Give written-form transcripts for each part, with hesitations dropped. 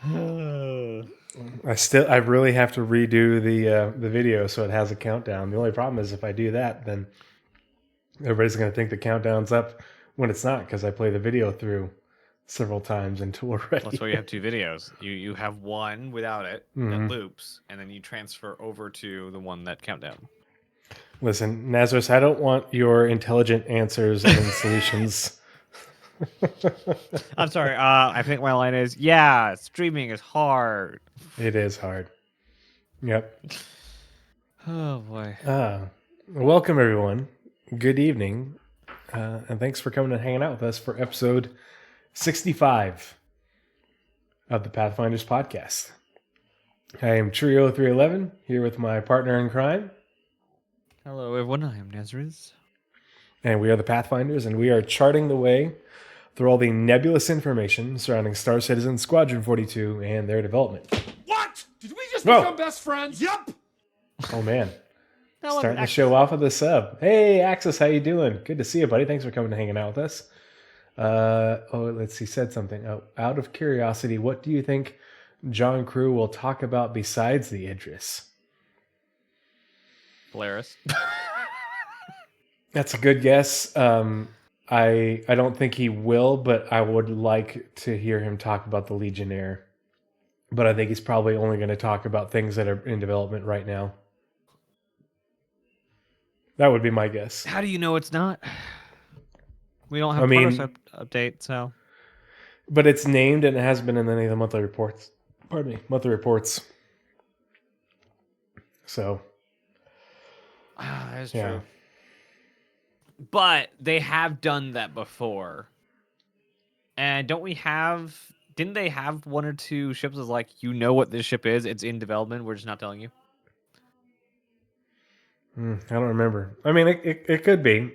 I really have to redo the video so it has a countdown. The only problem is if I do that, then everybody's going to think the countdown's up when it's not, because I play the video through several times until we're ready. That's why you have two videos. You have one without it that loops, and then you transfer over to the one that countdown. Listen, Nazeris, I don't want your intelligent answers and solutions. I'm sorry. I think my line is, yeah, streaming is hard. It is hard. Yep. Oh, boy. Welcome, everyone. Good evening. And thanks for coming and hanging out with us for episode 65 of the Pathfinders podcast. I am Tree0311, here with my partner in crime. Hello, everyone. I am Nazeris. And we are the Pathfinders, and we are charting the way through all the nebulous information surrounding Star Citizen, Squadron 42, and their development. What? Did we just become best friends? Yup! Oh, man. Starting the show off with a sub. Hey, Axis, how you doing? Good to see you, buddy. Thanks for coming and hanging out with us. Let's see, said something. Out of curiosity, what do you think John Crew will talk about besides the Idris? Polaris. That's a good guess. I don't think he will, but I would like to hear him talk about the Legionnaire. But I think he's probably only going to talk about things that are in development right now. That would be my guess. How do you know it's not? We don't have a progress update, so. But it's named and it has been in any of the monthly reports. Pardon me, monthly reports. So. That's true. But they have done that before. And didn't they have one or two ships that's like, you know what this ship is, it's in development, we're just not telling you? I don't remember. I mean, it could be,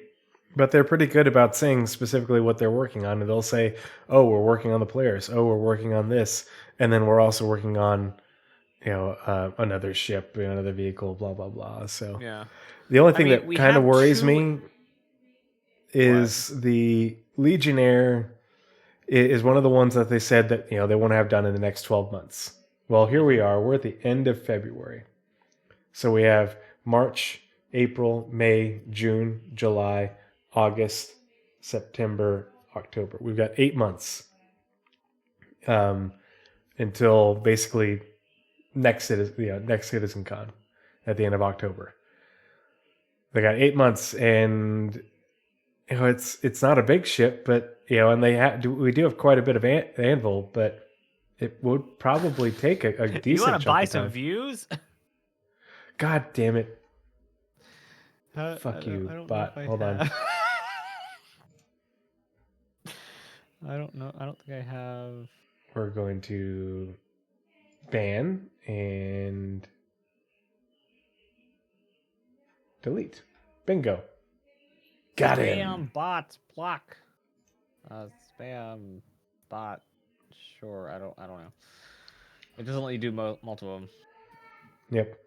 but they're pretty good about saying specifically what they're working on. And they'll say, oh, we're working on the Polaris. Oh, we're working on this. And then we're also working on, another ship, another vehicle, blah, blah, blah. So yeah. The only thing that kind of worries me is the Legionnaire is one of the ones that they said that, they want to have done in the next 12 months. Well, here we are. We're at the end of February. So we have March, April, May, June, July, August, September, October. We've got 8 months until basically next CitizenCon at the end of October. They got 8 months, and it's not a big ship, but and we do have quite a bit of anvil, but it would probably take a decent. You want to buy some time. views? God damn it! Fuck you, bot. Hold on. I don't know. I don't think I have. We're going to ban and delete. Bingo. Got him. Spam bots block. Spam bot. Sure. I don't know. It doesn't let you do multiple of them. Yep.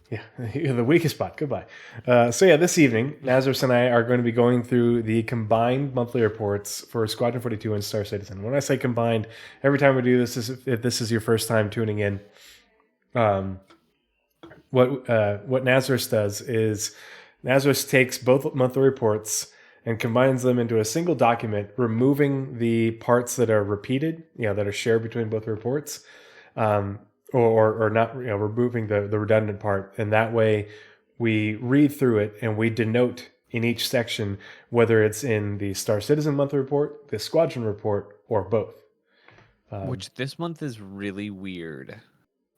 Yeah, you're the weakest bot. Goodbye. This evening, Nazeris and I are going to be going through the combined monthly reports for Squadron 42 and Star Citizen. When I say combined, every time we do this, if this is your first time tuning in, what Nazeris does is Nazeris takes both monthly reports and combines them into a single document, removing the parts that are repeated, that are shared between both reports. Or not, removing the redundant part. And that way we read through it and we denote in each section whether it's in the Star Citizen monthly report, the Squadron report, or both. Which this month is really weird.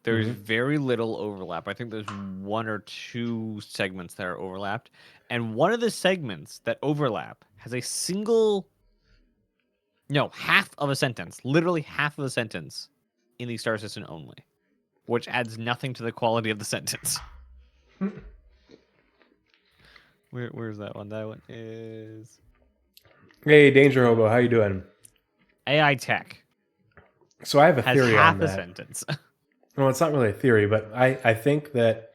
There's very little overlap. I think there's one or two segments that are overlapped. And one of the segments that overlap has a half of a sentence, literally half of a sentence in the Star Citizen only, which adds nothing to the quality of the sentence. Where's that one? That one is... Hey, Danger Hobo, how you doing? AI Tech. So I have a theory on that. Has half a sentence. Well, it's not really a theory, but I think that,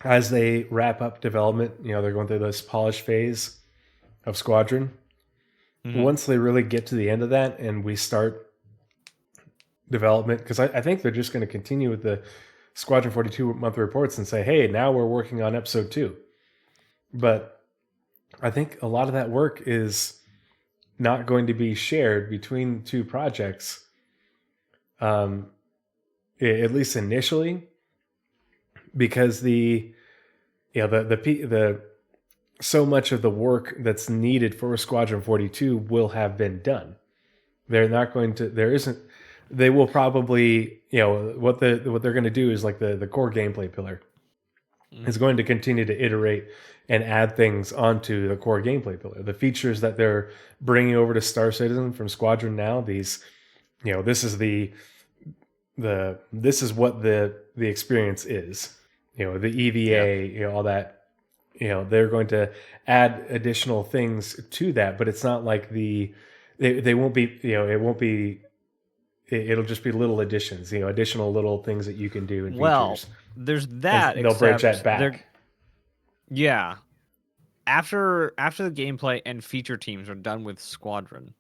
as they wrap up development, they're going through this polish phase. Squadron. Mhm. Once they really get to the end of that and we start development, because I think they're just going to continue with the Squadron 42 monthly reports and say, hey, now we're working on episode 2. But I think a lot of that work is not going to be shared between 2 projects, at least initially, because the so much of the work that's needed for Squadron 42 will have been done. They're not going to. There isn't. They will probably, what they're going to do is like the core gameplay pillar is going to continue to iterate and add things onto the core gameplay pillar. The features that they're bringing over to Star Citizen from Squadron now, these, this is this is what the experience is. The EVA, all that. They're going to add additional things to that, but it's not like they won't be, it won't be. It'll just be little additions, additional little things that you can do in features. There's that. And they'll bridge that back. Yeah. After the gameplay and feature teams are done with Squadron,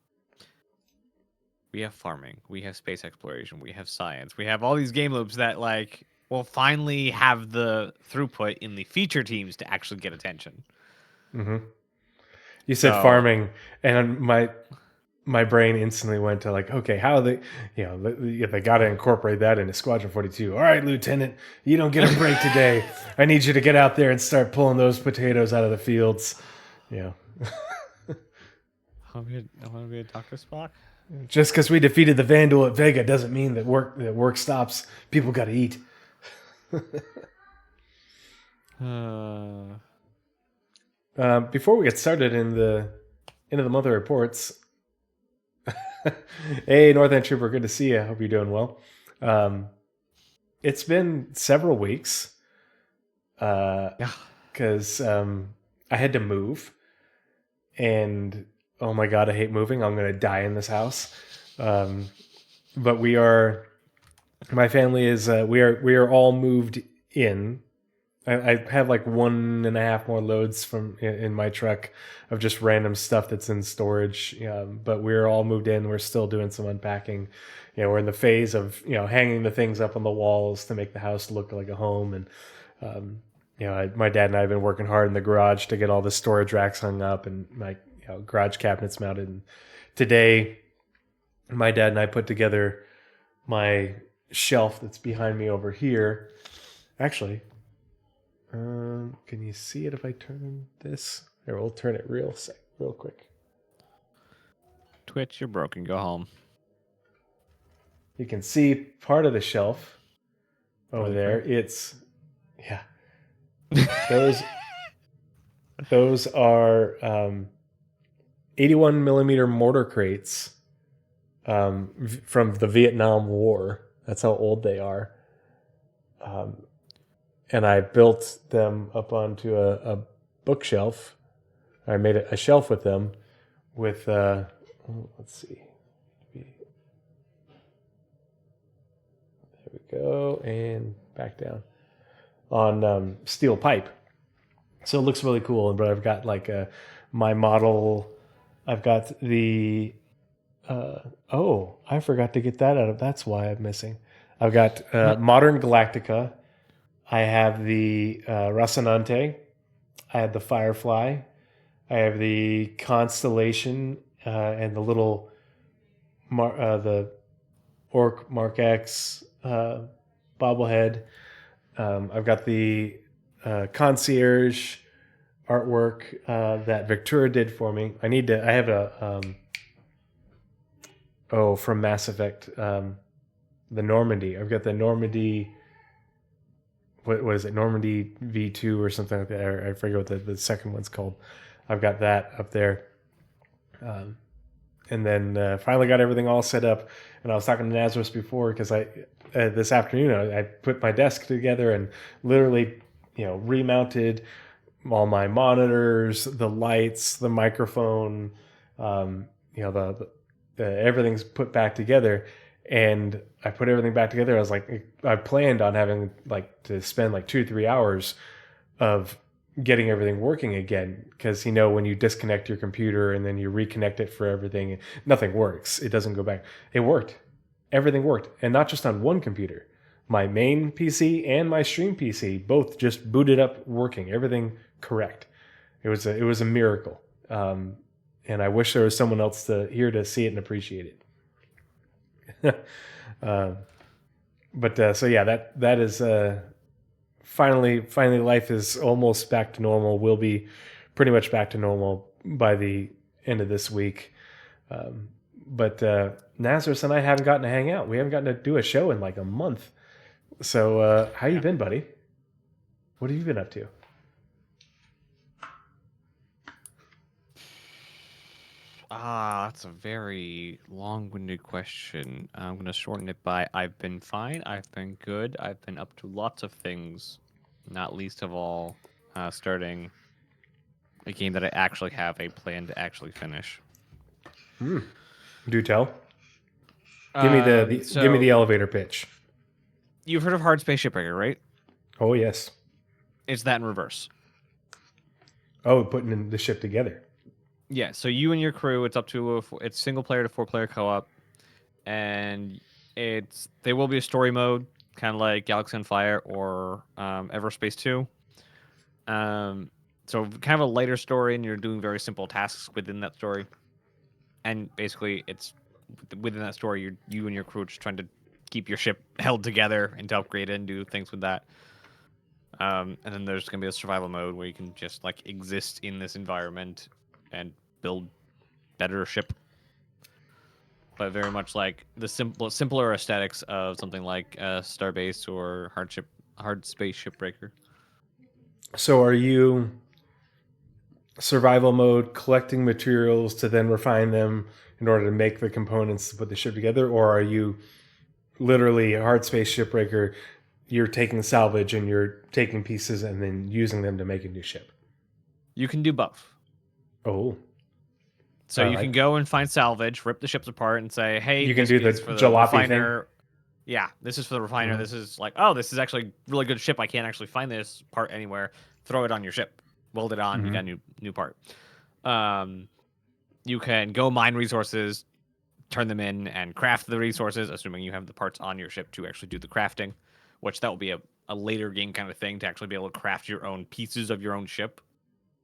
we have farming, we have space exploration, we have science, we have all these game loops that will finally have the throughput in the feature teams to actually get attention. Mm-hmm. You said farming, and my brain instantly went to okay, how they, they got to incorporate that into Squadron 42. All right, Lieutenant, you don't get a break today. I need you to get out there and start pulling those potatoes out of the fields. I want to be a Dr. Spock. Just because we defeated the Vandal at Vega doesn't mean that work stops. People got to eat. Before we get started into the monthly reports. Hey, North End Trooper, good to see you. Hope you're doing well. It's been several weeks because I had to move, and oh my god, I hate moving. I'm going to die in this house. But my family is we are all moved in. I have 1.5 more loads in my truck of just random stuff that's in storage. But we're all moved in. We're still doing some unpacking. We're in the phase of hanging the things up on the walls to make the house look like a home. And my dad and I have been working hard in the garage to get all the storage racks hung up and my garage cabinets mounted. And today, my dad and I put together my shelf that's behind me over here. Actually. Can you see it if I turn this? Here, we'll turn it real quick. Twitch, you're broken. Go home. You can see part of the shelf over there. It's those are 81 millimeter mortar crates from the Vietnam War. That's how old they are. And I built them up onto a bookshelf. I made a shelf with them with, let's see. There we go. And back down. On steel pipe. So it looks really cool. But I've got my model. I've got the, I forgot to get that out of, that's why I'm missing. I've got Modern Galactica. I have the Rocinante. I have the Firefly. I have the Constellation and the little the Orc Mark X bobblehead. I've got the Concierge artwork that Victura did for me. I have a from Mass Effect, the Normandy. I've got the Normandy. What is it? Normandy V2 or something like that. I forget what the second one's called. I've got that up there. And then finally got everything all set up. And I was talking to Nazeris before because this afternoon I put my desk together and literally, remounted all my monitors, the lights, the microphone, everything's put back together. And I put everything back together. I was I planned on having to spend 2 or 3 hours of getting everything working again, because when you disconnect your computer and then you reconnect it for everything, nothing works. It doesn't go back. It worked. Everything worked, and not just on one computer. My main PC and my stream PC both just booted up working. Everything correct. It was a miracle. And I wish there was someone else here to see it and appreciate it. So yeah, that is finally life is almost back to normal. We'll be pretty much back to normal by the end of this week. But Nazeris and I haven't gotten to hang out. We haven't gotten to do a show in like a month. So how you been, buddy? What have you been up to? That's a very long-winded question. I'm going to shorten it by I've been fine, I've been good, I've been up to lots of things, not least of all starting a game that I actually have a plan to actually finish. Do tell. Give me the elevator pitch. You've heard of Hard Space Shipbreaker, right? Oh, yes. It's that in reverse. Oh, putting the ship together. Yeah, so you and your crew, it's up to it's single player to 4-player co-op, and there will be a story mode, kind of like Galaxy on Fire or Everspace 2. So kind of a lighter story, and you're doing very simple tasks within that story. And basically, it's within that story, you and your crew are just trying to keep your ship held together and to upgrade it and do things with that. And then there's going to be a survival mode where you can just like exist in this environment and build better ship. But very much like the simpler aesthetics of something like Starbase or Hard Space Shipbreaker. So are you survival mode, collecting materials to then refine them in order to make the components to put the ship together, or are you literally Hard Space Shipbreaker, you're taking salvage and you're taking pieces and then using them to make a new ship? You can do both. Oh. So you can go and find salvage, rip the ships apart, and say, "Hey, you can do the for jalopy refiner thing. Yeah, this is for the refiner. This is like, oh, this is actually a really good ship. I can't actually find this part anywhere. Throw it on your ship, weld it on. You got a new part. You can go mine resources, turn them in, and craft the resources, assuming you have the parts on your ship to actually do the crafting, which that will be a later game kind of thing to actually be able to craft your own pieces of your own ship.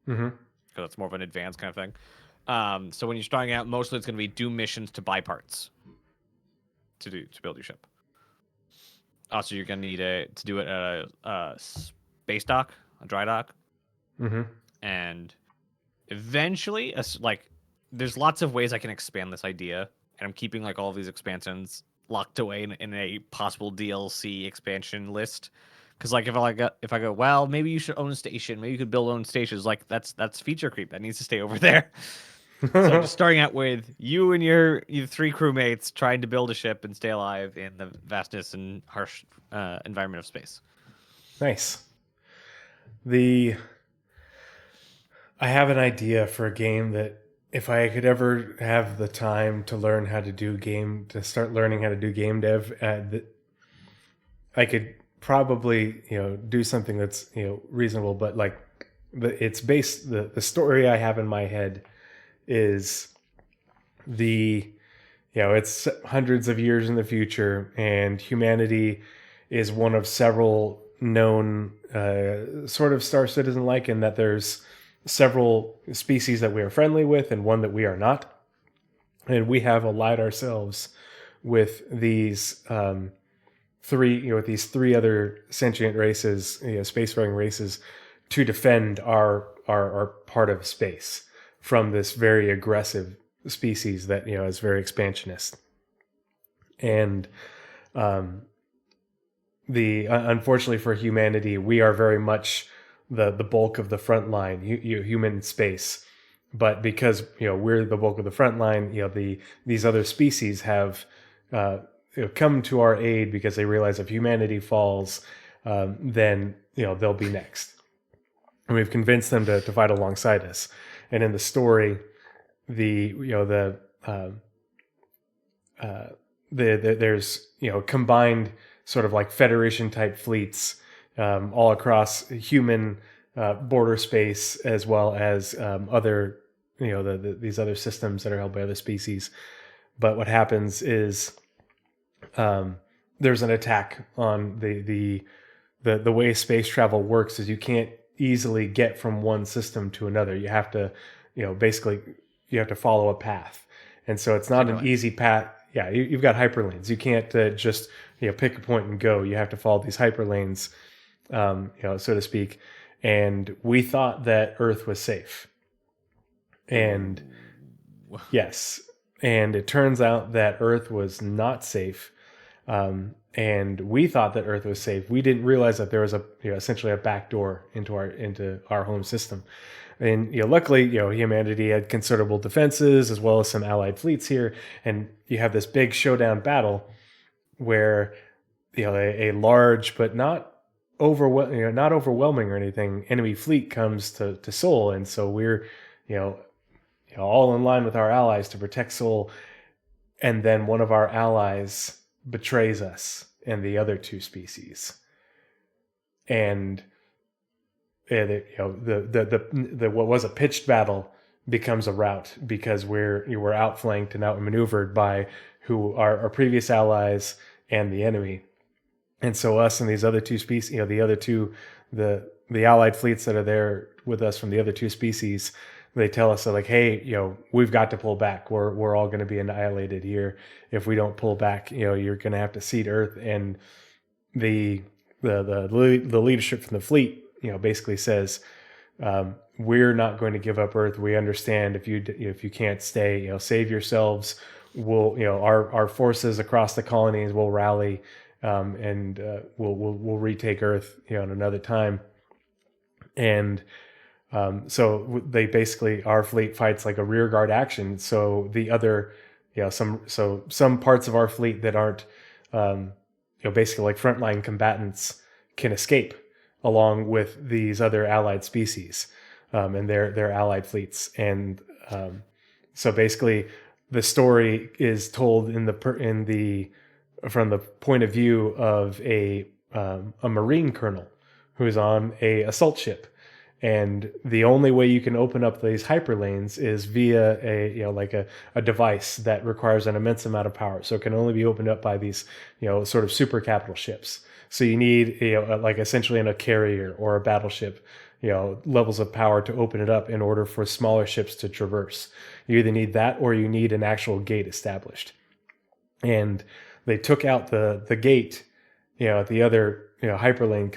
Because it's more of an advanced kind of thing. So when you're starting out, mostly it's going to be do missions to buy parts to build your ship. Also, you're going to need to do it at a space dock, a dry dock, and eventually, there's lots of ways I can expand this idea, and I'm keeping like all of these expansions locked away in a possible DLC expansion list. Because like if I go, well, maybe you should own a station, maybe you could build own stations. Like that's feature creep that needs to stay over there. So just starting out with you and your 3 crewmates trying to build a ship and stay alive in the vastness and harsh environment of space. Nice. I have an idea for a game that if I could ever have the time to start learning how to do game dev, I could probably do something that's reasonable. But like, it's based the story I have in my head is it's hundreds of years in the future, and humanity is one of several known sort of Star Citizen like, in that there's several species that we are friendly with and one that we are not, and we have allied ourselves with these three other sentient races, spacefaring races, to defend our part of space from this very aggressive species that is very expansionist. And unfortunately for humanity, we are very much the bulk of the front line, human space. But because we're the bulk of the front line, these other species have come to our aid because they realize if humanity falls, then they'll be next. And we've convinced them to fight alongside us. And in the story, there's combined sort of like Federation type fleets all across human border space, as well as other, these other systems that are held by other species. But what happens is there's an attack on the way space travel works is you can't easily get from one system to another. You have to, basically you have to follow a path. And so it's not an easy path. Yeah, you've got hyperlanes. You can't just pick a point and go. You have to follow these hyperlanes, so to speak. And we thought that Earth was safe. And yes, and it turns out that Earth was not safe. And we thought that Earth was safe. We didn't realize that there was essentially a back door into our home system. And luckily, humanity had considerable defenses as well as some allied fleets here, and you have this big showdown battle where a large but not overwhelming or anything enemy fleet comes to Sol, and so we're all in line with our allies to protect Sol, and then one of our allies betrays us and the other two species, and the what was a pitched battle becomes a rout because we're outflanked and outmaneuvered by who are our previous allies and the enemy. And so us and these other two species, the allied fleets that are there with us from the other two species, they tell us, like, hey, we've got to pull back. We're all going to be annihilated here if we don't pull back. You're going to have to cede Earth. And the leadership from the fleet, basically says, we're not going to give up Earth. We understand if you can't stay, save yourselves. We'll, our forces across the colonies will rally, and we'll retake Earth, in another time. And so they basically, our fleet fights like a rear guard action. So the other, some parts of our fleet that aren't, basically like frontline combatants can escape along with these other allied species, and their allied fleets. And so basically the story is told from the point of view of a Marine colonel who's on a assault ship. And the only way you can open up these hyperlanes is via a device that requires an immense amount of power. So it can only be opened up by these, sort of super capital ships. So you need, like essentially in a carrier or a battleship, levels of power to open it up in order for smaller ships to traverse. You either need that or you need an actual gate established. And they took out the gate, at the other, hyperlane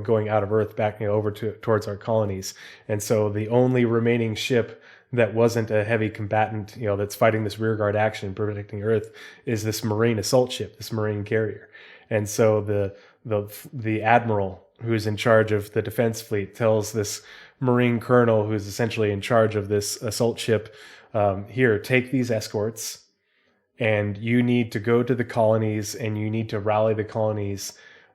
going out of Earth back, over towards our colonies. And so the only remaining ship that wasn't a heavy combatant, that's fighting this rearguard action, protecting Earth, is this Marine assault ship, this Marine carrier. And so the admiral who's in charge of the defense fleet tells this Marine colonel who's essentially in charge of this assault ship, here, take these escorts, and you need to go to the colonies and you need to rally the colonies,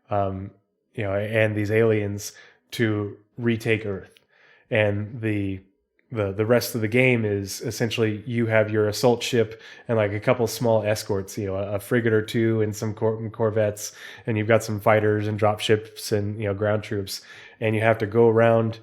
and these aliens to retake Earth. And the rest of the game is essentially you have your assault ship and like a couple small escorts, a frigate or two and some corvettes, and you've got some fighters and drop ships and ground troops, and you have to go around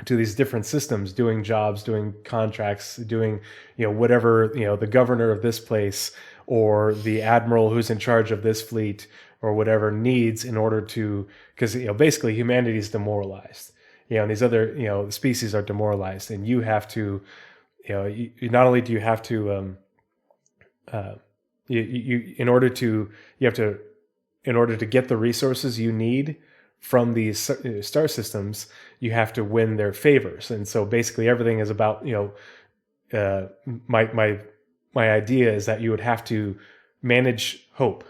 to these different systems doing jobs, doing contracts, doing whatever the governor of this place or the admiral who's in charge of this fleet or whatever needs in order to, because basically humanity is demoralized, and these other species are demoralized, and you have to you not only do you have to in order to get the resources you need from these star systems, you have to win their favors. And so basically everything is about my idea is that you would have to manage hope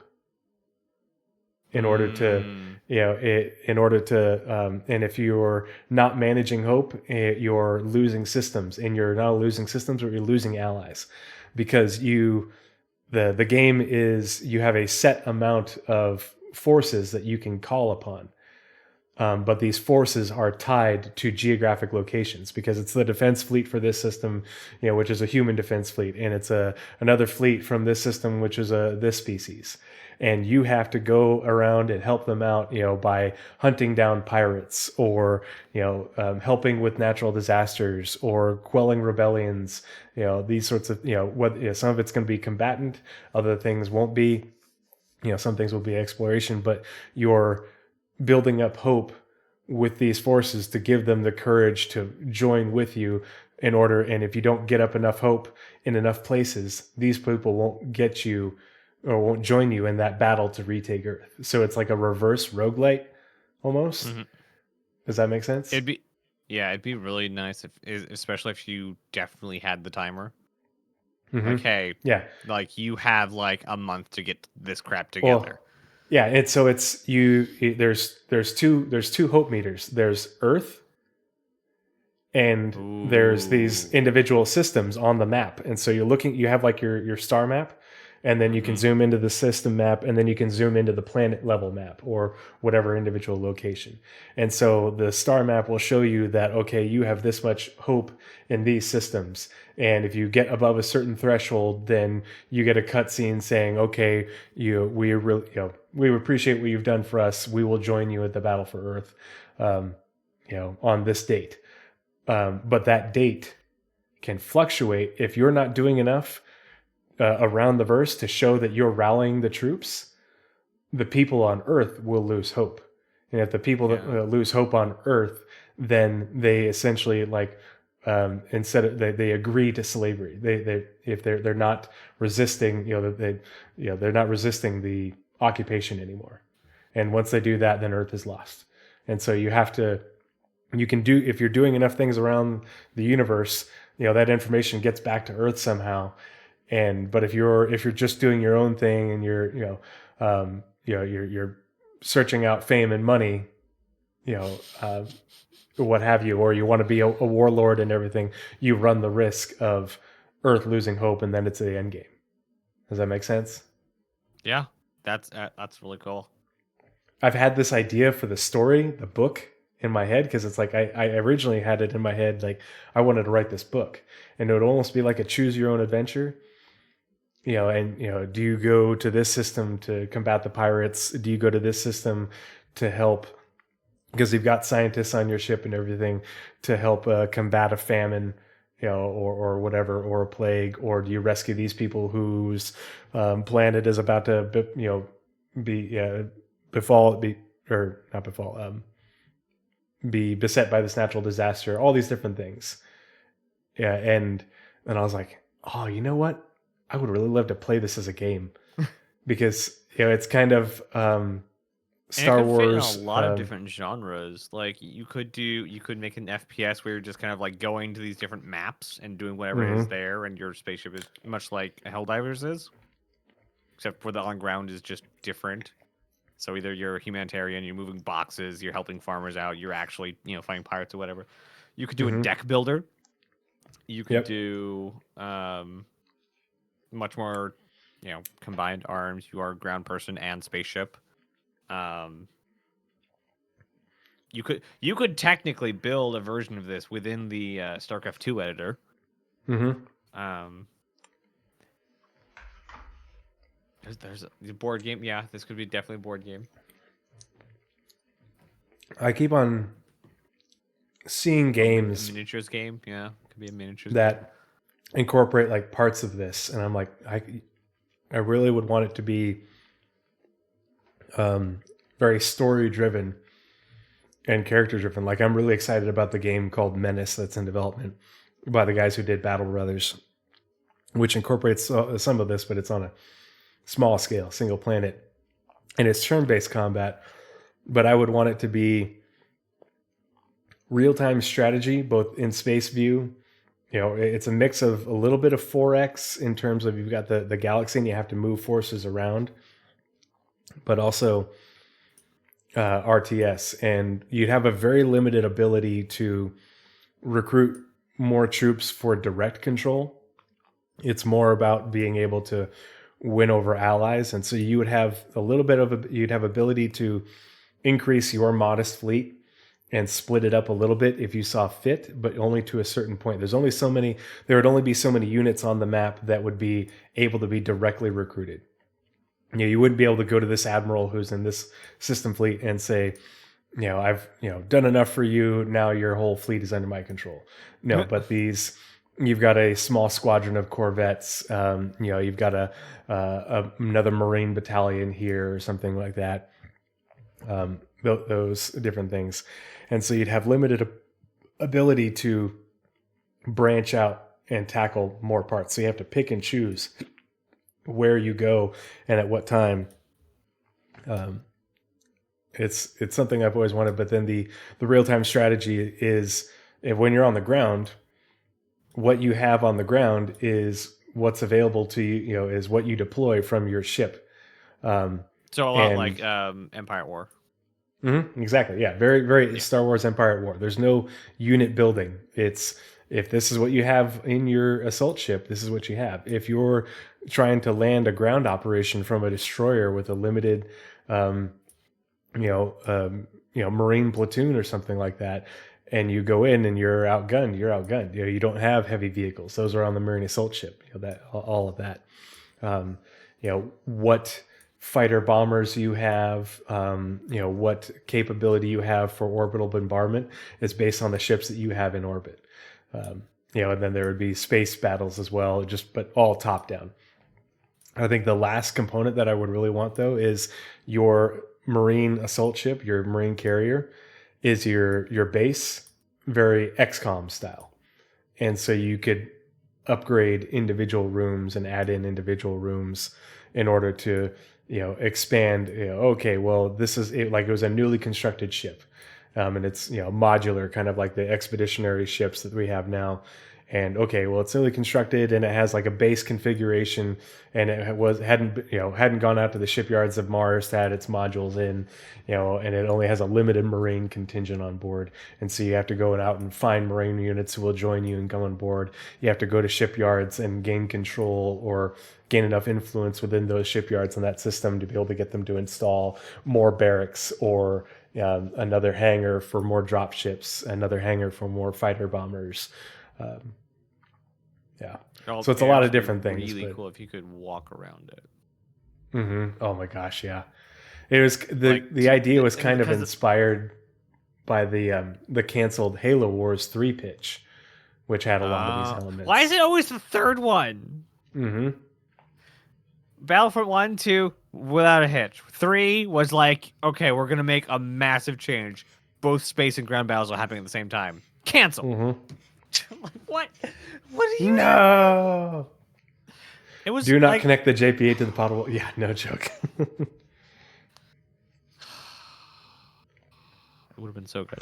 in order to and if you're not managing hope, you're losing systems, and you're not losing systems, but you're losing allies, because the game is you have a set amount of forces that you can call upon. But these forces are tied to geographic locations because it's the defense fleet for this system, which is a human defense fleet, and it's another fleet from this system, which is this species. And you have to go around and help them out, by hunting down pirates or, helping with natural disasters or quelling rebellions, these sorts of, some of it's going to be combatant, other things won't be, some things will be exploration, but you're building up hope with these forces to give them the courage to join with you and if you don't get up enough hope in enough places, these people won't get you or won't join you in that battle to retake Earth. So it's like a reverse roguelite almost. Mm-hmm. Does that make sense? It'd be really nice especially if you definitely had the timer. Mm-hmm. Like, hey, yeah, like you have like a month to get this crap together. Well, yeah, it's there's two hope meters. There's Earth and there's these individual systems on the map. And so you have like your star map, and then you can zoom into the system map, and then you can zoom into the planet level map or whatever individual location. And so the star map will show you that, okay, you have this much hope in these systems. And if you get above a certain threshold, then you get a cutscene saying, okay, we appreciate what you've done for us. We will join you at the Battle for Earth, on this date. But that date can fluctuate if you're not doing enough around the verse to show that you're rallying the troops. The people on Earth will lose hope, and if the people that lose hope on Earth, then they essentially they agree to slavery. If they're not resisting, they're not resisting the occupation anymore. And once they do that, then Earth is lost. And so if you're doing enough things around the universe, that information gets back to Earth somehow. But if you're just doing your own thing and you're searching out fame and money, what have you, or you want to be a warlord and everything, you run the risk of Earth losing hope, and then it's the end game. Does that make sense? Yeah, that's really cool. I've had this idea for the story, the book, in my head, because it's like I originally had it in my head, like I wanted to write this book, and it would almost be like a choose your own adventure. Do you go to this system to combat the pirates? Do you go to this system to help, because you've got scientists on your ship and everything, to help combat a famine, or whatever, or a plague? Or do you rescue these people whose planet is about to, be beset by this natural disaster? All these different things. Yeah, and I was like, oh, you know what? I would really love to play this as a game, because it's kind of Star Wars. Fit in a lot of different genres. Like you could make an FPS where you're just kind of like going to these different maps and doing whatever it is there, and your spaceship is much like Helldivers is, except for the on ground is just different. So either you're a humanitarian, you're moving boxes, you're helping farmers out, you're actually fighting pirates or whatever. You could do a deck builder. You could do much more, combined arms. You are ground person and spaceship. You could technically build a version of this within the StarCraft 2 editor. There's a board game. Yeah, this could be definitely a board game. I keep on seeing games, a miniatures game. Yeah, could be a miniatures that game. Incorporate like parts of this, and I'm like, I really would want it to be very story driven and character driven. Like, I'm really excited about the game called Menace that's in development by the guys who did Battle Brothers, which incorporates some of this, but it's on a small scale, single planet, and it's turn-based combat. But I would want it to be real-time strategy, both in space view. It's a mix of a little bit of 4X in terms of you've got the galaxy and you have to move forces around, but also RTS. And you'd have a very limited ability to recruit more troops for direct control. It's more about being able to win over allies. And so you would have a little bit of you'd have ability to increase your modest fleet and split it up a little bit if you saw fit, but only to a certain point. There would only be so many units on the map that would be able to be directly recruited. You wouldn't be able to go to this admiral who's in this system fleet and say, I've done enough for you. Now your whole fleet is under my control. No, but you've got a small squadron of corvettes. You've got another Marine battalion here or something like that. Those different things, and so you'd have limited ability to branch out and tackle more parts. So you have to pick and choose where you go and at what time. It's something I've always wanted, but then the real-time strategy is when you're on the ground, what you have on the ground is what's available to you, is what you deploy from your ship. So a lot like Empire at War. Mm-hmm, exactly. Yeah. Very, very Star Wars Empire at War. There's no unit building. It's, if this is what you have in your assault ship, this is what you have. If you're trying to land a ground operation from a destroyer with a limited, Marine platoon or something like that, and you go in and you're outgunned. You don't have heavy vehicles. Those are on the Marine assault ship. All of that. What fighter bombers you have, what capability you have for orbital bombardment is based on the ships that you have in orbit. And then there would be space battles as well, but all top down. I think the last component that I would really want, though, is your Marine assault ship, your Marine carrier, is your base, very XCOM style. And so you could upgrade individual rooms and add in individual rooms in order to expand. Okay, well, this is it, like it was a newly constructed ship, and it's modular, kind of like the expeditionary ships that we have now. And okay, well, it's newly constructed and it has like a base configuration, and it hadn't gone out to the shipyards of Mars to add its modules in, and it only has a limited Marine contingent on board. And so you have to go out and find Marine units who will join you and come on board. You have to go to shipyards and gain control or gain enough influence within those shipyards and that system to be able to get them to install more barracks or another hangar for more drop ships, another hangar for more fighter bombers. So it's a lot of different things. Really cool if you could walk around it. Mm-hmm. Oh my gosh, yeah. It was the idea was kind of inspired by the canceled Halo Wars 3 pitch, which had a lot of these elements. Why is it always the third one? Mm-hmm. Battlefront 1, 2, without a hitch. 3 was like, okay, we're gonna make a massive change. Both space and ground battles are happening at the same time. Cancel. Mm-hmm. Like, what? What are you? No. It was. Do not connect the JP8 to the potable. Yeah, no joke. It would have been so good.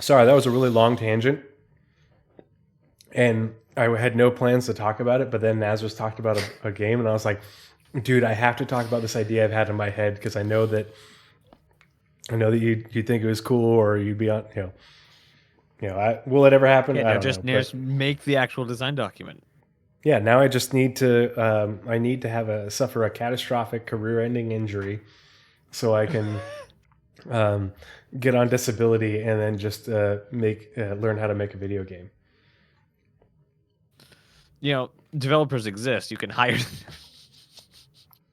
Sorry, that was a really long tangent, and I had no plans to talk about it. But then Nazeris talked about a game, and I was like, "Dude, I have to talk about this idea I've had in my head because I know that you'd think it was cool, or you'd be on, will it ever happen? Yeah, I don't just know, make the actual design document. Yeah, now I just need to I need to suffer a catastrophic career-ending injury so I can get on disability and then just learn how to make a video game. Developers exist. You can hire them.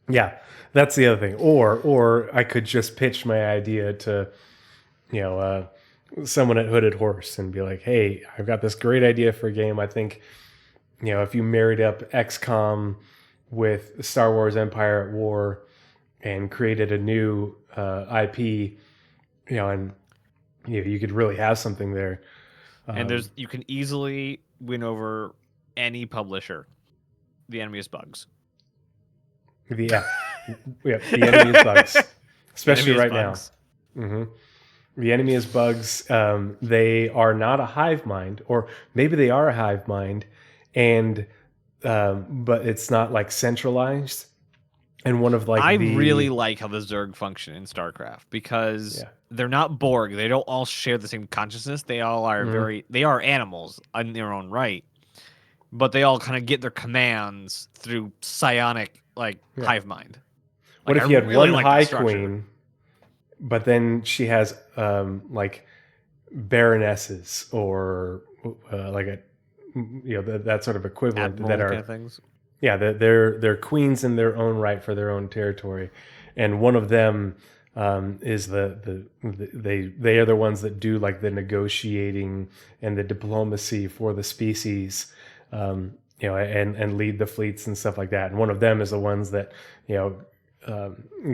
Yeah, that's the other thing. Or I could just pitch my idea to someone at Hooded Horse and be like, hey, I've got this great idea for a game. I think, if you married up XCOM with Star Wars Empire at War and created a new IP, and you could really have something there. And you can easily win over any publisher. The enemy is bugs. The enemy is bugs, especially right now. Mm-hmm. The enemy is bugs. They are not a hive mind, or maybe they are a hive mind, but it's not like centralized. And one of I really like how the Zerg function in StarCraft because they're not Borg. They don't all share the same consciousness. They all are they are animals in their own right, but they all kind of get their commands through psionic hive mind. What Like, if you I had really one like that high structure. queen, but then she has like baronesses or like a that sort of equivalent Admiral that are kind of things. yeah they're queens in their own right for their own territory, and one of them is they are the ones that do like the negotiating and the diplomacy for the species, and lead the fleets and stuff like that. And one of them is the ones that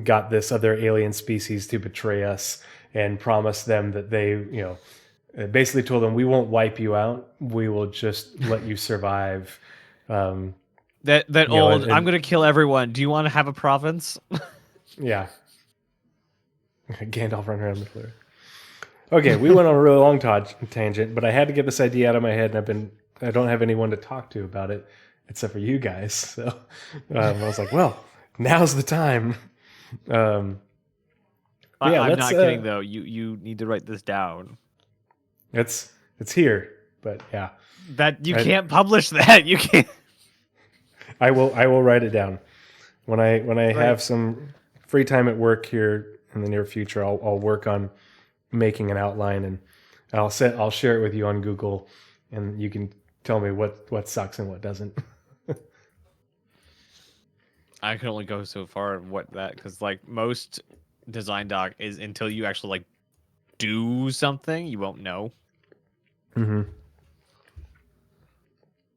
got this other alien species to betray us and promised them that they basically told them, we won't wipe you out, we will just let you survive. That old, I'm and gonna kill everyone. Do you want to have a province? yeah. Gandalf running around the clear. Okay, we went on a really long tangent, but I had to get this idea out of my head, and I don't have anyone to talk to about it except for you guys. So I was like, well, now's the time. Yeah, I'm not kidding though. You need to write this down. It's here, but yeah, That you can't publish that. You can't. I will write it down when I have some free time at work here in the near future. I'll work on making an outline, and I'll share it with you on Google, and you can tell me what sucks and what doesn't. I can only go so far in what that, because like most design doc is until you actually like do something, you won't know. Mm-hmm.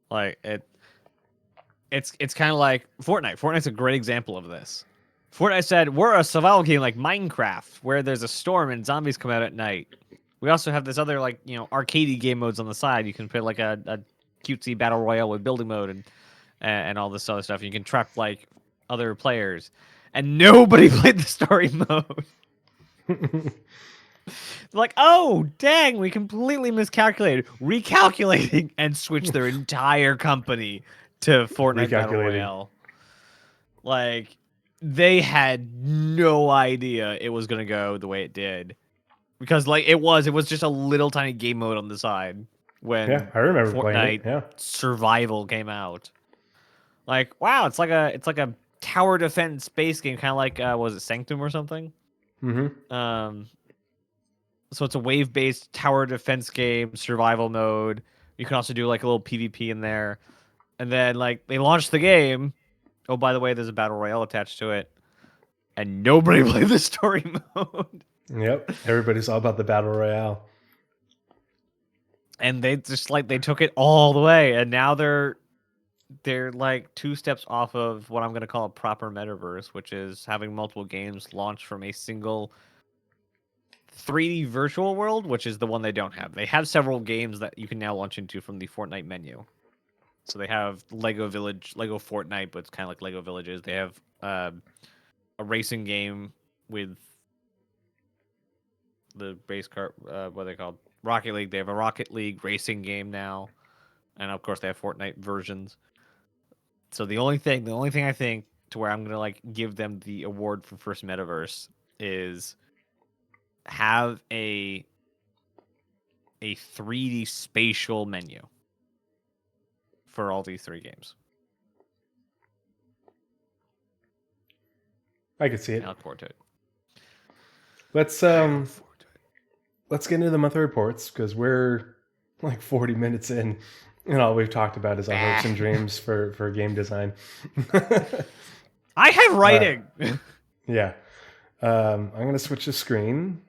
Like it's kind of like Fortnite. Fortnite's a great example of this. Fortnite said, we're a survival game like Minecraft, where there's a storm and zombies come out at night. We also have this other like arcadey game modes on the side. You can play like a cutesy battle royale with building mode and all this other stuff. You can trap like other players, and nobody played the story mode. Like, oh dang, we completely miscalculated, recalculating, and switched their entire company to Fortnite Battle Royale. Like, they had no idea it was gonna go the way it did, because like it was just a little tiny game mode on the side when I remember Fortnite playing it. Yeah. Survival came out. Like, wow, it's like a tower defense space game, kind of like was it Sanctum or something? Mm-hmm. So it's a wave-based tower defense game, survival mode. You can also do like a little PvP in there. And then like they launched the game. Oh, by the way, there's a battle royale attached to it. And nobody played the story mode. Yep. Everybody's all about the battle royale. And they just like they took it all the way, and now they're like 2 steps off of what I'm going to call a proper metaverse, which is having multiple games launch from a single 3D virtual world, which is the one they don't have. They have several games that you can now launch into from the Fortnite menu. So they have Lego Fortnite, but it's kind of like Lego Villages. They have a racing game with the base car, what are they called? Rocket League. They have a Rocket League racing game now, and of course they have Fortnite versions. So the only thing I think to where I'm gonna like give them the award for first metaverse is have a 3D spatial menu for all these 3 games. I could see it. I look forward to it. Let's get into the monthly reports, because we're like 40 minutes in, and all we've talked about is our hopes and dreams for game design. I have writing. Yeah. I'm gonna switch the screen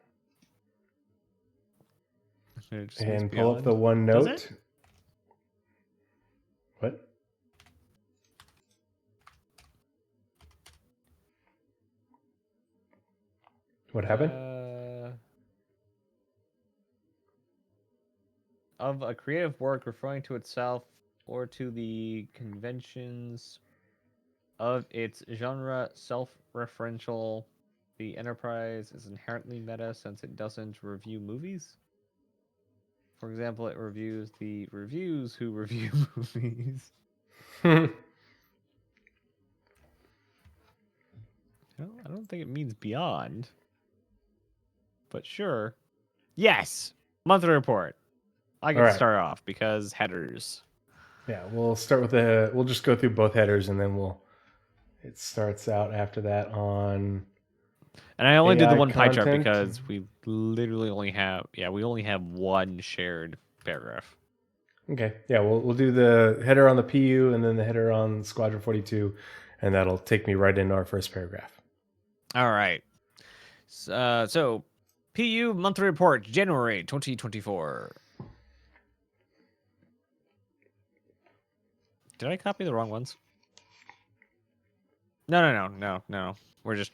and pull up the OneNote. What? What happened? Of a creative work referring to itself or to the conventions of its genre, self-referential, the enterprise is inherently meta since it doesn't review movies. For example, it reviews the reviews who review movies. I don't think it means beyond. But sure. Yes! Monthly report. I can start off because headers. Yeah, we'll start with we'll just go through both headers, and then we'll It starts out after that on. And I only did the AI one pie chart content. because we literally only have we only have one shared paragraph. Okay, yeah, we'll do the header on the PU and then the header on Squadron 42, and that'll take me right into our first paragraph. All right. So PU monthly report, January 2024. Did I copy the wrong ones? No. We're just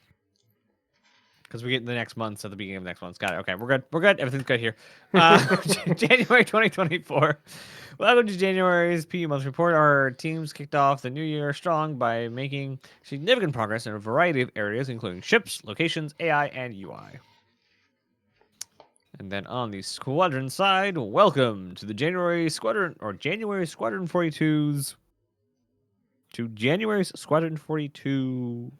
because we get the next months at the beginning of the next month. Got it. Okay, we're good. We're good. Everything's good here. January 2024. Welcome to January's PU monthly report. Our teams kicked off the new year strong by making significant progress in a variety of areas, including ships, locations, AI, and UI. And then on the squadron side, welcome to the January Squadron 42's to January's Squadron 42.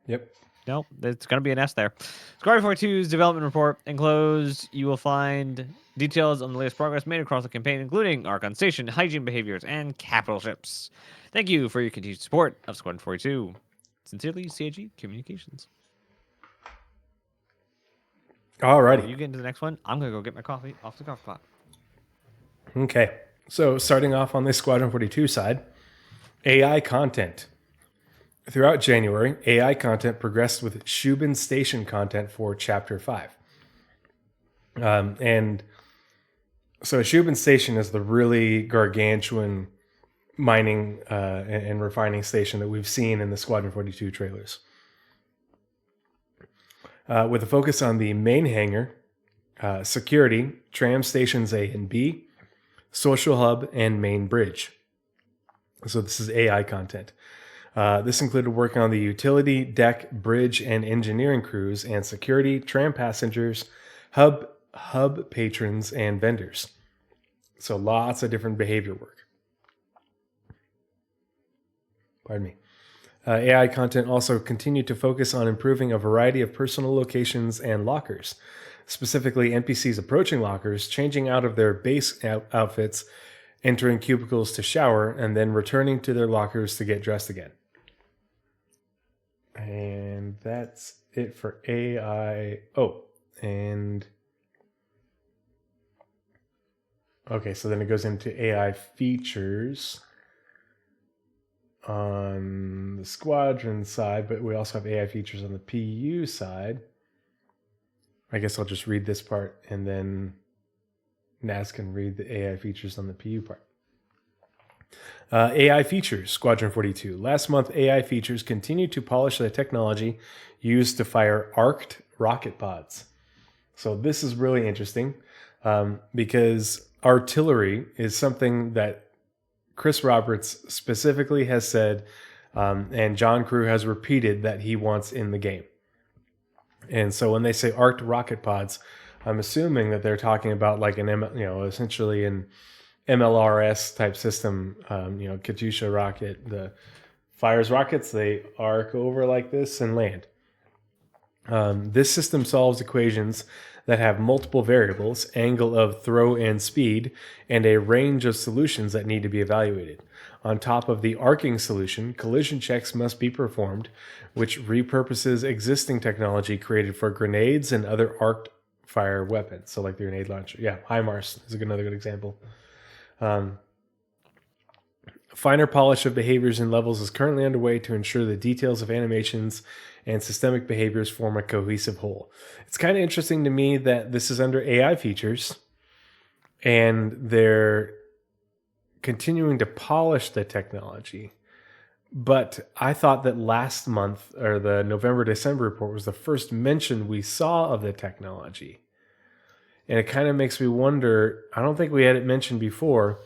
Yep. No, there's going to be an S there. Squadron 42's development report enclosed. You will find details on the latest progress made across the campaign, including Arc on Station, hygiene behaviors, and capital ships. Thank you for your continued support of Squadron 42. Sincerely, CIG Communications. Alrighty. You get into the next one. I'm going to go get my coffee off the coffee pot. Okay, so starting off on the Squadron 42 side, AI content. Throughout January, AI content progressed with Shubin Station content for Chapter 5. And so Shubin Station is the really gargantuan mining and refining station that we've seen in the Squadron 42 trailers. With a focus on the main hangar, security, tram stations A and B, social hub, and main bridge. So this is AI content. This included working on the utility, deck, bridge, and engineering crews, and security, tram passengers, hub patrons, and vendors. So lots of different behavior work. Pardon me. AI content also continued to focus on improving a variety of personal locations and lockers, specifically NPCs approaching lockers, changing out of their base outfits, entering cubicles to shower, and then returning to their lockers to get dressed again. And that's it for AI. Oh, and okay, so then it goes into AI features on the squadron side, but we also have AI features on the PU side. I guess I'll just read this part and then Naz can read the AI features on the PU part. AI features, Squadron 42. Last month, AI features continued to polish the technology used to fire arced rocket pods. So this is really interesting because artillery is something that Chris Roberts specifically has said, and John Crew has repeated that he wants in the game. And so when they say arced rocket pods, I'm assuming that they're talking about like essentially an MLRS type system. Katyusha rocket, the fires rockets, they arc over like this and land. This system solves equations that have multiple variables, angle of throw and speed, and a range of solutions that need to be evaluated. On top of the arcing solution, collision checks must be performed, which repurposes existing technology created for grenades and other arced fire weapons. So like the grenade launcher. Yeah, HIMARS is another good example. Finer polish of behaviors and levels is currently underway to ensure the details of animations and systemic behaviors form a cohesive whole. It's kind of interesting to me that this is under AI features and they're continuing to polish the technology. But I thought that last month, or the November-December report, was the first mention we saw of the technology. And it kind of makes me wonder, I don't think we had it mentioned before.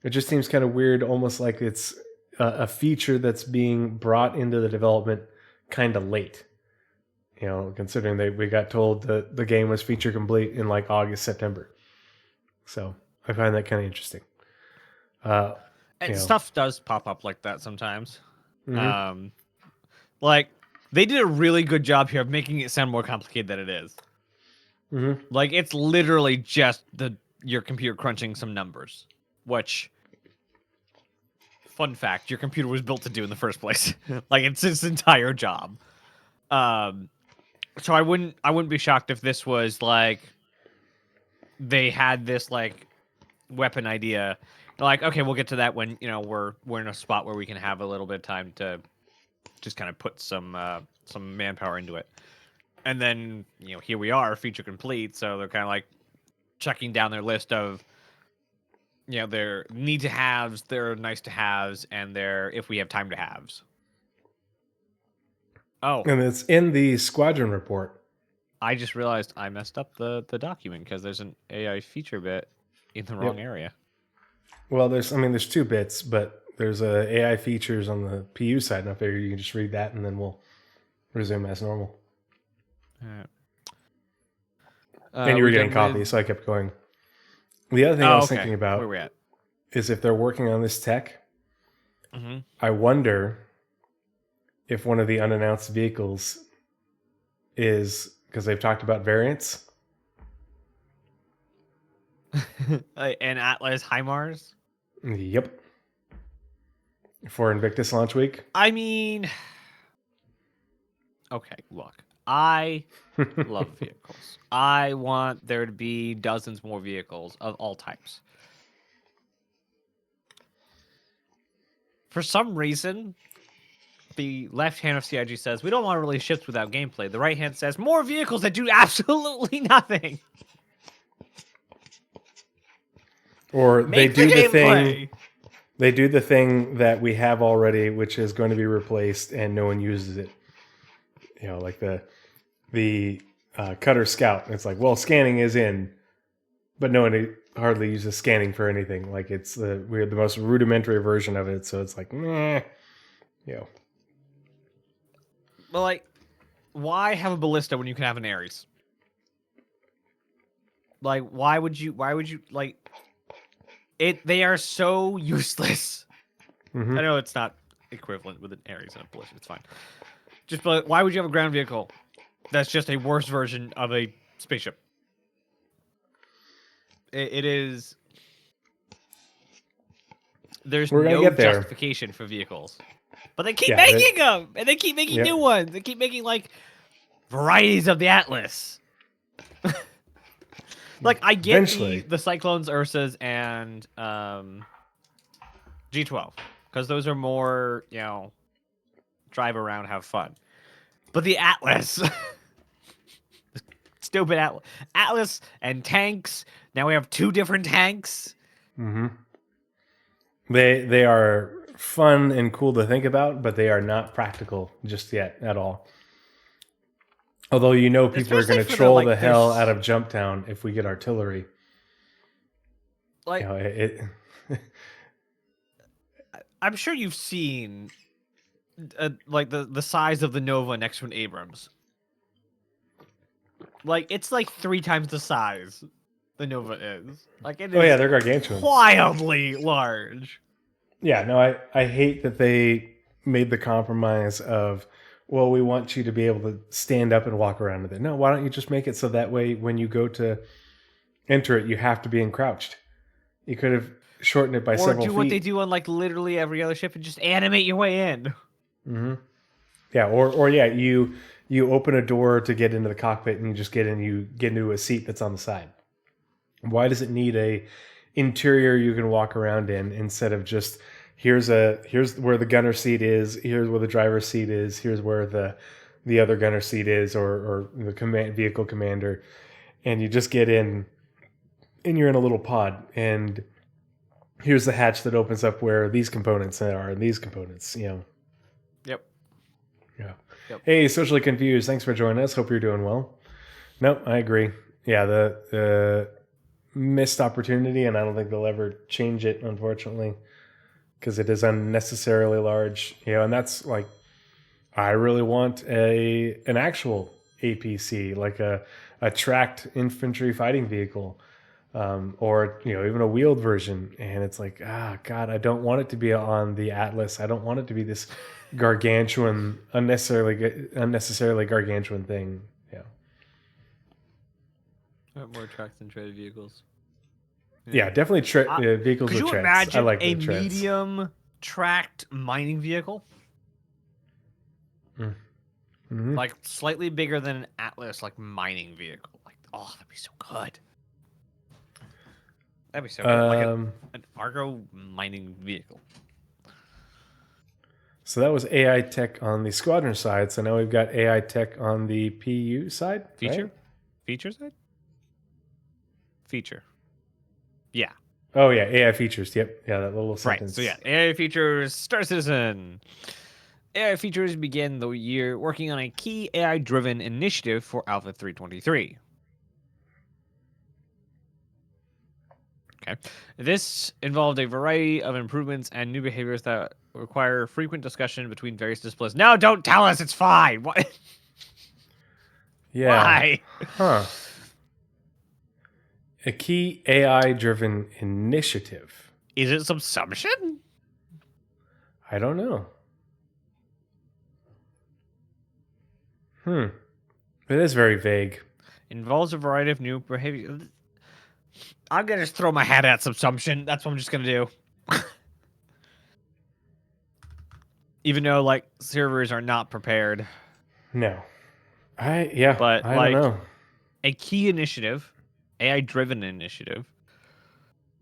It just seems kind of weird, almost like it's a feature that's being brought into the development kind of late. Considering we got told that the game was feature complete in like August, September. So I find that kind of interesting. And stuff does pop up like that sometimes. Mm-hmm. Like they did a really good job here of making it sound more complicated than it is. Mm-hmm. Like it's literally just your computer crunching some numbers, which fun fact, your computer was built to do in the first place. Like, it's its entire job. So I wouldn't be shocked if this was like they had this like weapon idea. They're like, okay, we'll get to that when we're in a spot where we can have a little bit of time to just kind of put some manpower into it. And then here we are, feature complete. So they're kind of like checking down their list of their need to haves, their nice to haves, and their if we have time to haves. Oh, And it's in the squadron report. I just realized I messed up the document because there's an AI feature bit in the wrong area. Well, there's 2 bits, but there's AI features on the PU side, and I figure you can just read that, and then we'll resume as normal. And you were getting coffee, so I kept going. The other thing I was thinking about where we at? Is if they're working on this tech, I wonder if one of the unannounced vehicles is, because they've talked about variants. An Atlas HIMARS? Yep. For Invictus launch week. I mean, okay, look. I love vehicles. I want there to be dozens more vehicles of all types. For some reason, the left hand of CIG says, we don't want to release ships without gameplay. The right hand says, more vehicles that do absolutely nothing. Or they do the thing. They do the thing that we have already, which is going to be replaced, and no one uses it. Like the Cutter Scout. It's like, well, scanning is in, but no one hardly uses scanning for anything. Like we have the most rudimentary version of it, so it's like, meh. But like, why have a ballista when you can have an Ares? Like, why would you like it? They are so useless. Mm-hmm. I know it's not equivalent with an Ares and a ballista. It's fine. But why would you have a ground vehicle that's just a worse version of a spaceship? It is. There's no justification for vehicles. But they keep making them! And they keep making new ones! They keep making, like, varieties of the Atlas. Like, I get the Cyclones, Ursas, and G12. Because those are more, drive around, have fun. But the Atlas... Stupid Atlas and tanks. Now we have 2 different tanks. Mm-hmm. They are fun and cool to think about, but they are not practical just yet at all. Although people are going to troll the hell out of Jumptown if we get artillery. Like, I'm sure you've seen like the size of the Nova next to an Abrams. Like, it's like 3 times the size the Nova is. Like, it is they're gargantuan. Wildly large. Yeah, no, I hate that they made the compromise of, well, we want you to be able to stand up and walk around with it. No, why don't you just make it so that way when you go to enter it, you have to be encrouched. You could have shortened it by several feet. Or do what they do on, like, literally every other ship and just animate your way in. Mm-hmm. Yeah, or you open a door to get into the cockpit and you just get in, you get into a seat that's on the side. Why does it need a interior you can walk around in instead of just here's where the gunner seat is, here's where the driver's seat is, here's where the other gunner seat is, or the vehicle commander, and you just get in and you're in a little pod, and here's the hatch that opens up where these components are and these components, Yep. Yeah. Yep. Hey, Socially Confused, thanks for joining us. Hope you're doing well. No, I agree. Yeah, the missed opportunity, and I don't think they'll ever change it, unfortunately, because it is unnecessarily large. And that's like, I really want an actual APC, like a tracked infantry fighting vehicle, or even a wheeled version. And it's like, God, I don't want it to be on the Atlas. I don't want it to be this gargantuan, unnecessarily gargantuan thing. More tracks than treaded vehicles. Yeah, definitely vehicles with treads. Could you imagine I like a the treads. medium tracked mining vehicle. Mm-hmm. Like slightly bigger than an Atlas, like mining vehicle. Like, oh, that'd be so good. That'd be so good. Like an Argo mining vehicle. So that was AI tech on the Squadron side. So now we've got AI tech on the PU side. Feature? Right? Feature side? Feature. Yeah. Oh, yeah. AI features. Yep. Yeah, that little sentence. Right. So, yeah. AI features Star Citizen. AI features begin the year working on a key AI-driven initiative for Alpha 323. Okay. This involved a variety of improvements and new behaviors that require frequent discussion between various disciplines. No, don't tell us. It's fine. What? Yeah. Why? Huh. A key AI-driven initiative. Is it subsumption? I don't know. It is very vague. Involves a variety of new behaviors. I'm going to just throw my hat at subsumption. That's what I'm just going to do. Even though, like, servers are not prepared. No. I But, don't know. A key initiative, AI-driven initiative.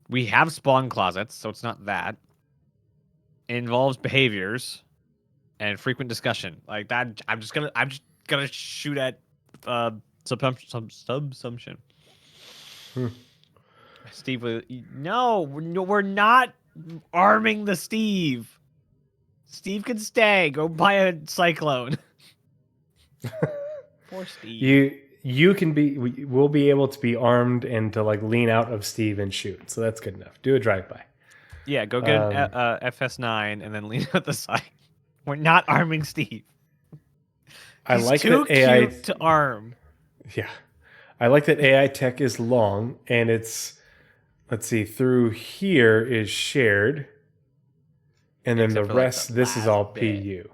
We have spawn closets, so it's not that. It involves behaviors and frequent discussion. Like that, I'm just gonna shoot at subsumption. Steve, no, we're not arming the Steve. Steve can stay. Go buy a cyclone. Poor Steve. We'll be able to be armed and to like lean out of Steve and shoot. So that's good enough. Do a drive-by. Yeah, go get an FS9 and then lean out the side. We're not arming Steve. I He's like too that AI cute to arm. Yeah. I like that AI tech is long and it's, let's see, through here is shared. And then Except the for, rest, like, the this is all last bit. PU.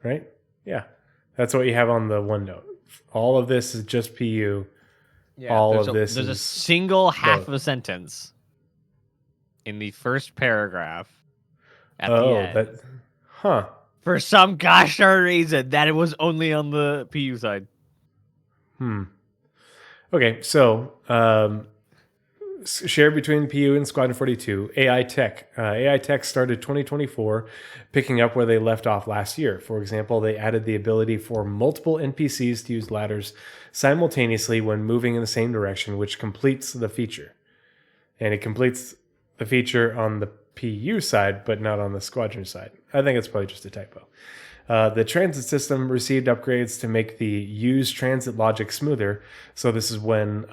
Right? Yeah. That's what you have on the OneNote. All of this is just PU. Yeah, all of this there's a is single half both. of a sentence in the first paragraph at the end. For some gosh darn reason that it was only on the PU side. Okay, so shared between PU and Squadron 42, AI Tech. AI Tech started 2024, picking up where they left off last year. For example, they added the ability for multiple NPCs to use ladders simultaneously when moving in the same direction, which completes the feature. And it completes the feature on the PU side, but not on the Squadron side. I think it's probably just a typo. The transit system received upgrades to make the use transit logic smoother. So this is when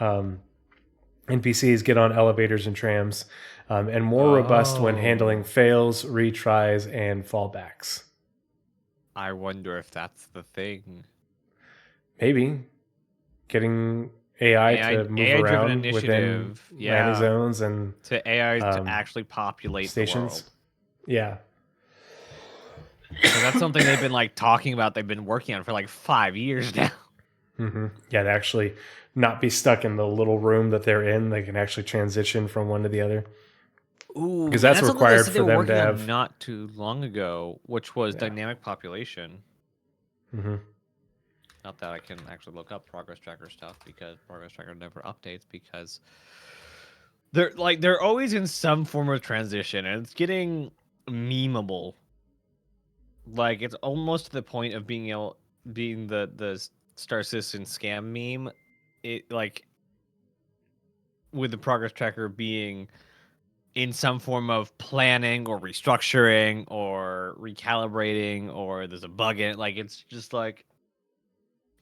NPCs get on elevators and trams, and more robust when handling fails, retries, and fallbacks. I wonder if that's the thing. Maybe getting AI to move around within landing zones and to AI to actually populate stations. The world. Yeah. So that's something they've been like talking about. They've been working on for like 5 years now. Mm-hmm. Yeah, to actually not be stuck in the little room that they're in. They can actually transition from one to the other. Ooh, because that's required for them to have. Not too long ago, which was dynamic population. Mm-hmm. Not that I can actually look up progress tracker stuff because progress tracker never updates because they're always in some form of transition and it's getting memeable. Like it's almost to the point of being the Star Citizen scam meme. It like with the progress tracker being in some form of planning or restructuring or recalibrating or there's a bug in it. Like it's just like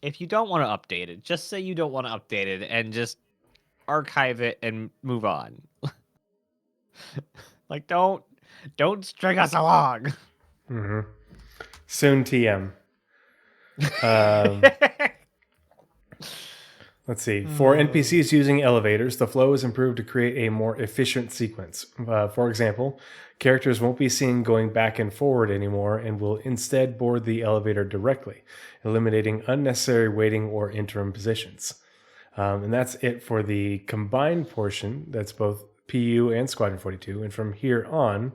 if you don't want to update it, just say you don't want to update it and just archive it and move on. Like don't string us along. Mm-hmm. Soon TM. Let's see. For NPCs using elevators, the flow is improved to create a more efficient sequence. For example, characters won't be seen going back and forward anymore and will instead board the elevator directly, eliminating unnecessary waiting or interim positions. And that's it for the combined portion. That's both PU and Squadron 42, and from here on,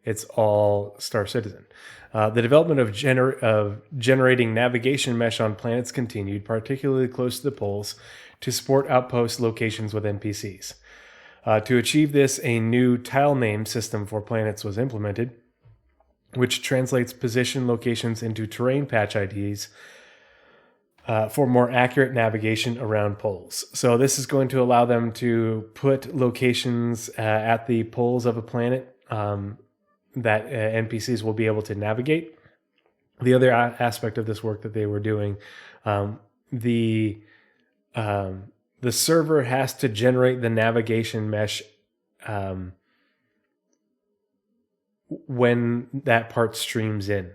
it's all Star Citizen. The development of generating navigation mesh on planets continued, particularly close to the poles, to support outpost locations with NPCs. To achieve this, a new tile name system for planets was implemented, which translates position locations into terrain patch IDs for more accurate navigation around poles. So this is going to allow them to put locations at the poles of a planet that NPCs will be able to navigate. The other aspect of this work that they were doing, the server has to generate the navigation mesh when that part streams in.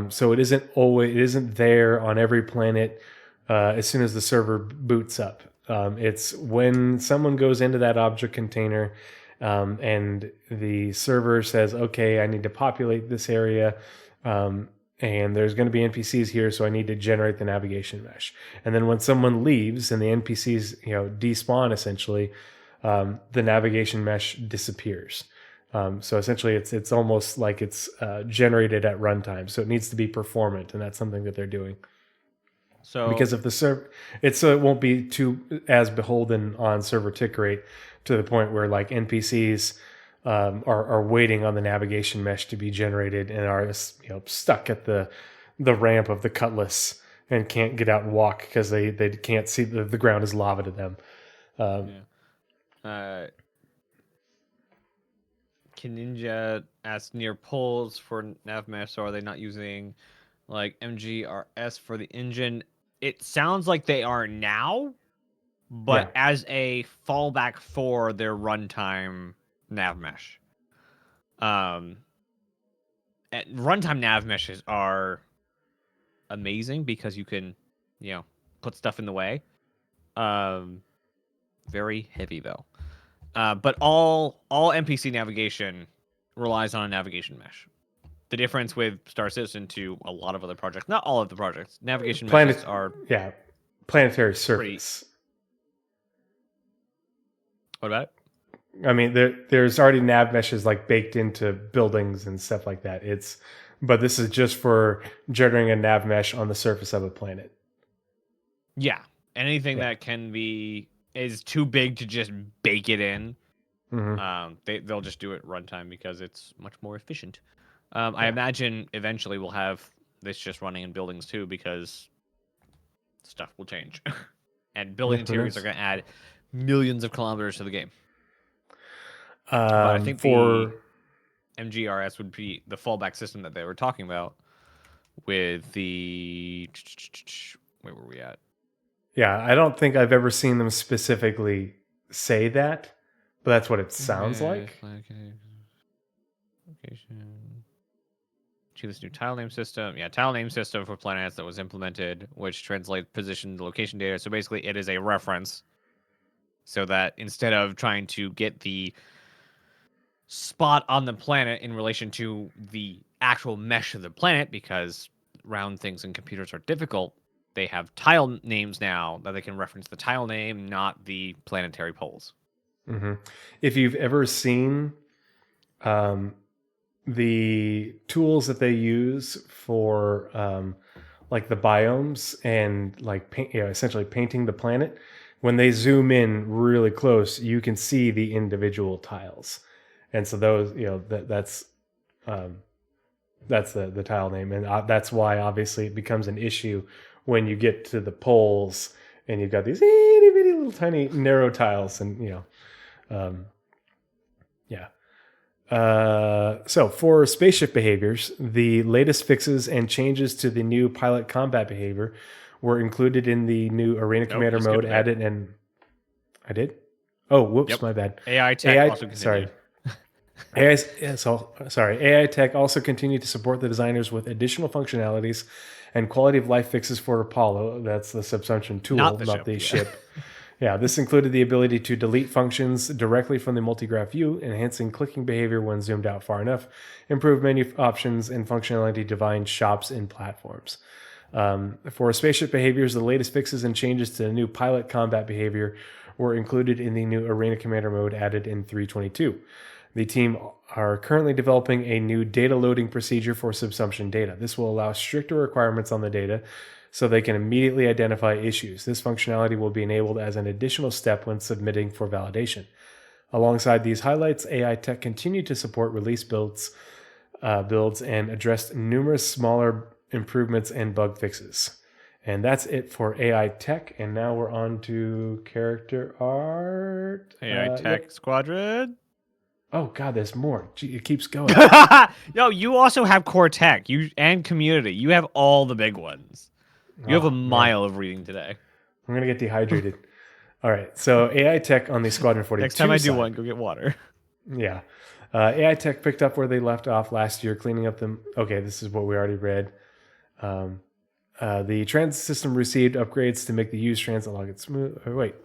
So it isn't there on every planet as soon as the server boots up. It's when someone goes into that object container and the server says, okay, I need to populate this area, and there's going to be NPCs here, so I need to generate the navigation mesh. And then when someone leaves and the NPCs despawn, essentially, the navigation mesh disappears. So essentially, it's almost like it's generated at runtime. So it needs to be performant, and that's something that they're doing. So because if the server, it won't be too as beholden on server tick rate to the point where like NPCs are waiting on the navigation mesh to be generated and are stuck at the ramp of the Cutlass and can't get out and walk because they can't see the ground is lava to them. Ninja asks near poles for nav mesh, so are they not using like MGRS for the engine? It sounds like they are now, but as a fallback for their runtime nav mesh. Runtime nav meshes are amazing because you can, put stuff in the way. Very heavy though. But all NPC navigation relies on a navigation mesh. The difference with Star Citizen to a lot of other projects, not all of the projects, navigation meshes are planetary surface. What about it? I mean, there's already nav meshes like baked into buildings and stuff like that. But this is just for generating a nav mesh on the surface of a planet. Yeah, anything that is too big to just bake it in. Mm-hmm. They'll just do it runtime because it's much more efficient. I imagine eventually we'll have this just running in buildings too because stuff will change. And building interiors are going to add millions of kilometers to the game. But I think the MGRS would be the fallback system that they were talking about with the... Where were we at? Yeah, I don't think I've ever seen them specifically say that, but that's what it sounds like. Achieve this new tile name system. Yeah, tile name system for planets that was implemented, which translates position to location data. So basically, it is a reference so that instead of trying to get the spot on the planet in relation to the actual mesh of the planet, because round things in computers are difficult, they have tile names now that they can reference the tile name, not the planetary poles. Mm-hmm. If you've ever seen the tools that they use for like the biomes and like essentially painting the planet, when they zoom in really close, you can see the individual tiles, and so those that's the tile name, and that's why obviously it becomes an issue when you get to the poles and you've got these itty bitty little tiny narrow tiles, and so for spaceship behaviors, the latest fixes and changes to the new pilot combat behavior were included in the new Arena Commander mode added. And I did? Oh, whoops, my bad. AI tech also continued. AI tech also continued to support the designers with additional functionalities and quality of life fixes for Apollo. That's the subsumption tool, not the ship. Yeah, this included the ability to delete functions directly from the multigraph view, enhancing clicking behavior when zoomed out far enough, improved menu options, and functionality to find shops and platforms. For spaceship behaviors, the latest fixes and changes to the new pilot combat behavior were included in the new Arena Commander mode added in 3.22. The team are currently developing a new data loading procedure for subsumption data. This will allow stricter requirements on the data so they can immediately identify issues. This functionality will be enabled as an additional step when submitting for validation. Alongside these highlights, AI Tech continued to support release builds and addressed numerous smaller improvements and bug fixes. And that's it for AI Tech. And now we're on to character art. AI Tech Squadron. Oh God, there's more. Gee, it keeps going. No, you also have core tech. And community. You have all the big ones. You have a mile of reading today. I'm gonna get dehydrated. All right, so AI Tech on the Squadron 42 Next time I do side. one, go get water. Yeah. AI Tech picked up where they left off last year, cleaning up them. Okay, this is what we already read. The transit system received upgrades to make the use transit login smooth. Oh, wait.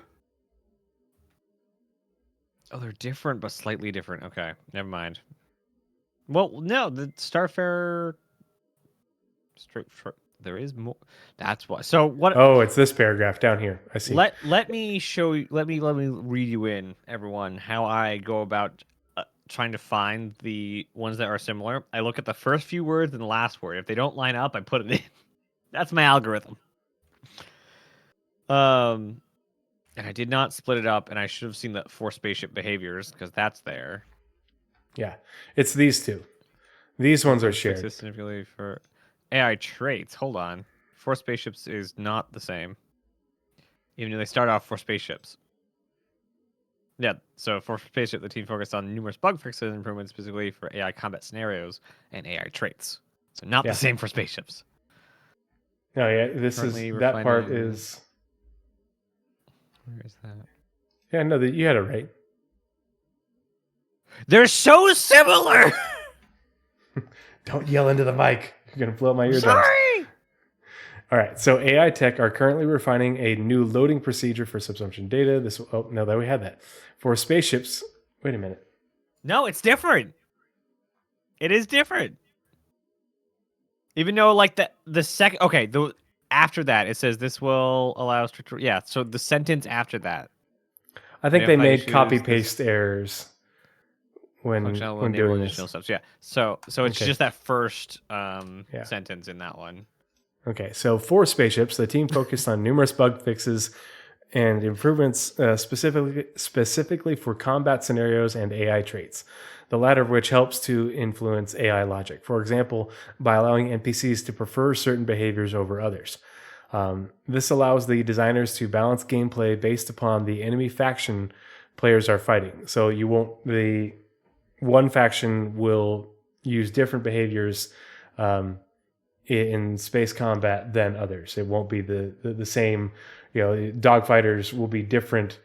Oh, they're different, but slightly different. Okay, never mind. Well, no, the Starfarer... There is more. That's why. So what? Oh, it's this paragraph down here. I see. Let me show you. Let me read you in, everyone, how I go about trying to find the ones that are similar. I look at the first few words and the last word. If they don't line up, I put it in. That's my algorithm. And I did not split it up, and I should have seen the 4 spaceship behaviors because that's there. Yeah, it's these two. These ones are shared. Significantly for AI traits. Hold on. 4 spaceships is not the same. Even though they start off 4 spaceships. Yeah, so for spaceship, the team focused on numerous bug fixes and improvements specifically for AI combat scenarios and AI traits. So not the same for spaceships. Oh yeah, that part is. Where is that? Yeah, no, you had it right. They're so similar. Don't yell into the mic. You're gonna blow up my eardrums. Sorry. All right, so AI Tech are currently refining a new loading procedure for subsumption data. No, that we had that for spaceships. Wait a minute. No, it's different. It is different. Even though, like the second, okay, after that it says this will allow strict. Yeah, so the sentence after that. I think they made copy paste errors when doing this. Stuff. Yeah, so it's just that first sentence in that one. Okay, so for spaceships, the team focused on numerous bug fixes and improvements specifically for combat scenarios and AI traits, the latter of which helps to influence AI logic. For example, by allowing NPCs to prefer certain behaviors over others. This allows the designers to balance gameplay based upon the enemy faction players are fighting. So the one faction will use different behaviors in space combat than others. It won't be the same. Dogfighters will be different,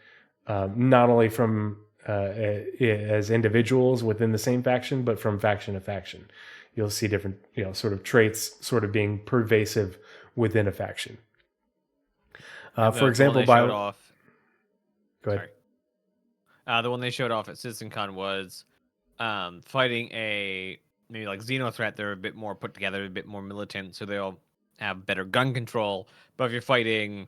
not only from as individuals within the same faction, but from faction to faction. You'll see different, sort of traits sort of being pervasive within a faction. For example, Go ahead. The one they showed off at CitizenCon was fighting a maybe like Xeno threat. They're a bit more put together, a bit more militant, so they'll have better gun control. But if you're fighting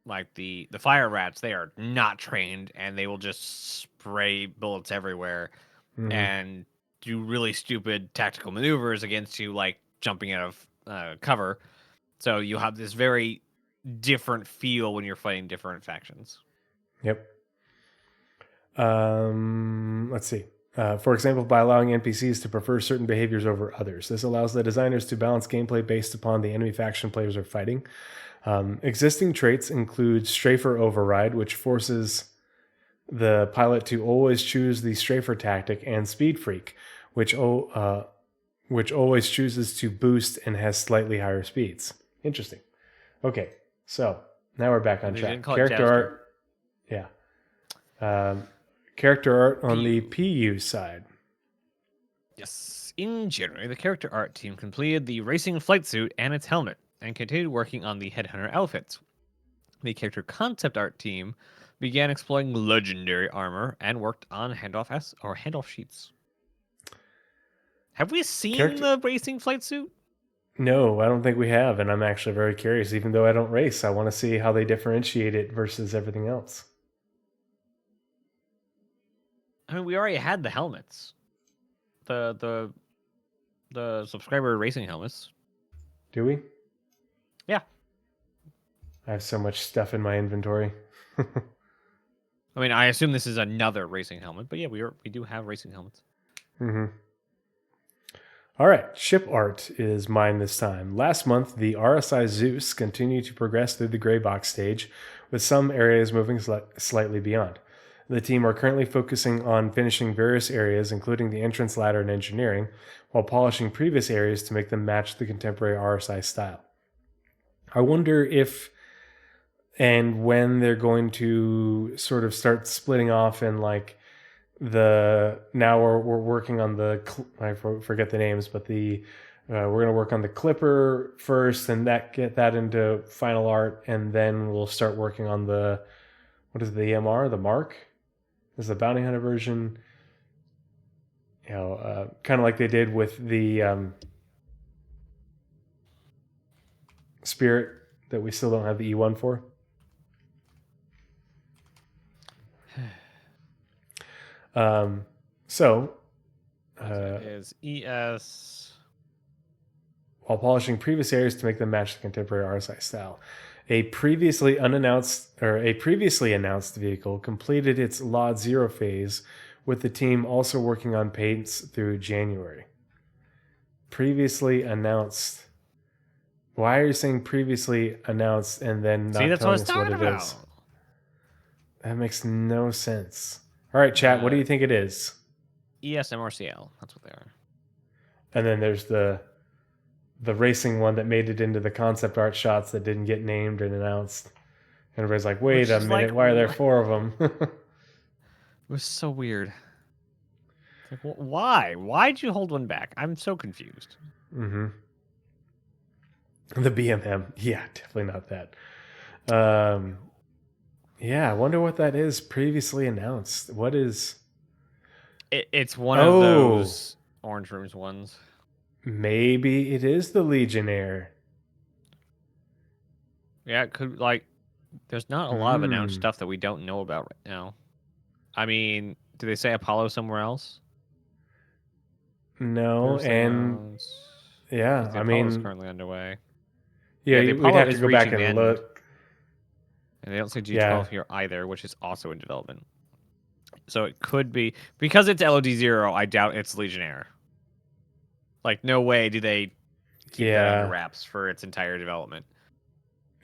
like the fire rats, they are not trained and they will just spray bullets everywhere and do really stupid tactical maneuvers against you, like jumping out of cover. So you have this very different feel when you're fighting different factions. Yep. Let's see. For example, by allowing NPCs to prefer certain behaviors over others. This allows the designers to balance gameplay based upon the enemy faction players are fighting. Existing traits include Strafer Override, which forces the pilot to always choose the Strafer tactic, and Speed Freak, which always chooses to boost and has slightly higher speeds. Interesting. Okay, so now we're back on track. Character art. Yeah. Character art on the PU side. Yes. In January, the character art team completed the racing flight suit and its helmet and continued working on the headhunter outfits. The character concept art team began exploring legendary armor and worked on handoff sheets. Have we seen the racing flight suit? No, I don't think we have, and I'm actually very curious. Even though I don't race, I want to see how they differentiate it versus everything else. I mean, we already had the helmets, the subscriber racing helmets. Do we? Yeah. I have so much stuff in my inventory. I mean, I assume this is another racing helmet, but yeah, we do have racing helmets. Mm-hmm. All right, ship art is mine this time. Last month, the RSI Zeus continued to progress through the gray box stage, with some areas moving slightly beyond. The team are currently focusing on finishing various areas, including the entrance ladder and engineering, while polishing previous areas to make them match the contemporary RSI style. I wonder if and when they're going to sort of start splitting off and like now we're working on the I forget the names, but we're going to work on the clipper first and get that into final art, and then we'll start working on the EMR, the Mark is the bounty hunter version, kind of like they did with the Spirit that we still don't have the E1 for. Is ES while polishing previous areas to make them match the contemporary RSI style. A previously announced vehicle completed its Lot 0 phase, with the team also working on paints through January. Previously announced. Why are you saying previously announced and then not telling us what it is? That makes no sense. All right, chat, what do you think it is? ESMRCL. That's what they are. And then there's the racing one that made it into the concept art shots that didn't get named and announced. And everybody's like, wait a minute, why are there 4 of them? It was so weird. Like, why? Why'd you hold one back? I'm so confused. Mm-hmm. The BMM. Yeah, definitely not that. Yeah, I wonder what that is previously announced. What is... It's one of those Orange Rooms ones. Maybe it is the Legionnaire. Yeah, it could, there's not a lot of announced stuff that we don't know about right now. I mean, do they say Apollo somewhere else? No, and... Yeah, I mean... Apollo's currently underway. Yeah, we'd have to go back and look. And they don't say G12 here either, which is also in development. So it could be... Because it's LOD0, I doubt it's Legionnaire. Like, no way do they keep that under wraps for its entire development.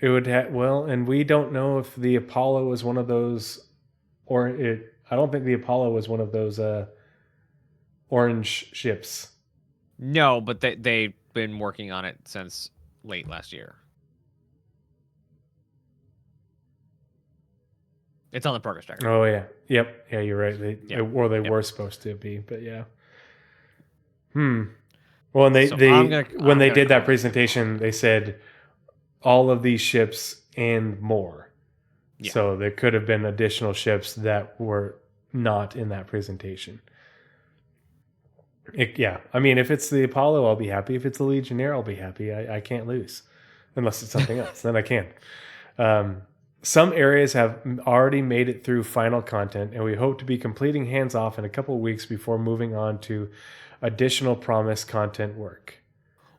It would have... Well, and we don't know if the Apollo was one of those... I don't think the Apollo was one of those orange ships. No, but they've been working on it since late last year. It's on the progress tracker. Oh, yeah. Yep. Yeah, you're right. They were supposed to be, but yeah. Well, and when they did that presentation, they said all of these ships and more. Yeah. So there could have been additional ships that were not in that presentation. I mean, if it's the Apollo, I'll be happy. If it's the Legionnaire, I'll be happy. I can't lose. Unless it's something else, then I can. Some areas have already made it through final content, and we hope to be completing hands-off in a couple of weeks before moving on to additional promised content work.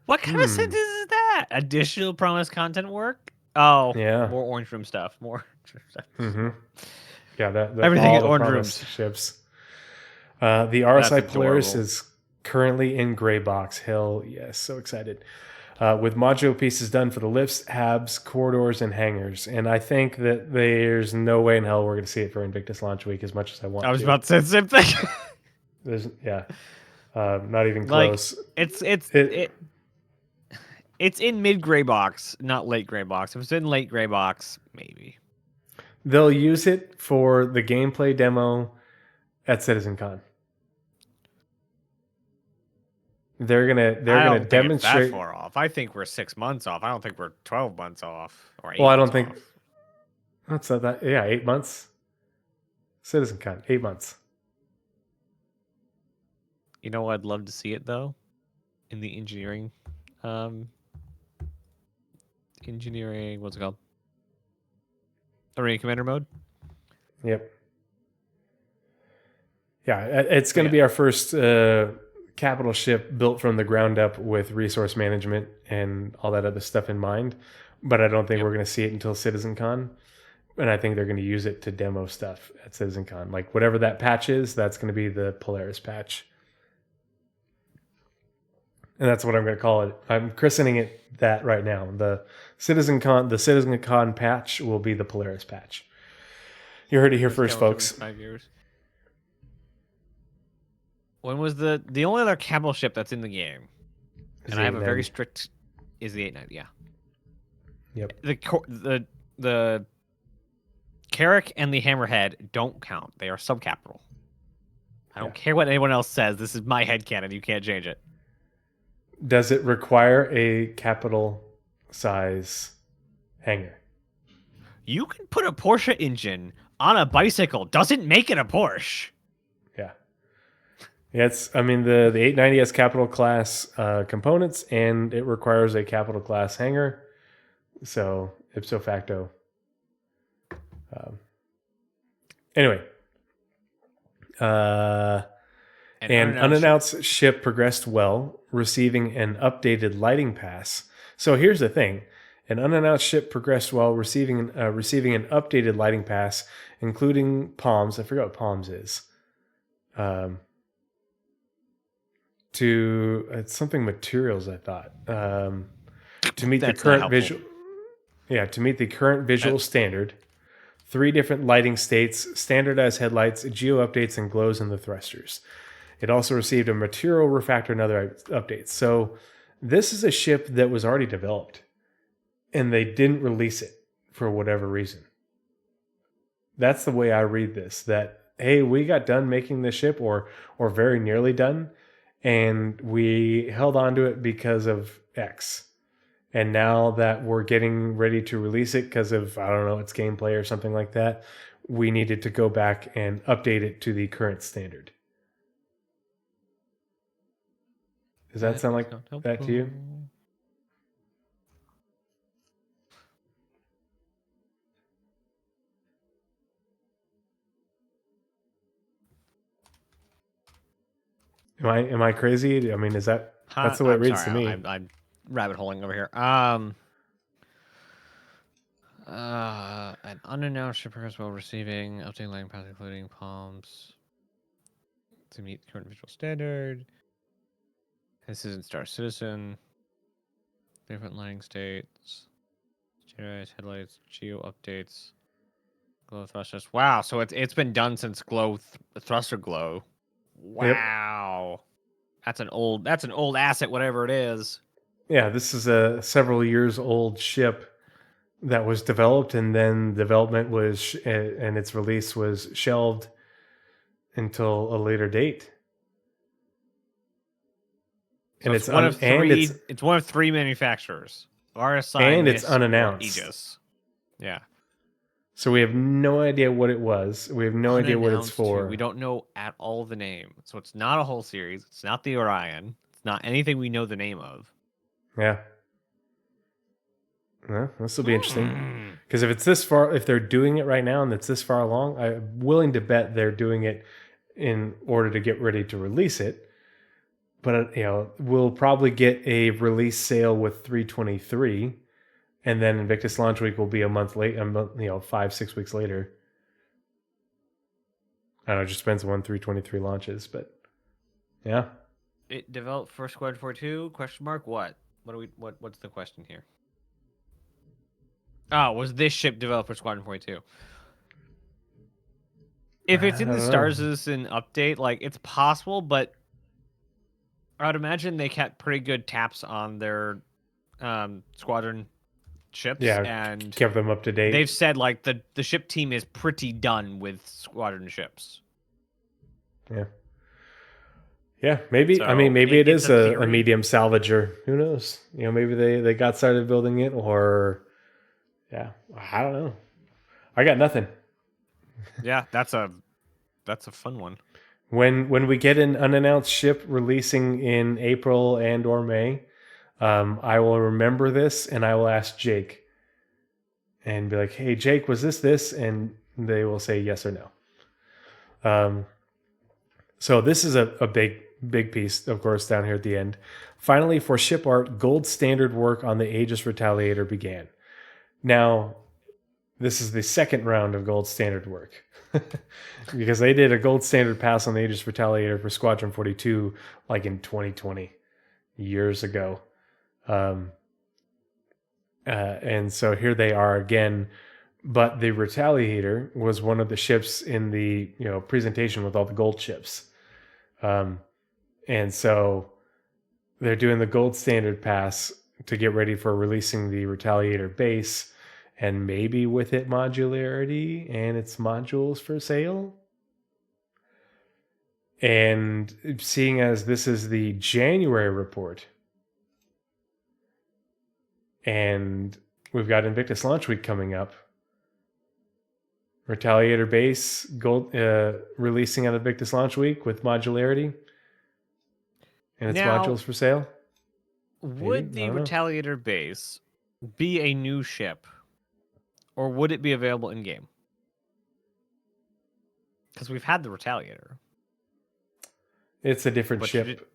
What kind of sentence is that? Additional promised content work? Oh, yeah. More Orange Room stuff. More stuff. Mm-hmm. Yeah, that everything is Orange Rooms. Ships. The RSI Polaris is currently in gray box. Hell yes, so excited. With module pieces done for the lifts, habs, corridors, and hangars. And I think that there's no way in hell we're going to see it for Invictus Launch Week as much as I want to. I was about to say the same thing. Not even close. It's in mid gray box, not late gray box. If it's in late gray box, maybe. They'll use it for the gameplay demo at CitizenCon. They're gonna demonstrate. It's that far off. I think we're 6 months off. I don't think we're 12 months off or 8. Well, I don't think that's not that. Yeah, 8 months. CitizenCon, 8 months. You know, I'd love to see it though, in the engineering engineering. What's it called? Arena commander mode. Yep. Yeah, it's going to be our first capital ship built from the ground up with resource management and all that other stuff in mind. But I don't think we're going to see it until CitizenCon. And I think they're going to use it to demo stuff at CitizenCon. Like whatever that patch is, that's going to be the Polaris patch. And that's what I'm going to call it. I'm christening it that right now. The CitizenCon patch will be the Polaris patch. You heard it here first, folks. 5 years. When was the only other capital ship that's in the game? And I have a very strict is the 890, yeah. Yep. The Carrack and the Hammerhead don't count. They are subcapital. I don't care what anyone else says. This is my headcanon. You can't change it. Does it require a capital size hangar? You can put a Porsche engine on a bicycle. Doesn't make it a Porsche. Yeah. Yeah, the 890 has capital class components, and it requires a capital class hangar. So ipso facto. Anyway. An unannounced ship progressed well, receiving an updated lighting pass. So here's the thing. An unannounced ship progressed well, receiving an updated lighting pass, including palms. I forgot what palms is. It's something materials, I thought. To meet the current visual. Yeah, to meet the current visual standard. 3 different lighting states, standardized headlights, geo updates, and glows in the thrusters. It also received a material refactor and other updates. So this is a ship that was already developed, and they didn't release it for whatever reason. That's the way I read this, that, hey, we got done making this ship or very nearly done, and we held on to it because of X. And now that we're getting ready to release it because of, I don't know, its gameplay or something like that, we needed to go back and update it to the current standard. Does that sound like that to you? Am I crazy? I mean, is that's the way it reads to me? I'm rabbit holing over here. An unannounced ship progress while receiving updating lighting path, including palms to meet current visual standard. This isn't Star Citizen. Different lighting states. Generate headlights. Geo updates. Glow thrusters. Wow, so it's been done since thruster glow. Wow. Yep. That's an old asset, whatever it is. Yeah, this is a several years old ship that was developed, and then development was and its release was shelved until a later date. So and it's one of three. It's one of 3 manufacturers. RSI and it's unannounced. Aegis. Yeah. So we have no idea what it was. We have no idea what it's for. Too. We don't know at all the name. So it's not a whole series. It's not the Orion. It's not anything we know the name of. Yeah. Well, this will be interesting. Because if it's this far, if they're doing it right now and it's this far along, I'm willing to bet they're doing it in order to get ready to release it. But we'll probably get a release sale with 323. And then Invictus launch week will be a month late, 5-6 weeks later. I don't know, it just depends on when 323 launches, but yeah. It developed for Squadron 42? Question mark? What? What's the question here? Oh, was this ship developed for Squadron 42? If it's in the Star Citizen update, it's possible, but I would imagine they kept pretty good taps on their Squadron ships, and kept them up to date. They've said the ship team is pretty done with Squadron ships. Yeah, maybe. So maybe it is a medium salvager. Who knows? Maybe they got started building it, or I don't know. I got nothing. Yeah, that's a fun one. When we get an unannounced ship releasing in April and or May, I will remember this, and I will ask Jake and be like, hey, Jake, was this? And they will say yes or no. So this is a big piece, of course, down here at the end. Finally, for ship art, gold standard work on the Aegis Retaliator began. Now, this is the second round of gold standard work. Because they did a gold standard pass on the Aegis Retaliator for Squadron 42 like in 2020, years ago. And so here they are again. But the Retaliator was one of the ships in the presentation with all the gold ships. And so they're doing the gold standard pass to get ready for releasing the Retaliator base, and maybe with it modularity and its modules for sale. And seeing as this is the January report, and we've got Invictus Launch Week coming up, Retaliator base gold releasing on Invictus Launch Week with modularity and its modules for sale. Would the Retaliator base be a new ship, or would it be available in game? Because we've had the Retaliator. It's a different ship.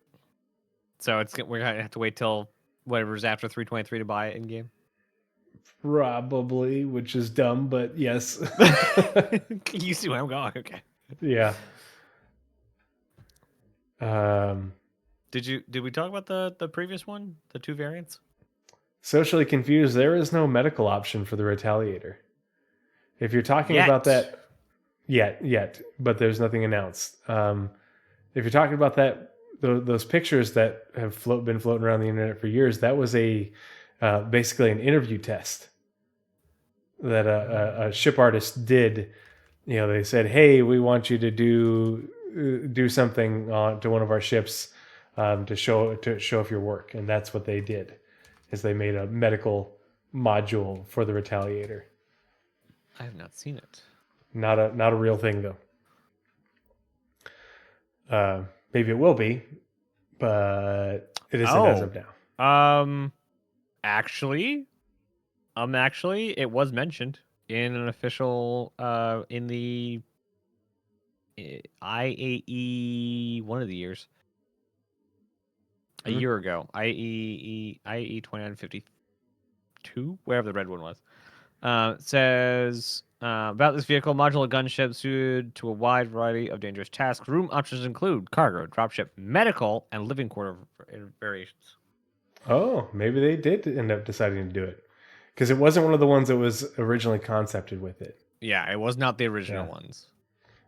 So we're gonna have to wait till whatever's after 323 to buy it in game. Probably, which is dumb, but yes. You see where I'm going? Okay. Yeah. Did we talk about the previous one, the two variants? Socially confused. There is no medical option for the Retaliator. If you're talking about that, yet, but there's nothing announced. If you're talking about that, those pictures that have been floating around the internet for years, that was basically an interview test that a ship artist did. They said, "Hey, we want you to do something to one of our ships to show off your work," and that's what they did. Is they made a medical module for the Retaliator. I have not seen it. Not a real thing though. Maybe it will be, but it isn't as of now. Actually, it was mentioned in an official in the IAE one of the years. A year ago, IAE 2952, wherever the red one was, says about this vehicle: modular gunship suited to a wide variety of dangerous tasks. Room options include cargo, dropship, medical, and living quarter variations. Oh, maybe they did end up deciding to do it, because it wasn't one of the ones that was originally concepted with it. Yeah, it was not the original ones.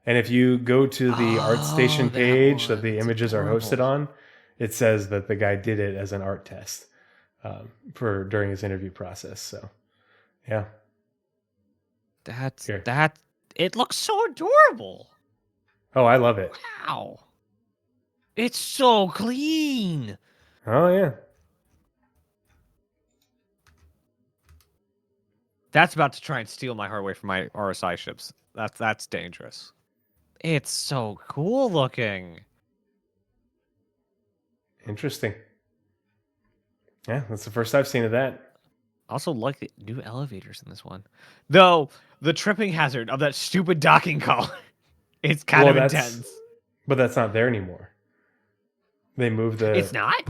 And if you go to the ArtStation page that the images are hosted on, it says that the guy did it as an art test during his interview process. So, yeah. It looks so adorable. Oh, I love it. Wow. It's so clean. Oh, yeah. That's about to try and steal my heart away from my RSI ships. That's dangerous. It's so cool looking. Interesting. Yeah, that's the first I've seen of that. Also like the new elevators in this one. Though, the tripping hazard of that stupid docking collar, it's kind of intense. But that's not there anymore. They moved the... It's not?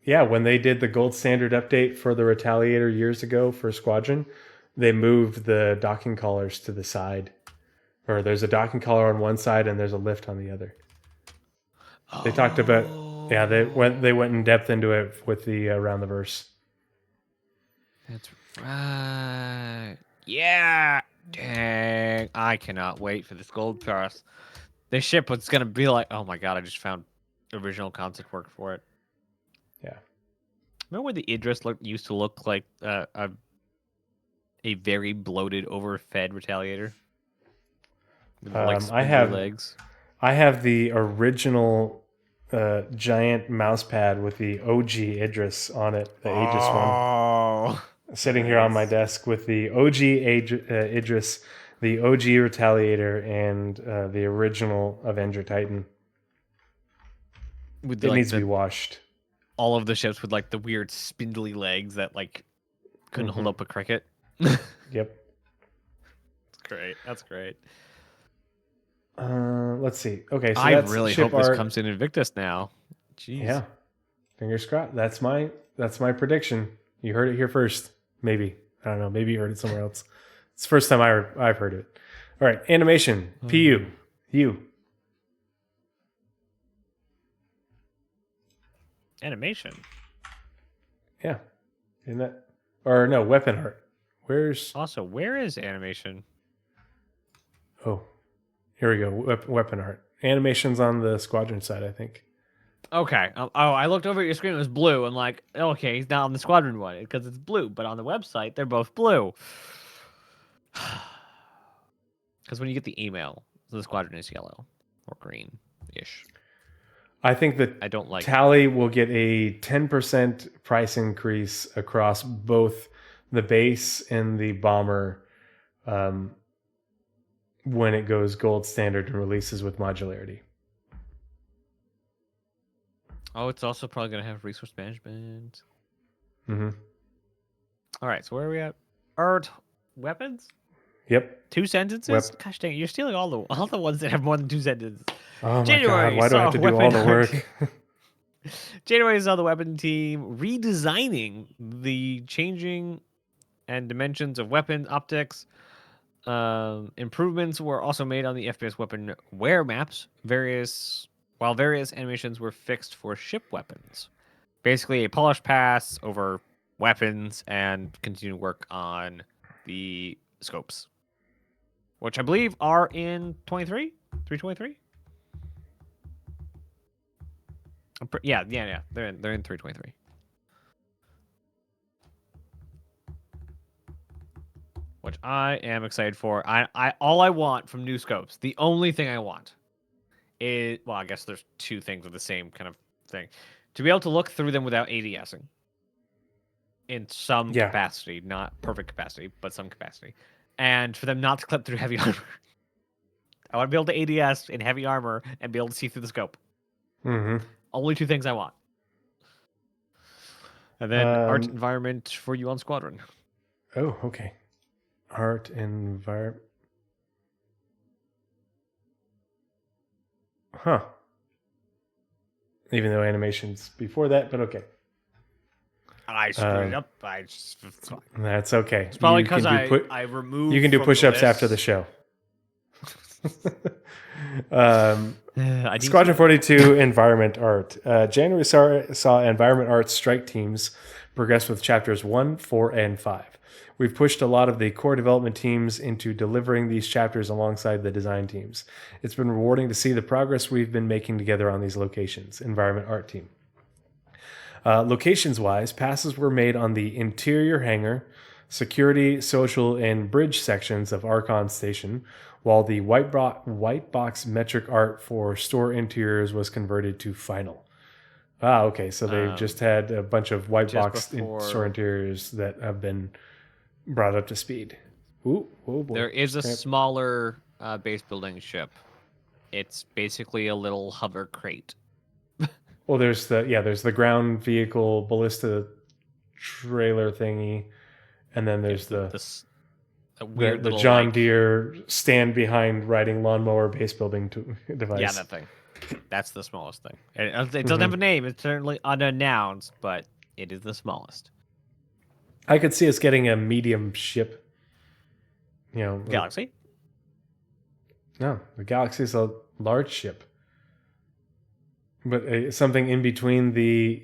Yeah, when they did the gold standard update for the Retaliator years ago for Squadron, they moved the docking collars to the side. Or there's a docking collar on one side and there's a lift on the other. They talked about... Yeah, they went in depth into it with the around the verse. That's right. Yeah. Dang. I cannot wait for this gold pass. This ship was going to be like, oh my god, I just found original concept work for it. Yeah. Remember when the Idris used to look like a very bloated, overfed Retaliator? With I have legs. I have the original giant mouse pad with the OG Idris on it, the Aegis one. Sitting here on my desk with the OG Idris, the OG Retaliator, and the original Avenger Titan. It needs to be washed. all of the ships with like the weird spindly legs that like couldn't hold up a cricket. Yep. That's great. That's great. Let's see. Okay, so I that's really ship hope this art. comes in Invictus now. Jeez. Yeah. Fingers crossed. That's my prediction. You heard it here first. Maybe. I don't know. Maybe you heard it somewhere else. It's the first time I've heard it. All right. Animation. PU. You. Animation. Yeah. Isn't that? Or no, weapon art. Where's... Also, where is animation? Oh, here we go. Weapon art. Animation's on the squadron side, I think. Okay. I looked over at your screen. It was blue. I'm like, okay, he's not on the squadron one because it's blue. But on the website, they're both blue. Because when you get the email, the squadron is yellow or green-ish. I think that I don't like Tally will get a 10% price increase across both the base and the bomber when it goes gold standard and releases with modularity. Oh, it's also probably going to have resource management. Mm-hmm. All right, so where are we at? Art weapons? Yep. 2 sentences? Gosh dang it, you're stealing all the ones that have more than 2 sentences. Oh my January god, why do I have to do all the work? January saw the weapon team redesigning the changing and dimensions of weapon optics. Improvements were also made on the FPS weapon wear maps. Various animations were fixed for ship weapons. Basically, a polished pass over weapons and continued work on the scopes, which I believe are in 323. Yeah. They're in 323. Which I am excited for. All I want from new scopes, the only thing I want is, well, I guess there's 2 things of the same kind of thing. To be able to look through them without ADSing. In some capacity, not perfect capacity, but some capacity. And for them not to clip through heavy armor. I want to be able to ADS in heavy armor and be able to see through the scope. Mm-hmm. Only 2 things I want. And then art environment for you on Squadron. Oh, okay. Art environment. Huh. Even though animation's before that, but okay. I screwed it up. That's okay. It's probably because I removed. You can do push-ups after the show. Squadron 42 environment art. January saw environment art strike teams progress with chapters 1, 4, and 5. We've pushed a lot of the core development teams into delivering these chapters alongside the design teams. It's been rewarding to see the progress we've been making together on these locations. Environment art team. Locations-wise, passes were made on the interior hangar, security, social, and bridge sections of Archon Station, while the white box metric art for store interiors was converted to final. Ah, okay, so they've just had a bunch of white box store interiors that have been brought up to speed. Ooh, oh boy. There is a smaller base building ship. It's basically a little hover crate. Well, there's the ground vehicle ballista trailer thingy, and then there's the weird little John Deere stand behind riding lawnmower base building device. Yeah, that thing. That's the smallest thing. It doesn't have a name. It's certainly unannounced, but it is the smallest. I could see us getting a medium ship. Galaxy? No, the Galaxy is a large ship. But something in between the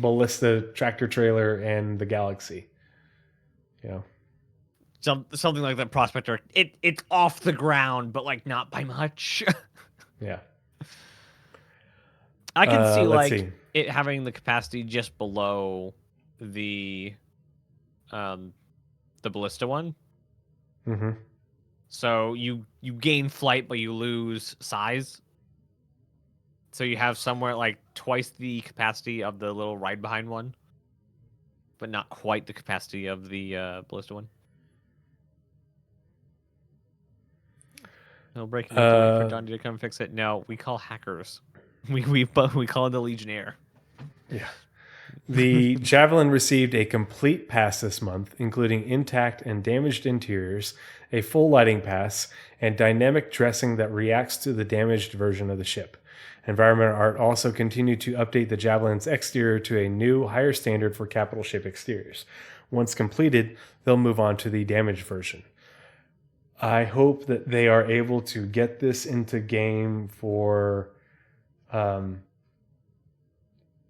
ballista tractor trailer and the Galaxy. Something like that Prospector. It's off the ground, but like not by much. Yeah. I can see it having the capacity just below the ballista one. Mm-hmm. So you gain flight, but you lose size. So you have somewhere like twice the capacity of the little ride behind one, but not quite the capacity of the ballista one. No breaking news for John to come fix it. No, we call hackers. We call it the Legionnaire. Yeah. The Javelin received a complete pass this month, including intact and damaged interiors, a full lighting pass, and dynamic dressing that reacts to the damaged version of the ship. Environmental art also continued to update the Javelin's exterior to a new, higher standard for capital ship exteriors. Once completed, they'll move on to the damaged version. I hope that they are able to get this into game for a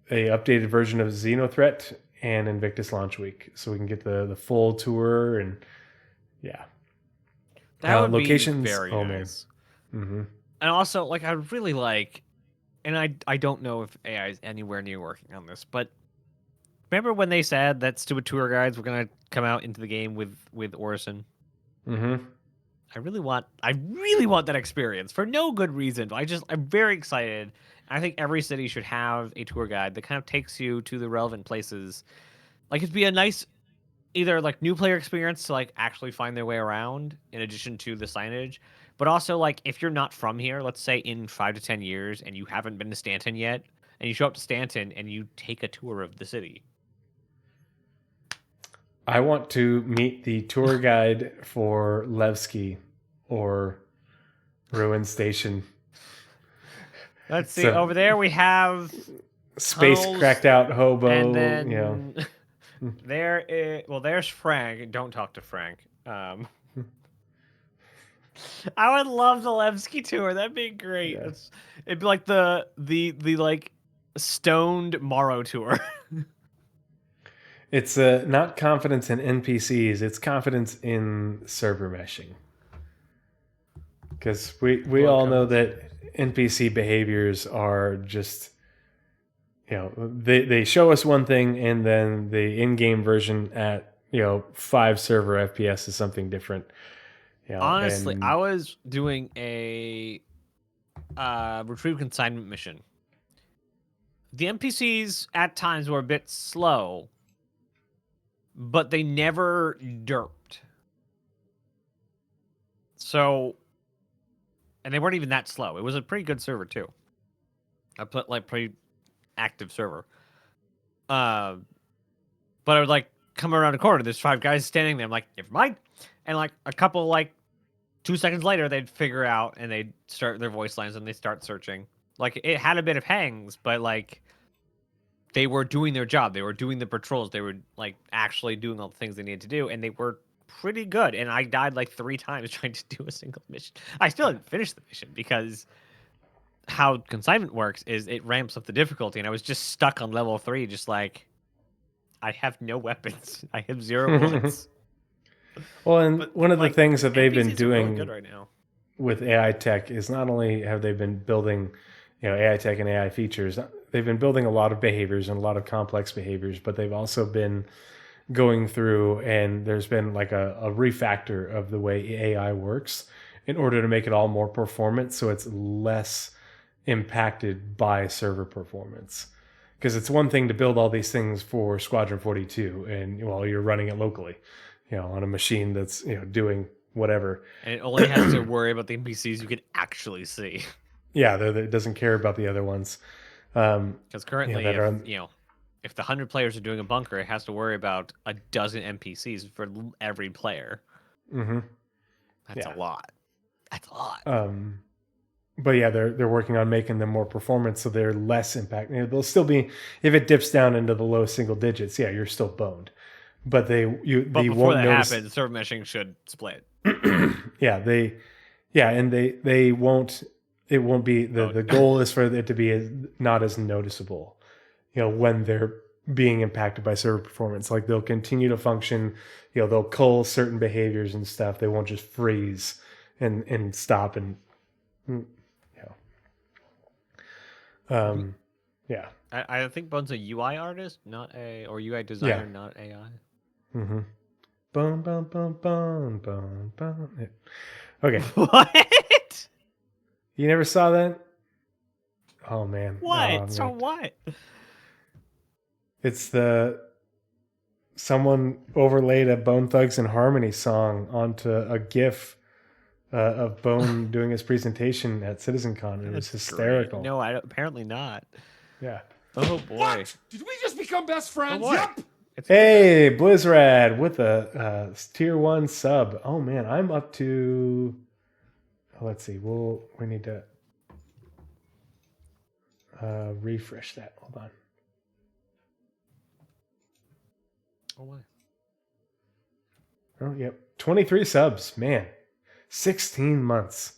updated version of Xenothreat and Invictus Launch Week, so we can get the full tour and that would locations. Be very nice. Mm-hmm. And also, like, I really like, and I don't know if AI is anywhere near working on this, but remember when they said that stupid tour guides were gonna come out into the game with Orison? Mm-hmm. I really want that experience for no good reason. But I'm very excited. I think every city should have a tour guide that kind of takes you to the relevant places. Like, it'd be a nice either like new player experience to like actually find their way around in addition to the signage, but also like if you're not from here, let's say in 5 to 10 years and you haven't been to Stanton yet, and you show up to Stanton and you take a tour of the city. I want to meet the tour guide for Levski or Ruin Station. Let's see. Over there we have space tunnels, cracked out hobo. And then there's Frank. Don't talk to Frank. I would love the Levski tour. That'd be great. Yeah. It'd be like the like stoned Morrow tour. It's not confidence in NPCs. It's confidence in server meshing. Because we all know that NPC behaviors are just, they show us one thing and then the in-game version at 5 server FPS is something different. Honestly, I was doing a retrieve consignment mission. The NPCs at times were a bit slow, but they never derped. So, and they weren't even that slow. It was a pretty good server too. I put like pretty active server. But I would like come around a corner. There's 5 guys standing there. I'm like, never mind. And like a couple, like 2 seconds later, they'd figure out and they'd start their voice lines and they start searching. Like it had a bit of hangs, but like they were doing their job. They were doing the patrols. They were like actually doing all the things they needed to do, and they were pretty good. And I died like 3 times trying to do a single mission. I still didn't finish the mission because how consignment works is it ramps up the difficulty, and I was just stuck on level 3, just like I have no weapons. I have 0 bullets. Well, and one of the things that they've been doing really good right now with AI tech is not only have they been building, AI tech and AI features, they've been building a lot of behaviors and a lot of complex behaviors, but they've also been going through and there's been like a refactor of the way AI works in order to make it all more performant so it's less impacted by server performance. Because it's one thing to build all these things for Squadron 42 and you're running it locally, on a machine that's, doing whatever. And it only has to worry about the NPCs you can actually see. Yeah, it doesn't care about the other ones. Because currently, if the 100 players are doing a bunker, it has to worry about a dozen NPCs for every player. Mm-hmm. That's a lot. That's a lot. But yeah, they're working on making them more performant, so they're less impact. They'll still be, if it dips down into the low single digits, you're still boned. But before won't that notice. happens, server meshing should split. And they won't. It won't be the goal is for it to be not as noticeable, when they're being impacted by server performance. Like they'll continue to function, they'll cull certain behaviors and stuff. They won't just freeze and stop and I think Bone's a UI artist, or UI designer, not AI. Mm-hmm. Bone, bone, bone, bone, bone, bone. Yeah. Okay. What? You never saw that? Oh man. What? So what? It's someone overlaid a Bone Thugs and Harmony song onto a GIF of Bone doing his presentation at CitizenCon. It was hysterical. Great. No, apparently not. Yeah. Oh boy. What? Did we just become best friends? boy. Yep. It's Hey, Blizzrad with a tier 1 sub. Oh man, I'm up to. Let's see. We need to refresh that. Hold on. Oh my. Oh, yep. 23 subs. Man. 16 months.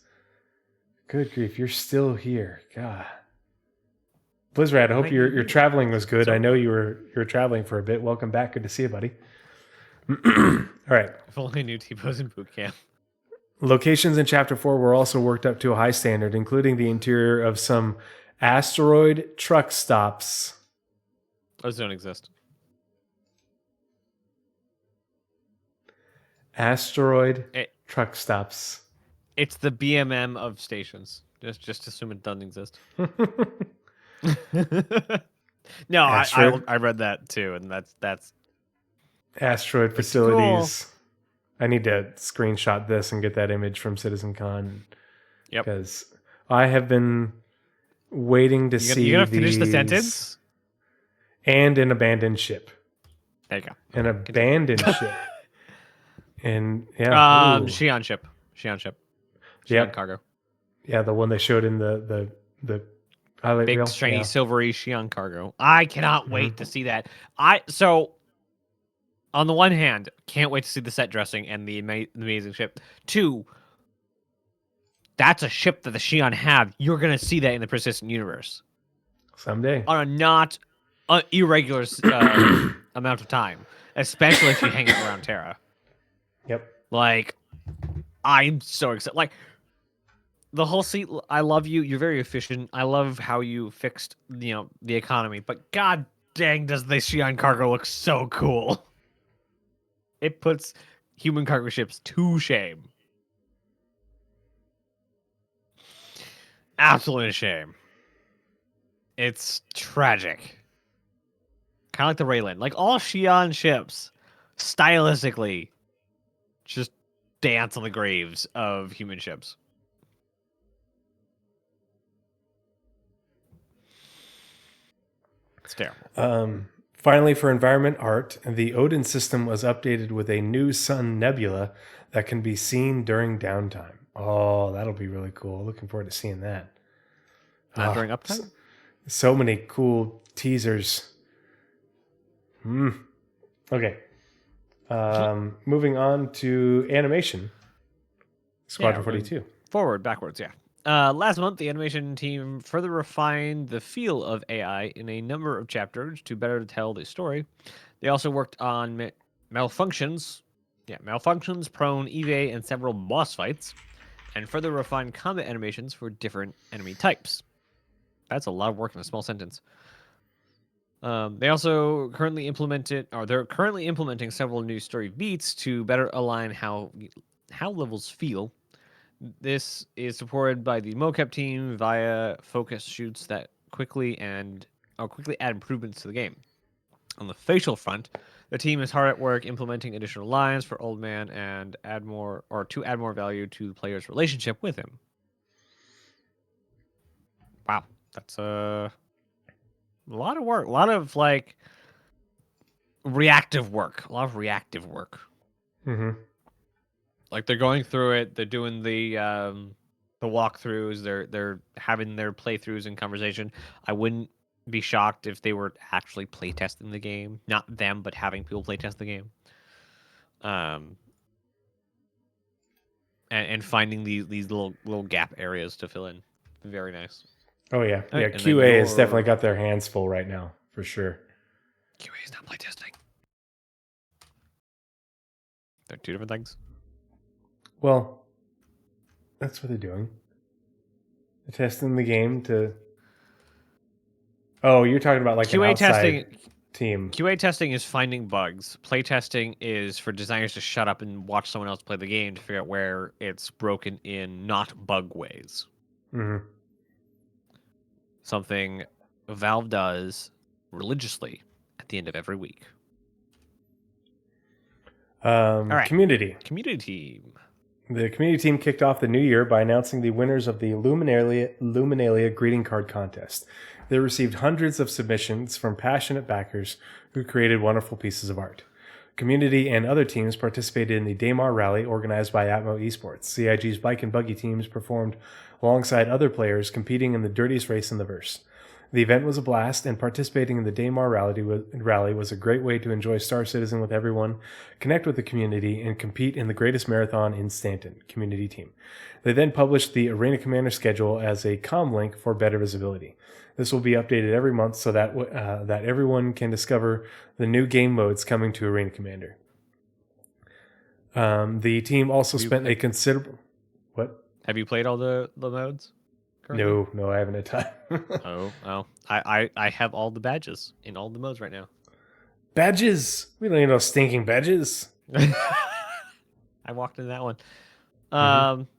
Good grief. You're still here. God. Blizzrad, I hope your traveling was good. I know you were traveling for a bit. Welcome back. Good to see you, buddy. All right. If only I knew T-Pose in boot camp. Locations in Chapter 4 were also worked up to a high standard, including the interior of some asteroid truck stops. Those don't exist. Asteroid truck stops. It's the BMM of stations. Just assume it doesn't exist. No, I read that too, and that's asteroid facilities. Cool. I need to screenshot this and get that image from CitizenCon. Yep. Because I have been waiting to see. You gonna finish the sentence? And an abandoned ship. There you go. An abandoned ship. And yeah. Xi'an ship. Yep. Cargo. Yeah, the one they showed in the highlight big reel. shiny silvery Xi'an cargo. I cannot wait to see that. On the one hand, can't wait to see the set dressing and the amazing ship. 2, that's a ship that the Xi'an have. You're gonna see that in the persistent universe someday on a not irregular amount of time, especially if you hang it around Terra. Yep. Like, I'm so excited. Like, the whole seat. I love you. You're very efficient. I love how you fixed, the economy. But god dang, does the Xi'an cargo look so cool? It puts human cargo ships to shame. Absolute shame. It's tragic. Kind of like the Raylan. Like, all Xi'an ships, stylistically, just dance on the graves of human ships. It's terrible. Finally, for environment art, the Odin system was updated with a new sun nebula that can be seen during downtime. Oh, that'll be really cool. Looking forward to seeing that. Not during uptime? So many cool teasers. Okay. Moving on to animation. Squadron 42. Forward, backwards, yeah. Last month, the animation team further refined the feel of AI in a number of chapters to better tell the story. They also worked on malfunctions, prone, EVA, and several boss fights, and further refined combat animations for different enemy types. That's a lot of work in a small sentence. They also they're currently implementing several new story beats to better align how levels feel. This is supported by the mocap team via focus shoots that quickly add improvements to the game. On the facial front, the team is hard at work implementing additional lines for Old Man and to add more value to the player's relationship with him. Wow, that's a lot of work. A lot of reactive work. Mm-hmm. Like, they're going through it, they're doing the walkthroughs, they're having their playthroughs and conversation. I wouldn't be shocked if they were actually playtesting the game. Not them, but having people playtest the game. And finding these little gap areas to fill in. Very nice. Oh yeah. Yeah, QA has definitely got their hands full right now, for sure. QA is not playtesting. They're two different things. Well, that's what they're doing. They're testing the game to... Oh, you're talking about like QA an outside team. QA testing is finding bugs. Playtesting is for designers to shut up and watch someone else play the game to figure out where it's broken in not bug ways. Mm-hmm. Something Valve does religiously at the end of every week. All right. Community team. The community team kicked off the new year by announcing the winners of the Luminalia greeting card contest. They received hundreds of submissions from passionate backers who created wonderful pieces of art. Community and other teams participated in the Daymar Rally organized by Atmo Esports. CIG's bike and buggy teams performed alongside other players competing in the dirtiest race in the verse. The event was a blast, and participating in the Daymar Rally was a great way to enjoy Star Citizen with everyone, connect with the community, and compete in the greatest marathon in Stanton, community team. They then published the Arena Commander schedule as a comm link for better visibility. This will be updated every month so that that everyone can discover the new game modes coming to Arena Commander. The team also spent a considerable... What? Have you played all the modes? Currently? No, I haven't had time. I have all the badges in all the modes right now. Badges? We don't need no stinking badges. I walked in that one.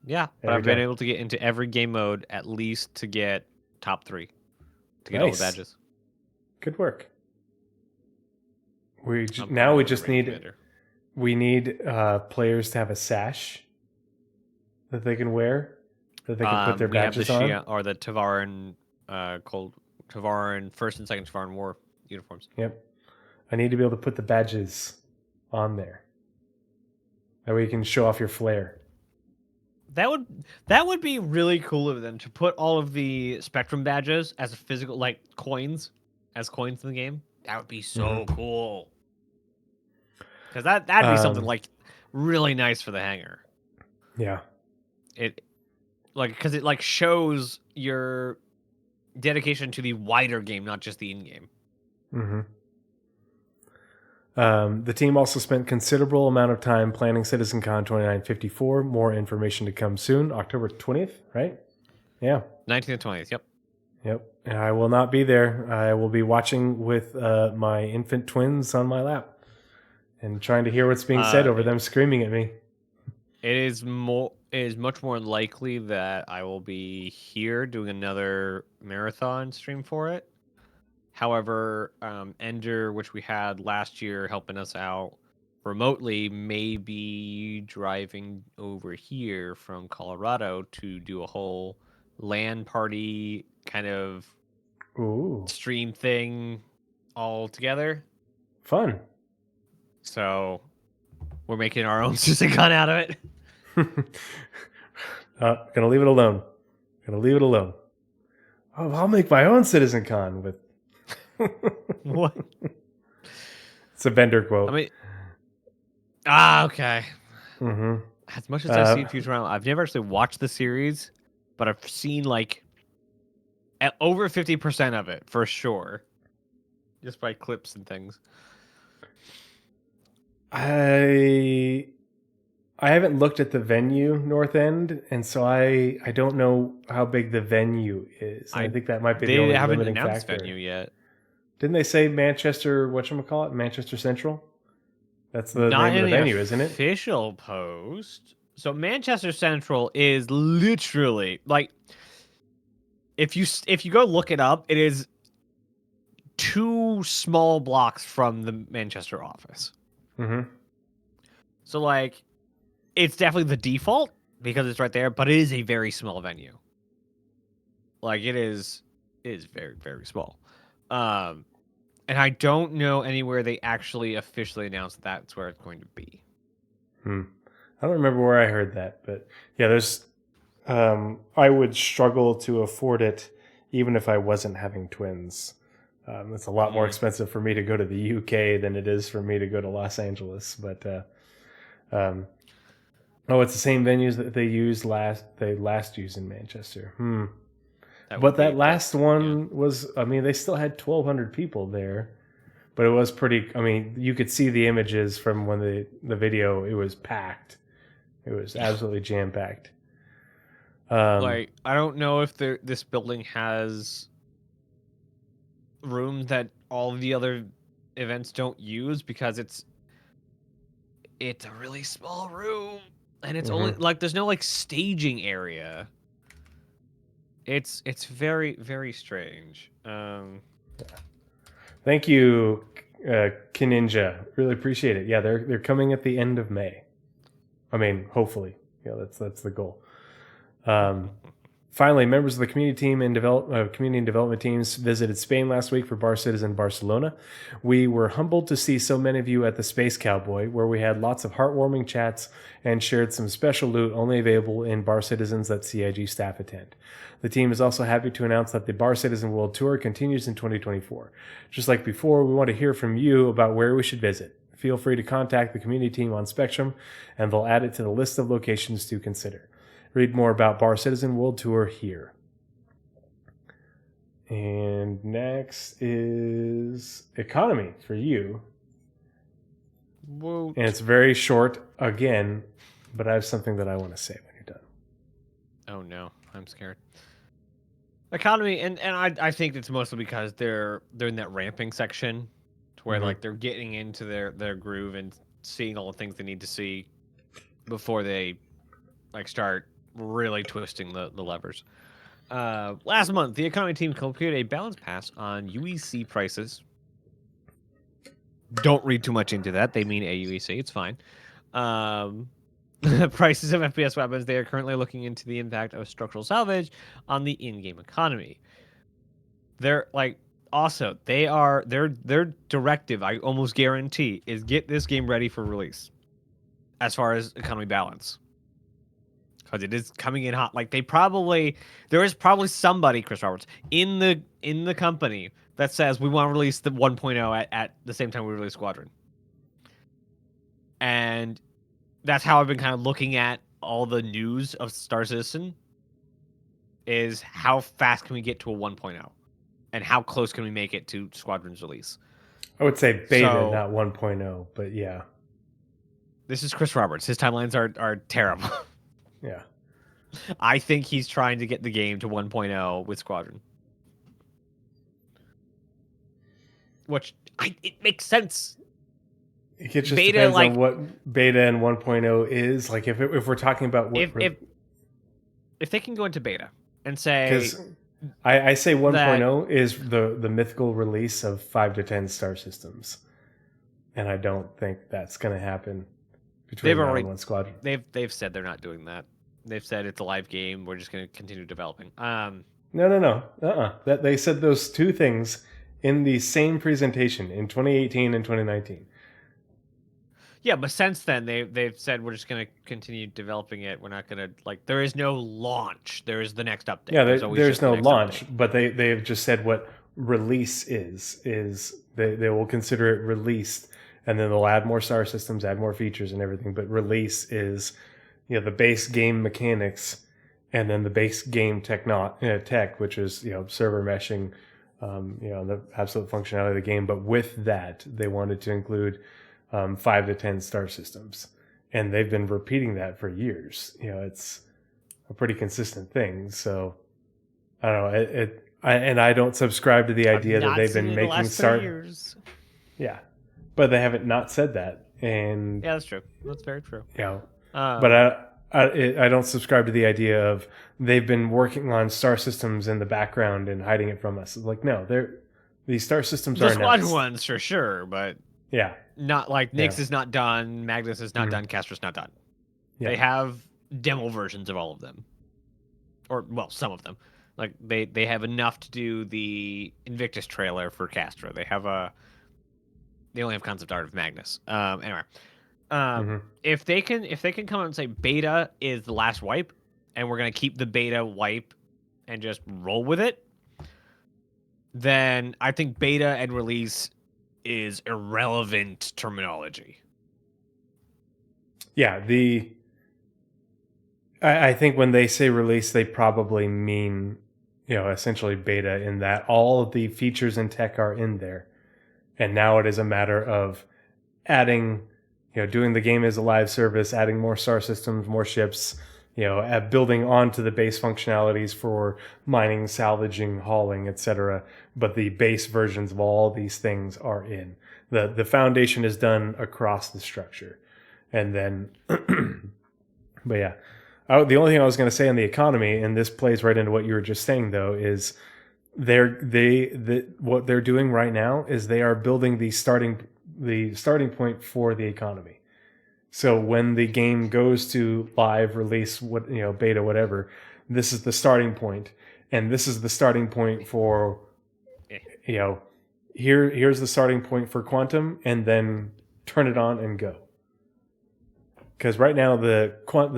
Yeah, but I've been able to get into every game mode at least to get top 3 to get all the badges. Good work. We just need players to have a sash that they can wear. That they can put their badges on? Or the Tavaran Tavaran 1st and 2nd Tavaran War uniforms. Yep. I need to be able to put the badges on there. That way you can show off your flair. That would be really cool of them to put all of the Spectrum badges as a physical, like coins in the game. That would be so cool. Because that'd be something like really nice for the hangar. Yeah. Because it shows your dedication to the wider game, not just the in-game. The team also spent considerable amount of time planning CitizenCon 2954. More information to come soon. October 20th, right? Yeah. 19th and 20th, yep. Yep. I will not be there. I will be watching with my infant twins on my lap and trying to hear what's being said over them screaming at me. It is much more likely that I will be here doing another marathon stream for it. However, Ender, which we had last year helping us out remotely, may be driving over here from Colorado to do a whole LAN party kind of stream thing all together. Fun. So we're making our own CitizenCon out of it. Gonna leave it alone. Oh, I'll make my own CitizenCon with... What? It's a vendor quote. I mean, okay. As much as I've seen Futurama, I've never actually watched the series, but I've seen over 50% of it for sure, just by clips and things. I haven't looked at the venue North End, and so I don't know how big the venue is. I think that might be the only limiting factor. They haven't announced venue yet. Didn't they say Manchester? Whatchamacallit? Manchester Central. That's the name of the venue, isn't it? Official post. So Manchester Central is literally if you go look it up, it is 2 small blocks from the Manchester office. So it's definitely the default because it's right there, but it is a very small venue. It is very, very small. And I don't know anywhere they actually officially announced that's where it's going to be. I don't remember where I heard that, but yeah, there's. I would struggle to afford it even if I wasn't having twins. It's a lot more expensive for me to go to the UK than it is for me to go to Los Angeles. But it's the same venues that they last used in Manchester. But that last one was, they still had 1,200 people there, but it was pretty, you could see the images from when the video, it was packed. It was absolutely jam-packed. I don't know if this building has room that all the other events don't use because it's a really small room and it's only there's no staging area. It's very, very strange. Thank you, Kininja. Really appreciate it. Yeah, they're coming at the end of May. Hopefully. That's the goal. Finally, members of the community and development teams visited Spain last week for Bar Citizen Barcelona. We were humbled to see so many of you at the Space Cowboy, where we had lots of heartwarming chats and shared some special loot only available in Bar Citizens that CIG staff attend. The team is also happy to announce that the Bar Citizen World Tour continues in 2024. Just like before, we want to hear from you about where we should visit. Feel free to contact the community team on Spectrum, and they'll add it to the list of locations to consider. Read more about Bar Citizen World Tour here. And next is economy for you. Whoa. And it's very short again, but I have something that I want to say when you're done. Oh no, I'm scared. Economy, and I think it's mostly because they're in that ramping section, to where like they're getting into their groove and seeing all the things they need to see before they like start really twisting the levers. Last month, the economy team completed a balance pass on UEC prices. Don't read too much into that. They mean AUEC. It's fine. Prices of FPS weapons. They are currently looking into the impact of structural salvage on the in-game economy. They're like also their directive, I almost guarantee, is get this game ready for release. As far as economy balance. Because it is coming in hot. Like there is probably somebody, Chris Roberts, in the company that says we want to release the 1.0 at the same time we release Squadron. And that's how I've been kind of looking at all the news of Star Citizen. Is how fast can we get to a 1.0, and how close can we make it to Squadron's release? I would say beta, not 1.0, but yeah. This is Chris Roberts. His timelines are terrible. Yeah. I think he's trying to get the game to 1.0 with Squadron. Which, it makes sense. It just beta, depends like, on what beta and 1.0 is. Like, if we're talking about what... If they can go into beta and say... Because I say 1.0 is the mythical release of 5 to 10 star systems. And I don't think that's going to happen. Between now and one Squadron. They've said they're not doing that. They've said it's a live game. We're just going to continue developing. No. That they said those two things in the same presentation in 2018 and 2019. Yeah, but since then they've said we're just going to continue developing it. We're not going to like. There is no launch. There is the next update. Yeah, there's no launch, but they've just said what release is they will consider it released. And then they'll add more star systems, add more features and everything. But release is, the base game mechanics, and then the base game tech, which is server meshing, the absolute functionality of the game. But with that, they wanted to include 5 to 10 star systems, and they've been repeating that for years. It's a pretty consistent thing. So I don't know. I don't subscribe to the idea that they've been making years. Yeah. But they haven't not said that, and yeah, that's true. That's very true. Yeah, but I don't subscribe to the idea of they've been working on star systems in the background and hiding it from us. Like, no, these star systems are the Squadron ones for sure, but yeah, not like Nyx is not done, Magnus is not done, Castra's not done. Yeah. They have demo versions of all of them, or well, some of them. Like they have enough to do the Invictus trailer for Castra. They only have concept art of Magnus. Anyway, if they can come out and say beta is the last wipe, and we're gonna keep the beta wipe and just roll with it, then I think beta and release is irrelevant terminology. Yeah, I think when they say release, they probably mean essentially beta, in that all of the features and tech are in there. And now it is a matter of adding, doing the game as a live service, adding more star systems, more ships, building onto the base functionalities for mining, salvaging, hauling, etc. But the base versions of all these things are in. The foundation is done across the structure. And then, but yeah. The only thing I was going to say on the economy, and this plays right into what you were just saying, though, is what they're doing right now is they are building the starting point for the economy. So when the game goes to live release, beta, whatever, this is the starting point, and this is the starting point for, here's the starting point for Quantum, and then turn it on and go. Because right now the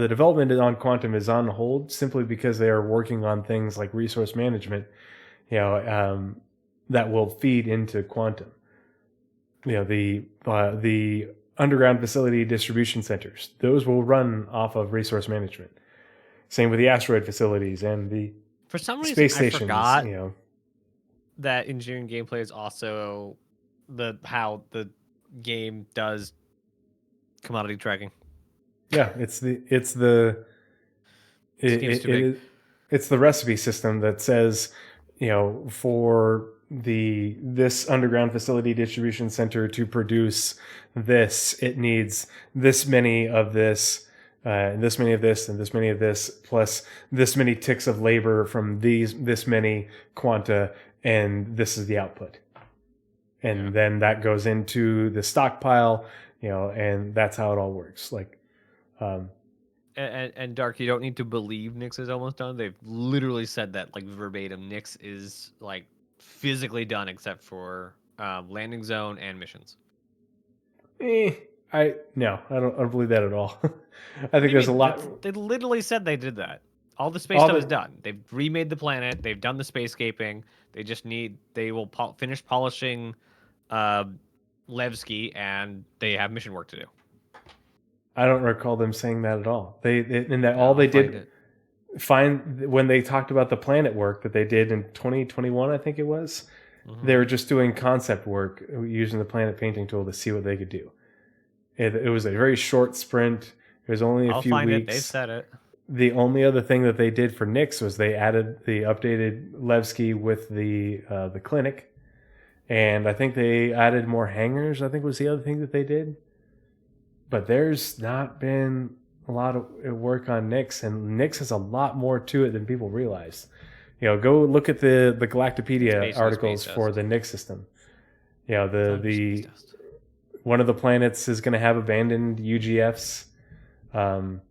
development on Quantum is on hold simply because they are working on things like resource management, that will feed into Quantum. The underground facility distribution centers, those will run off of resource management. Same with the asteroid facilities and the For some reason, space I stations. forgot that engineering gameplay is also how the game does commodity tracking. Yeah, it's the recipe system that says, for this underground facility distribution center to produce this, it needs this many of this, this many of this, and this many of this, plus this many ticks of labor from this many quanta, and this is the output. And then that goes into the stockpile, and that's how it all works. Like, and Dark, you don't need to believe Nyx is almost done. They've literally said that, like, verbatim. Nyx is, like, physically done except for landing zone and missions. I don't believe that at all. I think there's a lot. They literally said they did that. All the space stuff is done. They've remade the planet. They've done the spacescaping. They will finish polishing Levski, and they have mission work to do. I don't recall them saying that at all. All they did when they talked about the planet work that they did in 2021, I think it was. Mm-hmm. They were just doing concept work using the planet painting tool to see what they could do. It was a very short sprint. It was only a few weeks. They said it. The only other thing that they did for Nyx was they added the updated Levski with the clinic, and I think they added more hangars. I think was the other thing that they did. But there's not been a lot of work on Nyx, and Nyx has a lot more to it than people realize. Go look at the Galactopedia articles for the Nyx system. The one of the planets is going to have abandoned UGFs and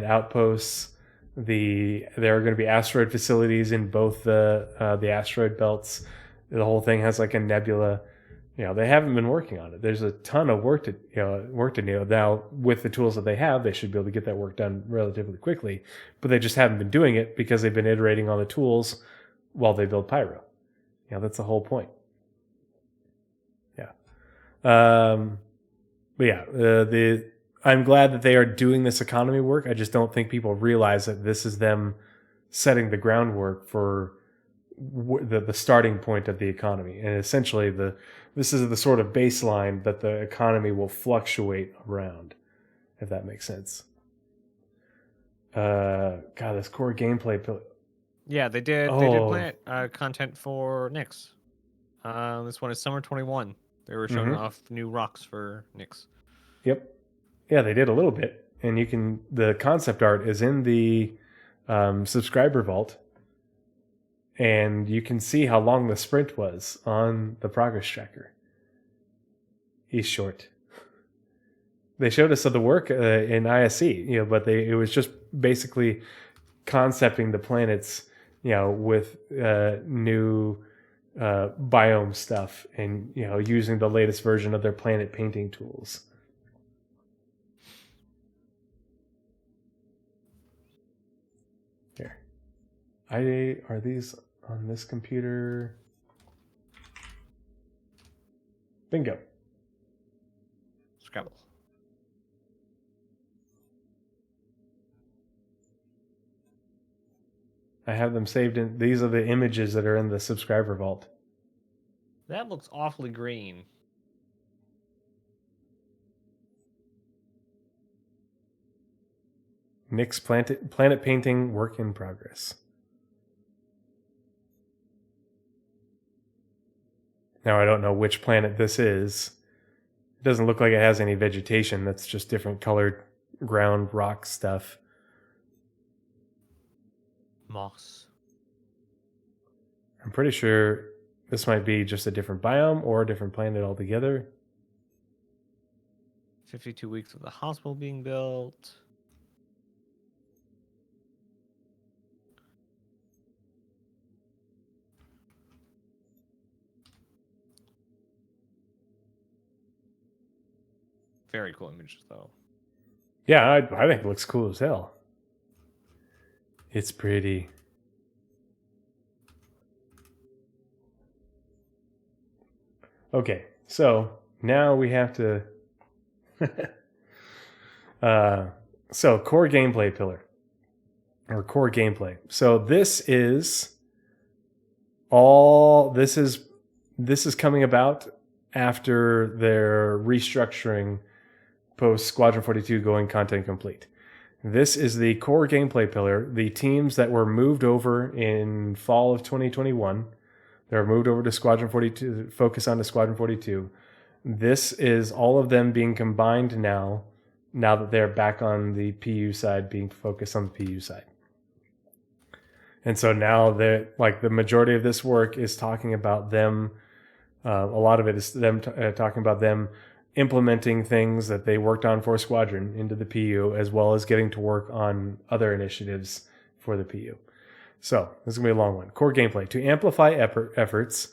outposts. There are going to be asteroid facilities in both the asteroid belts. The whole thing has like a nebula. They haven't been working on it. There's a ton of work to do. Now, with the tools that they have, they should be able to get that work done relatively quickly. But they just haven't been doing it because they've been iterating on the tools while they build Pyro. That's the whole point. I'm glad that they are doing this economy work. I just don't think people realize that this is them setting the groundwork for the starting point of the economy, and essentially this is the sort of baseline that the economy will fluctuate around, if that makes sense. This core gameplay. Yeah, they did. They did planet content for Nyx. This one is summer 21. They were showing off new rocks for Nyx. Yep. Yeah, they did a little bit, and the concept art is in the subscriber vault. And you can see how long the sprint was on the progress tracker. He's short. They showed us the work in ISC, but it was just basically concepting the planets, with new biome stuff and, using the latest version of their planet painting tools. Here. Are these on this computer? Bingo. Scrabble. I have them saved in. These are the images that are in the subscriber vault. That looks awfully green. Nyx planet painting work in progress. Now I don't know which planet this is. It doesn't look like it has any vegetation. That's just different colored ground rock stuff. Moss. I'm pretty sure this might be just a different biome or a different planet altogether. 52 weeks with the hospital being built. Very cool images, though. Yeah, I think it looks cool as hell. It's pretty. Okay, so now we have to. So core gameplay pillar or core gameplay. So this is coming about after their restructuring post Squadron 42 going content complete. This is the core gameplay pillar. The teams that were moved over in fall of 2021, they're moved over to Squadron 42, focus on the Squadron 42. This is all of them being combined now that they're back on the PU side, being focused on the PU side. And so now the majority of this work is talking about them. A lot of it is them talking about them implementing things that they worked on for Squadron into the PU, as well as getting to work on other initiatives for the PU. So this is going to be a long one. Core gameplay. To amplify efforts,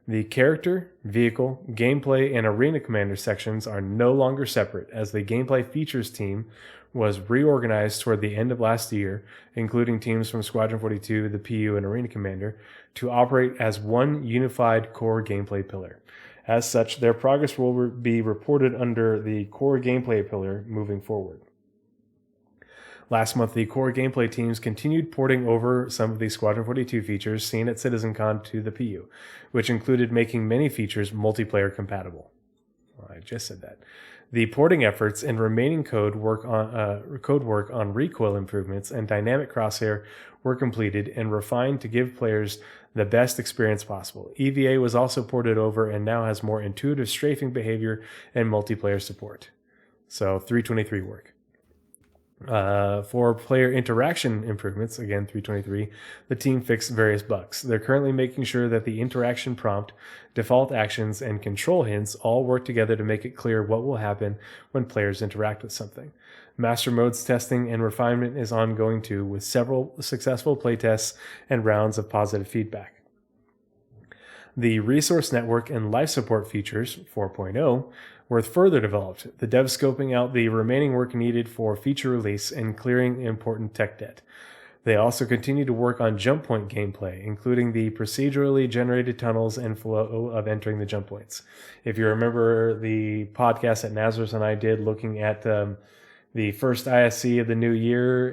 the character, vehicle, gameplay, and arena commander sections are no longer separate, as the gameplay features team was reorganized toward the end of last year, including teams from Squadron 42, the PU, and arena commander, to operate as one unified core gameplay pillar. As such, their progress will be reported under the core gameplay pillar moving forward. Last month, the core gameplay teams continued porting over some of the Squadron 42 features seen at CitizenCon to the PU, which included making many features multiplayer compatible. Well, I just said that. The porting efforts and remaining code work on recoil improvements and dynamic crosshair were completed and refined to give players the best experience possible. EVA was also ported over and now has more intuitive strafing behavior and multiplayer support. So 323 work. For player interaction improvements, again 323, the team fixed various bugs. They're currently making sure that the interaction prompt, default actions, and control hints all work together to make it clear what will happen when players interact with something. Master modes testing and refinement is ongoing too, with several successful playtests and rounds of positive feedback. The resource network and life support features, 4.0, were further developed, the devs scoping out the remaining work needed for feature release and clearing important tech debt. They also continue to work on jump point gameplay, including the procedurally generated tunnels and flow of entering the jump points. If you remember the podcast that Nazeris and I did looking at the first ISC of the new year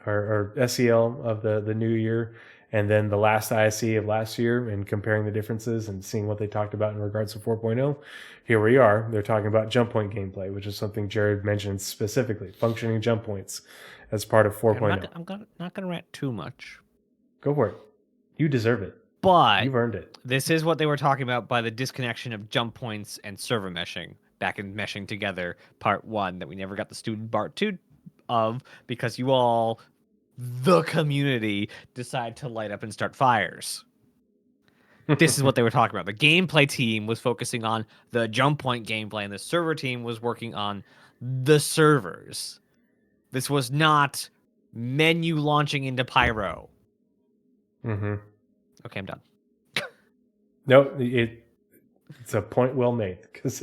or SEL of the new year, and then the last ISC of last year, and comparing the differences and seeing what they talked about in regards to 4.0, here we are. They're talking about jump point gameplay, which is something Jared mentioned specifically, functioning jump points as part of 4.0. I'm not going to rant too much. Go for it. You deserve it. But you've earned it. This is what they were talking about by the disconnection of jump points and server meshing, back in meshing together, part 1, that we never got the student part 2 of, because you all, the community, decide to light up and start fires. This is what they were talking about. The gameplay team was focusing on the jump point gameplay, and the server team was working on the servers. This was not menu launching into Pyro. Mm-hmm. Okay, I'm done. No, it's a point well made, because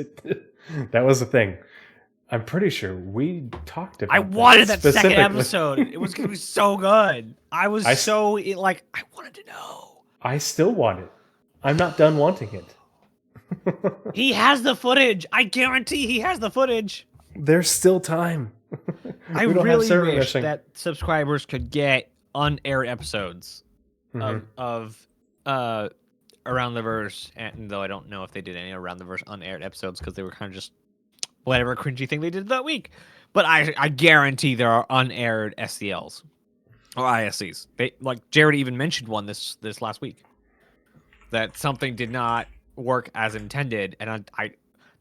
that was the thing. I'm pretty sure we talked about. I wanted that second episode. It was going to be so good. I wanted to know. I still want it. I'm not done wanting it. He has the footage. I guarantee he has the footage. There's still time. I really wish that subscribers could get unaired episodes of Around the Verse, and though I don't know if they did any Around the Verse unaired episodes because they were kind of just whatever cringy thing they did that week. But I guarantee there are unaired SCLs or ISCs. Like Jared even mentioned one this last week, that something did not work as intended, and I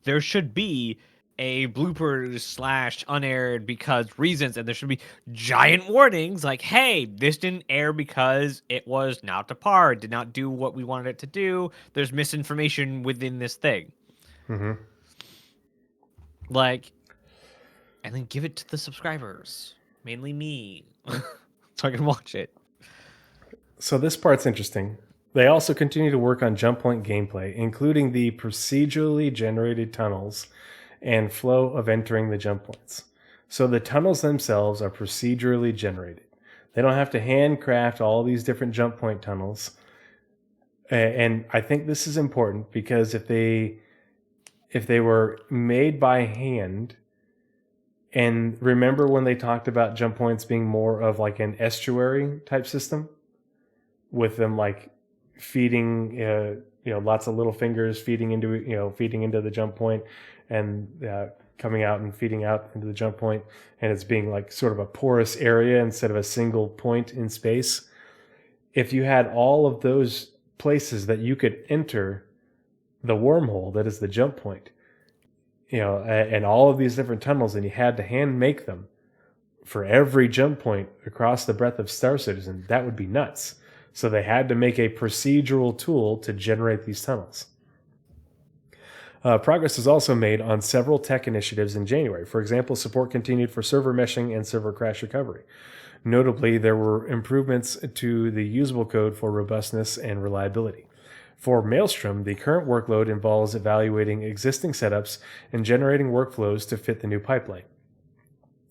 there should be a bloopers / unaired because reasons, and there should be giant warnings like, hey, this didn't air because it was not to par, it did not do what we wanted it to do, there's misinformation within this thing. Mm-hmm. Like, and then give it to the subscribers, mainly me, so I can watch it. So this part's interesting. They also continue to work on jump point gameplay, including the procedurally generated tunnels and flow of entering the jump points. So the tunnels themselves are procedurally generated. They don't have to handcraft all these different jump point tunnels. And I think this is important because if they were made by hand, and remember when they talked about jump points being more of like an estuary type system, with them like feeding, lots of little fingers feeding into the jump point, and coming out and feeding out into the jump point, and it's being like sort of a porous area instead of a single point in space. If you had all of those places that you could enter the wormhole that is the jump point, and all of these different tunnels, and you had to hand make them for every jump point across the breadth of Star Citizen, that would be nuts. So they had to make a procedural tool to generate these tunnels. Progress was also made on several tech initiatives in January. For example, support continued for server meshing and server crash recovery. Notably, there were improvements to the usable code for robustness and reliability. For Maelstrom, the current workload involves evaluating existing setups and generating workflows to fit the new pipeline.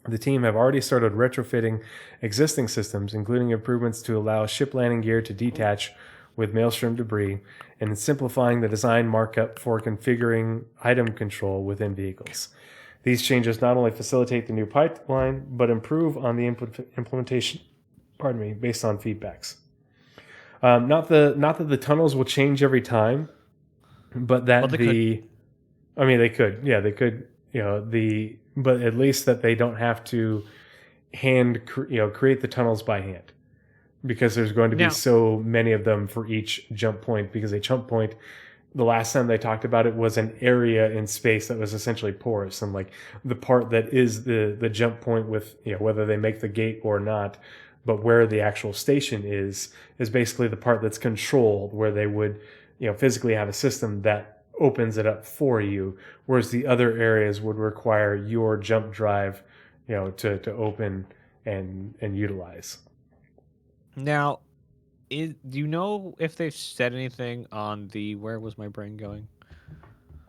The team have already started retrofitting existing systems, including improvements to allow ship landing gear to detach with Maelstrom debris, and simplifying the design markup for configuring item control within vehicles. These changes not only facilitate the new pipeline, but improve on the implementation, based on feedbacks. Not that the tunnels will change every time, but that they could. Yeah, they could. But at least that they don't have to create the tunnels by hand, because there's going to be so many of them for each jump point. Because a jump point, the last time they talked about it, was an area in space that was essentially porous, and like the part that is the jump point with whether they make the gate or not, but where the actual station is basically the part that's controlled, where they would physically have a system that opens it up for you, whereas the other areas would require your jump drive to open and utilize. Now, do you know if they've said anything on the, where was my brain going,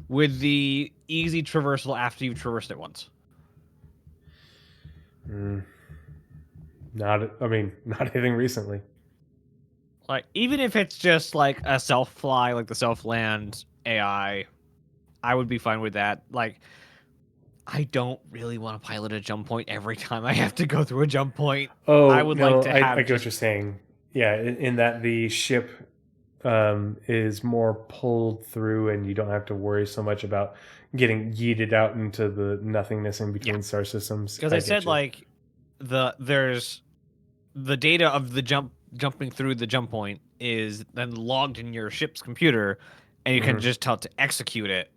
with the easy traversal after you've traversed it once? Not anything recently. Like, even if it's just like a self-fly, like the self-land AI, I would be fine with that. Like, I don't really want to pilot a jump point every time I have to go through a jump point. I get what you're saying. Yeah, in that the ship is more pulled through, and you don't have to worry so much about getting yeeted out into the nothingness in between star systems. Because I said like there's the data of the jumping through the jump point is then logged in your ship's computer, and you can just tell it to execute it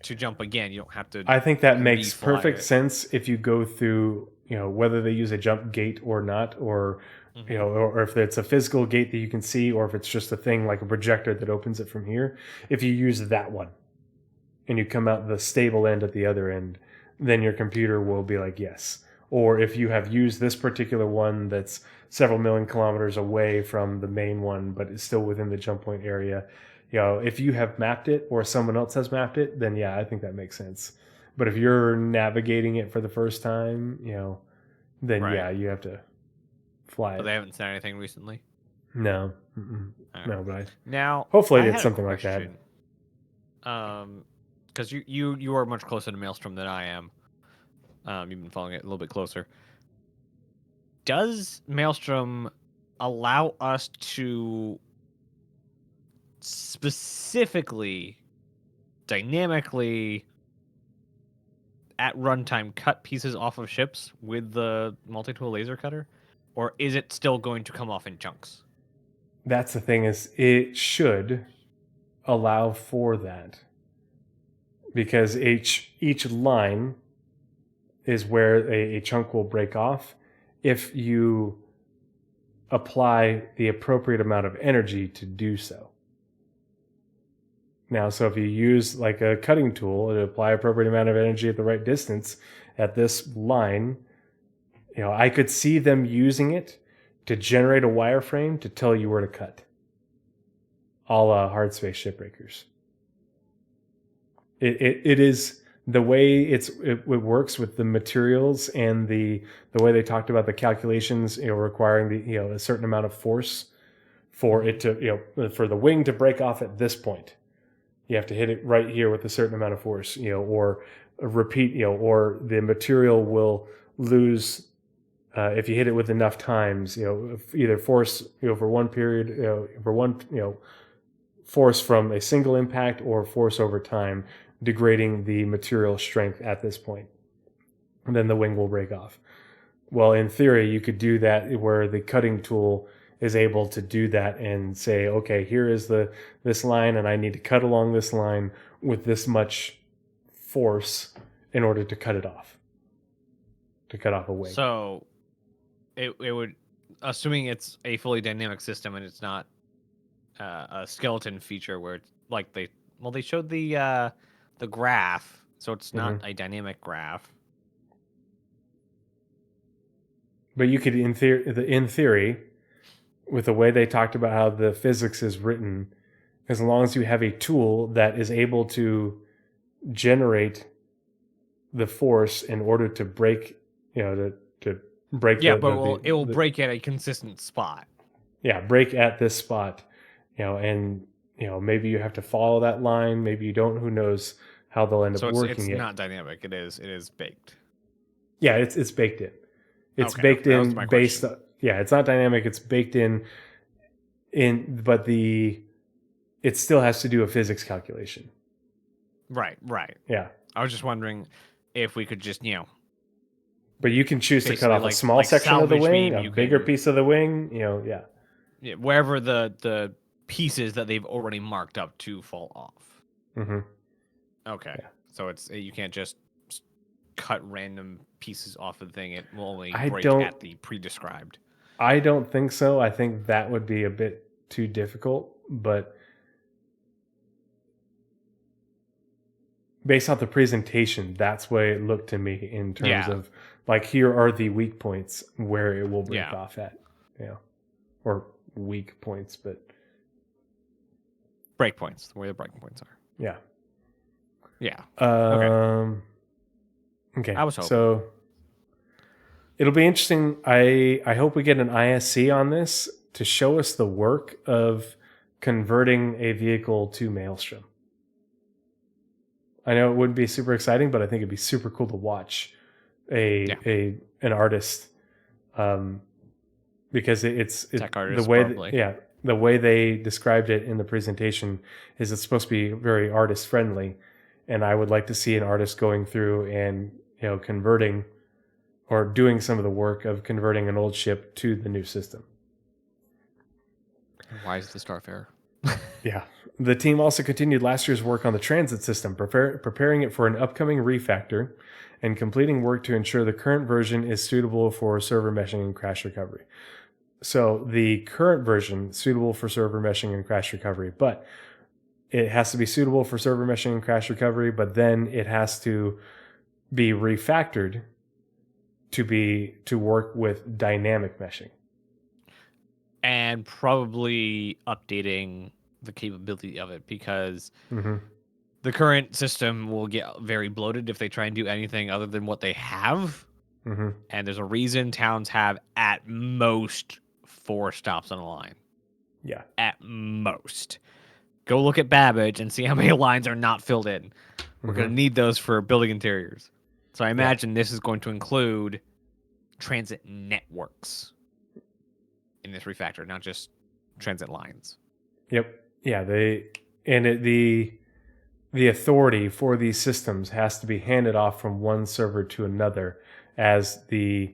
to jump again. You don't have to. I think that makes perfect sense if you go through, whether they use a jump gate or not, or or if it's a physical gate that you can see, or if it's just a thing like a projector that opens it from here. If you use that one and you come out the stable end at the other end, then your computer will be like, yes. Or if you have used this particular one that's several million kilometers away from the main one, but it's still within the jump point area, if you have mapped it or someone else has mapped it, then yeah, I think that makes sense. But if you're navigating it for the first time, then yeah, you have to fly it. They haven't said anything recently? No. No, but hopefully it's something like that. Because you are much closer to Maelstrom than I am. You've been following it a little bit closer. Does Maelstrom allow us to specifically, dynamically, at runtime, cut pieces off of ships with the multi-tool laser cutter? Or is it still going to come off in chunks? That's the thing, is it should allow for that. Because each line is where a chunk will break off if you apply the appropriate amount of energy to do so. Now, so if you use like a cutting tool to apply appropriate amount of energy at the right distance, at this line, I could see them using it to generate a wireframe to tell you where to cut. A la hard space shipbreakers. It is the way it works with the materials and the way they talked about the calculations, requiring a certain amount of force for it to, for the wing to break off at this point. You have to hit it right here with a certain amount of force, or repeat, or the material will lose if you hit it with enough times, either force, for one period, for one, force from a single impact or force over time, degrading the material strength at this point. And then the wing will break off. Well, in theory, you could do that where the cutting tool is able to do that and say, okay, here is this line, and I need to cut along this line with this much force in order to cut it off. To cut off a wing. So it would, assuming it's a fully dynamic system and it's not a skeleton feature where it's like they showed the graph, so it's not a dynamic graph. But you could, in theory, with the way they talked about how the physics is written, as long as you have a tool that is able to generate the force in order to break, to break. Yeah, it will break at a consistent spot. Yeah, break at this spot, and maybe you have to follow that line. Maybe you don't. Who knows how they'll end up working it? So it's not dynamic. It is baked. Yeah, it's baked in. It's baked in based on, it's not dynamic, it's baked in but it still has to do a physics calculation. Right. Yeah. I was just wondering if we could just, But you can choose to cut off a small section of the wing, a bigger piece of the wing, yeah. Yeah, wherever the pieces that they've already marked up to fall off. Mm-hmm. Okay. Yeah. So you can't just cut random pieces off of the thing. It will only break at the pre-described. I don't think so. I think that would be a bit too difficult, but based off the presentation, that's what it looked to me in terms of like, here are the weak points where it will break off at, or weak points, but break points, where the breaking points are. Yeah. Okay. I was hoping. So it'll be interesting. I hope we get an ISC on this to show us the work of converting a vehicle to Maelstrom. I know it wouldn't be super exciting, but I think it'd be super cool to watch an artist, because it's tech artist, the way probably. The way they described it in the presentation is it's supposed to be very artist friendly, and I would like to see an artist going through and converting or doing some of the work of converting an old ship to the new system. Why is the Starfarer? Yeah. The team also continued last year's work on the transit system, preparing it for an upcoming refactor and completing work to ensure the current version is suitable for server meshing and crash recovery. So the current version is suitable for server meshing and crash recovery, but it has to be suitable for server meshing and crash recovery, but then it has to be refactored to work with dynamic meshing. And probably updating the capability of it, because the current system will get very bloated if they try and do anything other than what they have. And there's a reason towns have at most 4 stops on a line. Yeah. At most. Go look at Babbage and see how many lines are not filled in. We're going to need those for building interiors. So I imagine this is going to include transit networks in this refactor, not just transit lines. Yep. Yeah. The authority for these systems has to be handed off from one server to another as the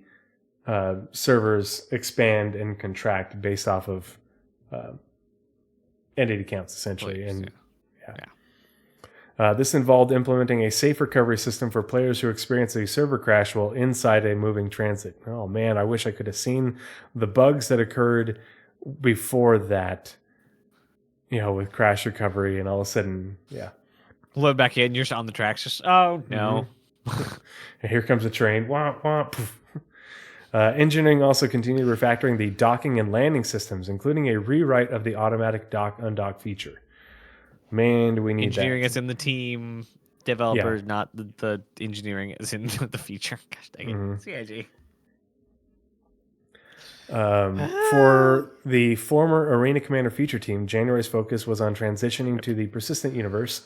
servers expand and contract based off of entity counts, essentially. Please, This involved implementing a safe recovery system for players who experience a server crash while inside a moving transit. Oh man, I wish I could have seen the bugs that occurred before that, with crash recovery, and all of a sudden, load back in, you're on the tracks, just, oh no. And here comes a train. Wah, wah, poof. Engineering also continued refactoring the docking and landing systems, including a rewrite of the automatic dock-undock feature. Man, do we need Engineering that. is in the team. Developers, not the engineering is in the feature. Gosh dang it. CIG. For the former Arena Commander feature team, January's focus was on transitioning to the persistent universe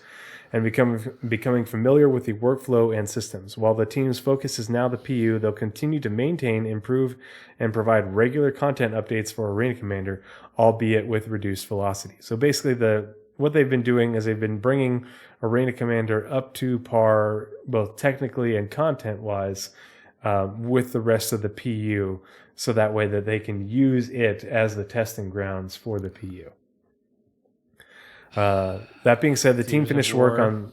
and becoming familiar with the workflow and systems. While the team's focus is now the PU, they'll continue to maintain, improve, and provide regular content updates for Arena Commander, albeit with reduced velocity. So basically, what they've been doing is they've been bringing Arena Commander up to par, both technically and content-wise, with the rest of the PU, so that way that they can use it as the testing grounds for the PU. That being said, the team finished work on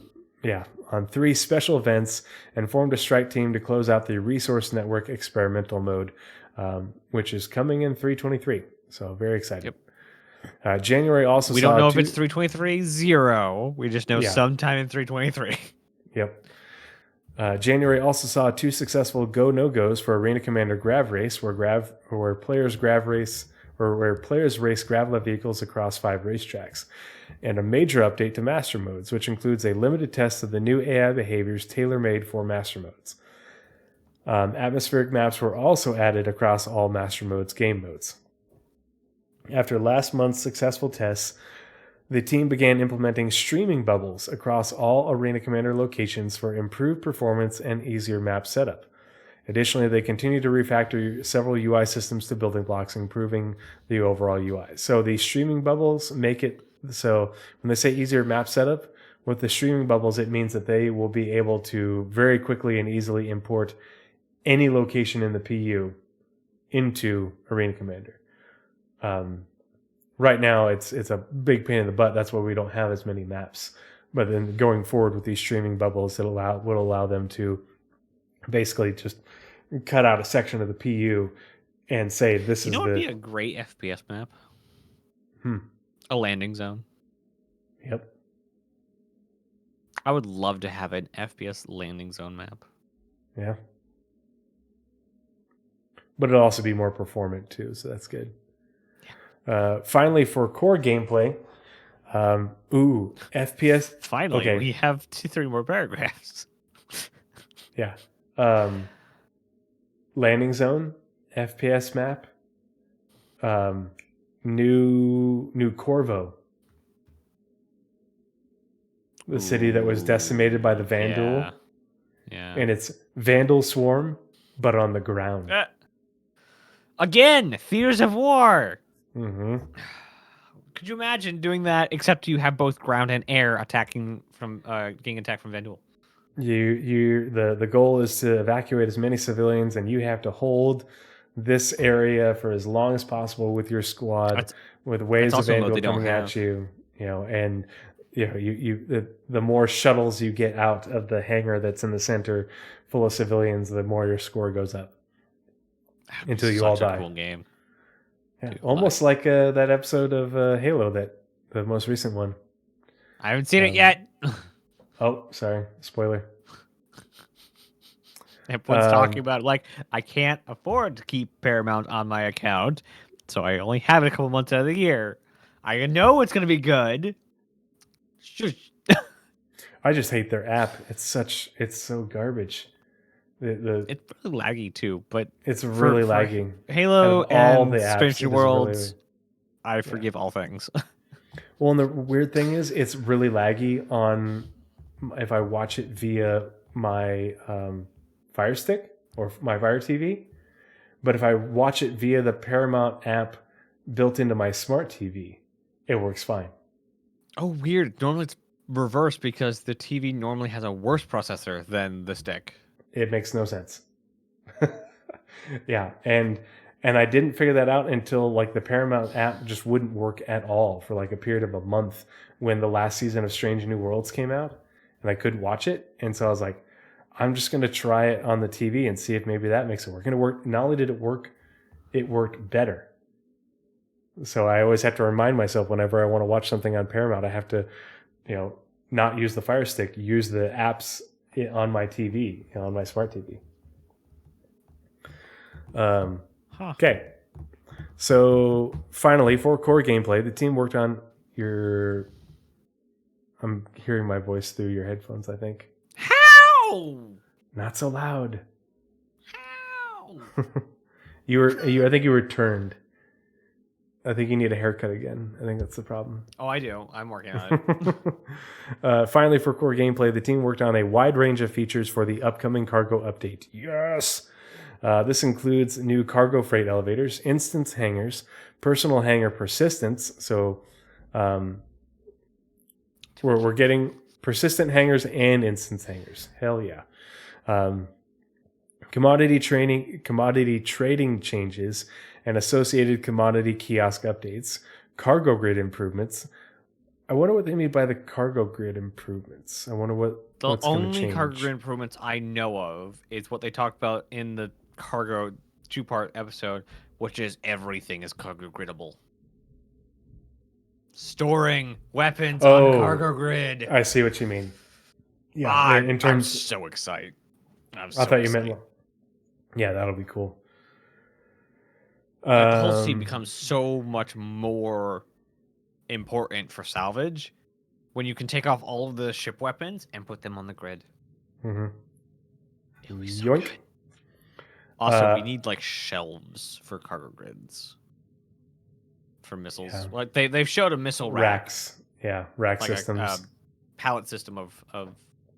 3 special events and formed a strike team to close out the Resource Network experimental mode, which is coming in 3.23. So very excited. Yep. January also we saw don't know if it's 3.23.0. We just know Yeah. sometime in 3.23. Yep. January also saw 2 successful go-no-goes for Arena Commander Grav Race, where players race Gravla vehicles across 5 racetracks, and a major update to Master Modes, which includes a limited test of the new AI behaviors tailor-made for Master Modes. Atmospheric maps were also added across all Master Modes game modes. After last month's successful tests, the team began implementing streaming bubbles across all Arena Commander locations for improved performance and easier map setup. Additionally, they continue to refactor several UI systems to building blocks, improving the overall UI. So the streaming bubbles make it so when they say easier map setup, with the streaming bubbles, it means that they will be able to very quickly and easily import any location in the PU into Arena Commander. Right now, it's a big pain in the butt. That's why we don't have as many maps. But then going forward with these streaming bubbles, will allow them to basically just cut out a section of the PU and say this is the. You know, what would be a great FPS map? A landing zone. Yep. I would love to have an FPS landing zone map. Yeah. But it'll also be more performant too, so that's good. Finally, for core gameplay, FPS. Finally, okay. we have 2-3 more paragraphs. Yeah. Landing zone, FPS map, new Corvo. The city that was decimated by the Vandal. Yeah. And it's Vandal Swarm, but on the ground. Again, Theaters of War. Mm-hmm. Could you imagine doing that, except you have both ground and air attacking from getting attacked from Vandal? The goal is to evacuate as many civilians, and you have to hold this area for as long as possible with your squad, with waves of Vandal coming at you. You know, and the more shuttles you get out of the hangar that's in the center, full of civilians, the more your score goes up until you all die. Cool game. Yeah, almost like that episode of Halo, the most recent one. I haven't seen it yet. Oh, sorry. Spoiler. Everyone's talking about it. Like, I can't afford to keep Paramount on my account, so I only have it a couple months out of the year. I know it's going to be good. Shush. I just hate their app. It's so garbage. It's really laggy too, but it's really lagging. Halo and the Strange Worlds, I forgive all things. Well, and the weird thing is, it's really laggy on if I watch it via my Fire Stick or my Fire TV, but if I watch it via the Paramount app built into my smart TV, it works fine. Oh, weird. Normally it's reversed because the TV normally has a worse processor than the stick. It makes no sense. Yeah, and I didn't figure that out until like the Paramount app just wouldn't work at all for like a period of a month when the last season of Strange New Worlds came out, and I couldn't watch it. And so I was like, I'm just going to try it on the TV and see if maybe that makes it work. And it worked. Not only did it work, it worked better. So I always have to remind myself whenever I want to watch something on Paramount, I have to, not use the Fire Stick, use the app's on my TV, on my smart TV. Okay. So finally, for core gameplay, the team worked on your... I'm hearing my voice through your headphones, I think. How? Not so loud. How? I think you were turned. I think you need a haircut again. I think that's the problem. Oh, I do. I'm working on it. Finally, for core gameplay, the team worked on a wide range of features for the upcoming cargo update. Yes! This includes new cargo freight elevators, instance hangars, personal hangar persistence. So we're getting persistent hangars and instance hangars. Hell yeah. Commodity trading changes and associated commodity kiosk updates, cargo grid improvements. I wonder what they mean by the cargo grid improvements. I wonder what's going to change. The only cargo grid improvements I know of is what they talked about in the cargo 2-part episode, which is everything is cargo griddable. Storing weapons on cargo grid. I see what you mean. Yeah, in terms, I'm so excited. I thought you meant. Yeah, that'll be cool. The whole scene becomes so much more important for salvage when you can take off all of the ship weapons and put them on the grid. Mm-hmm. It would be so good. Also, we need like shelves for cargo grids for missiles. Yeah. Like they've showed a missile racks. Yeah, rack like systems. A pallet system of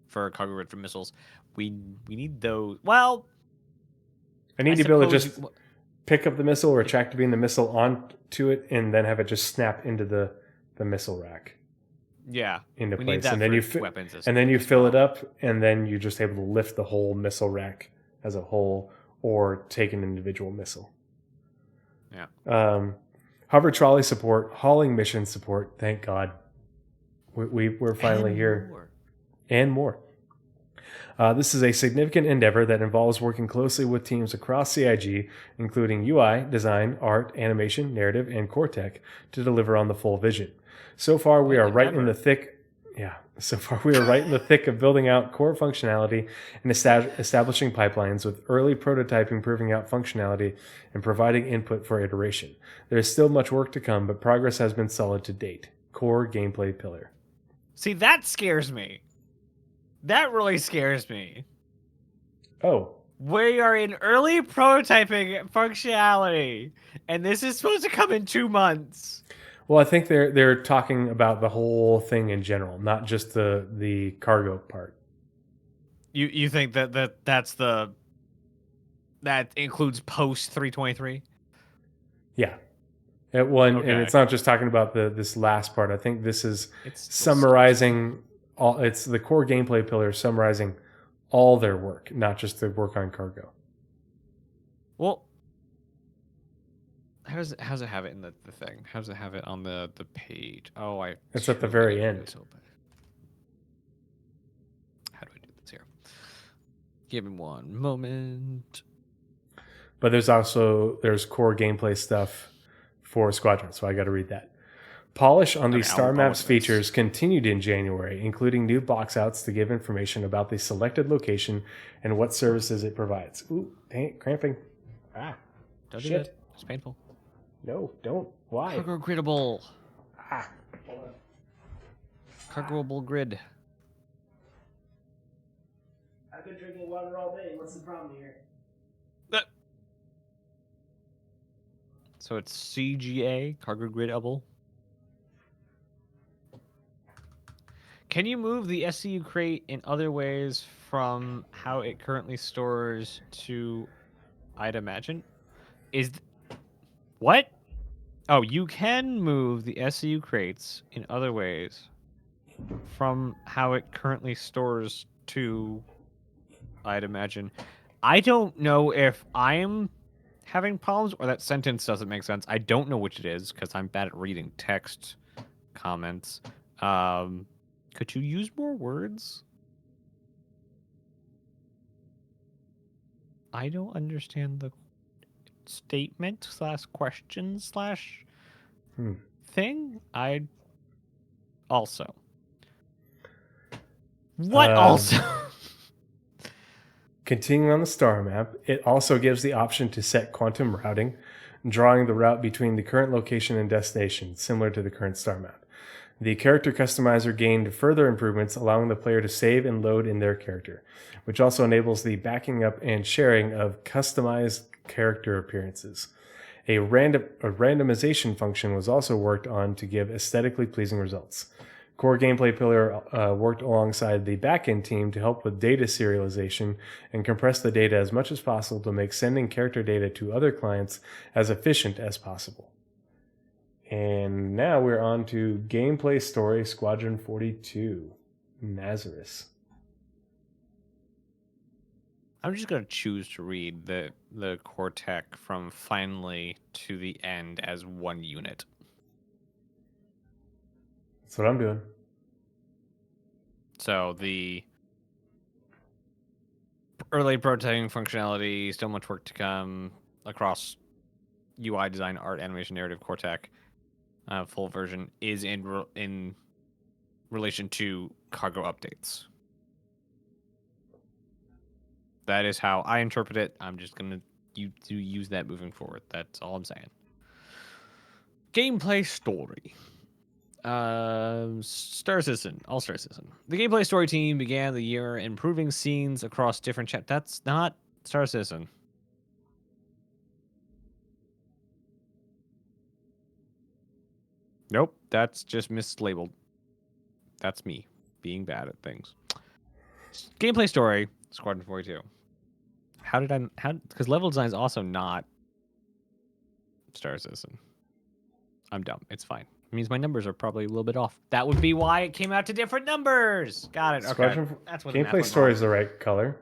for a cargo grid for missiles. We need those. Well, I need to be able to just pick up the missile or retract beam the missile onto it and then have it just snap into the missile rack. Yeah, into we place, need that and then you and then you fill it up, and then you're just able to lift the whole missile rack as a whole, or take an individual missile. Yeah. Hover trolley support, hauling mission support. Thank God, we're finally here, and more. This is a significant endeavor that involves working closely with teams across CIG, including UI, design, art, animation, narrative, and core tech, to deliver on the full vision. So far, we are right in the thick. Yeah. So far, we are right in the thick of building out core functionality and establishing pipelines, with early prototyping proving out functionality and providing input for iteration. There is still much work to come, but progress has been solid to date. Core gameplay pillar. See, that scares me. That really scares me. Oh. We are in early prototyping functionality, and this is supposed to come in 2 months. Well, I think they're talking about the whole thing in general, not just the cargo part. You think that includes post 323? Yeah. And it's not just talking about this last part. I think this is summarizing all. It's the core gameplay pillar summarizing all their work, not just their work on cargo. Well, how does it have it in the thing? How does it have it on the page? Oh, it's at the very end. How do I do this here? Give me one moment. But there's core gameplay stuff for Squadron, so I got to read that. Polish on the Star Maps features continued in January, including new box outs to give information about the selected location and what services it provides. Ooh, dang, cramping. Ah, don't do that. It's painful. No, don't. Why? Cargo griddable. Ah. Cargoable grid. I've been drinking water all day. What's the problem here? So it's CGA, cargo gridable. Can you move the SCU crate in other ways from how it currently stores to, I'd imagine? What? Oh, you can move the SCU crates in other ways from how it currently stores to, I'd imagine. I don't know if I'm having problems or that sentence doesn't make sense. I don't know which it is because I'm bad at reading text comments. Could you use more words? I don't understand the statement / question / thing. I also. What also? Continuing on the star map, it also gives the option to set quantum routing, drawing the route between the current location and destination, similar to the current star map. The character customizer gained further improvements, allowing the player to save and load in their character, which also enables the backing up and sharing of customized character appearances. A randomization function was also worked on to give aesthetically pleasing results. Core gameplay pillar worked alongside the backend team to help with data serialization and compress the data as much as possible to make sending character data to other clients as efficient as possible. And now we're on to gameplay story Squadron 42, Nazeris. I'm just going to choose to read the core tech from finally to the end as one unit. That's what I'm doing. So the early prototyping functionality, still much work to come across UI design, art, animation, narrative, core tech. Full version is in relation to cargo updates. That is how I interpret it. I'm just going to use that moving forward. That's all I'm saying. Gameplay story. Star Citizen, All-Star Citizen. The gameplay story team began the year improving scenes across different chapters. That's not Star Citizen. Nope, that's just mislabeled. That's me being bad at things. Gameplay story, Squadron 42. Because level design is also not Star Citizen. I'm dumb. It's fine. It means my numbers are probably a little bit off. That would be why it came out to different numbers. Got it. Okay. That's what gameplay story is the right color.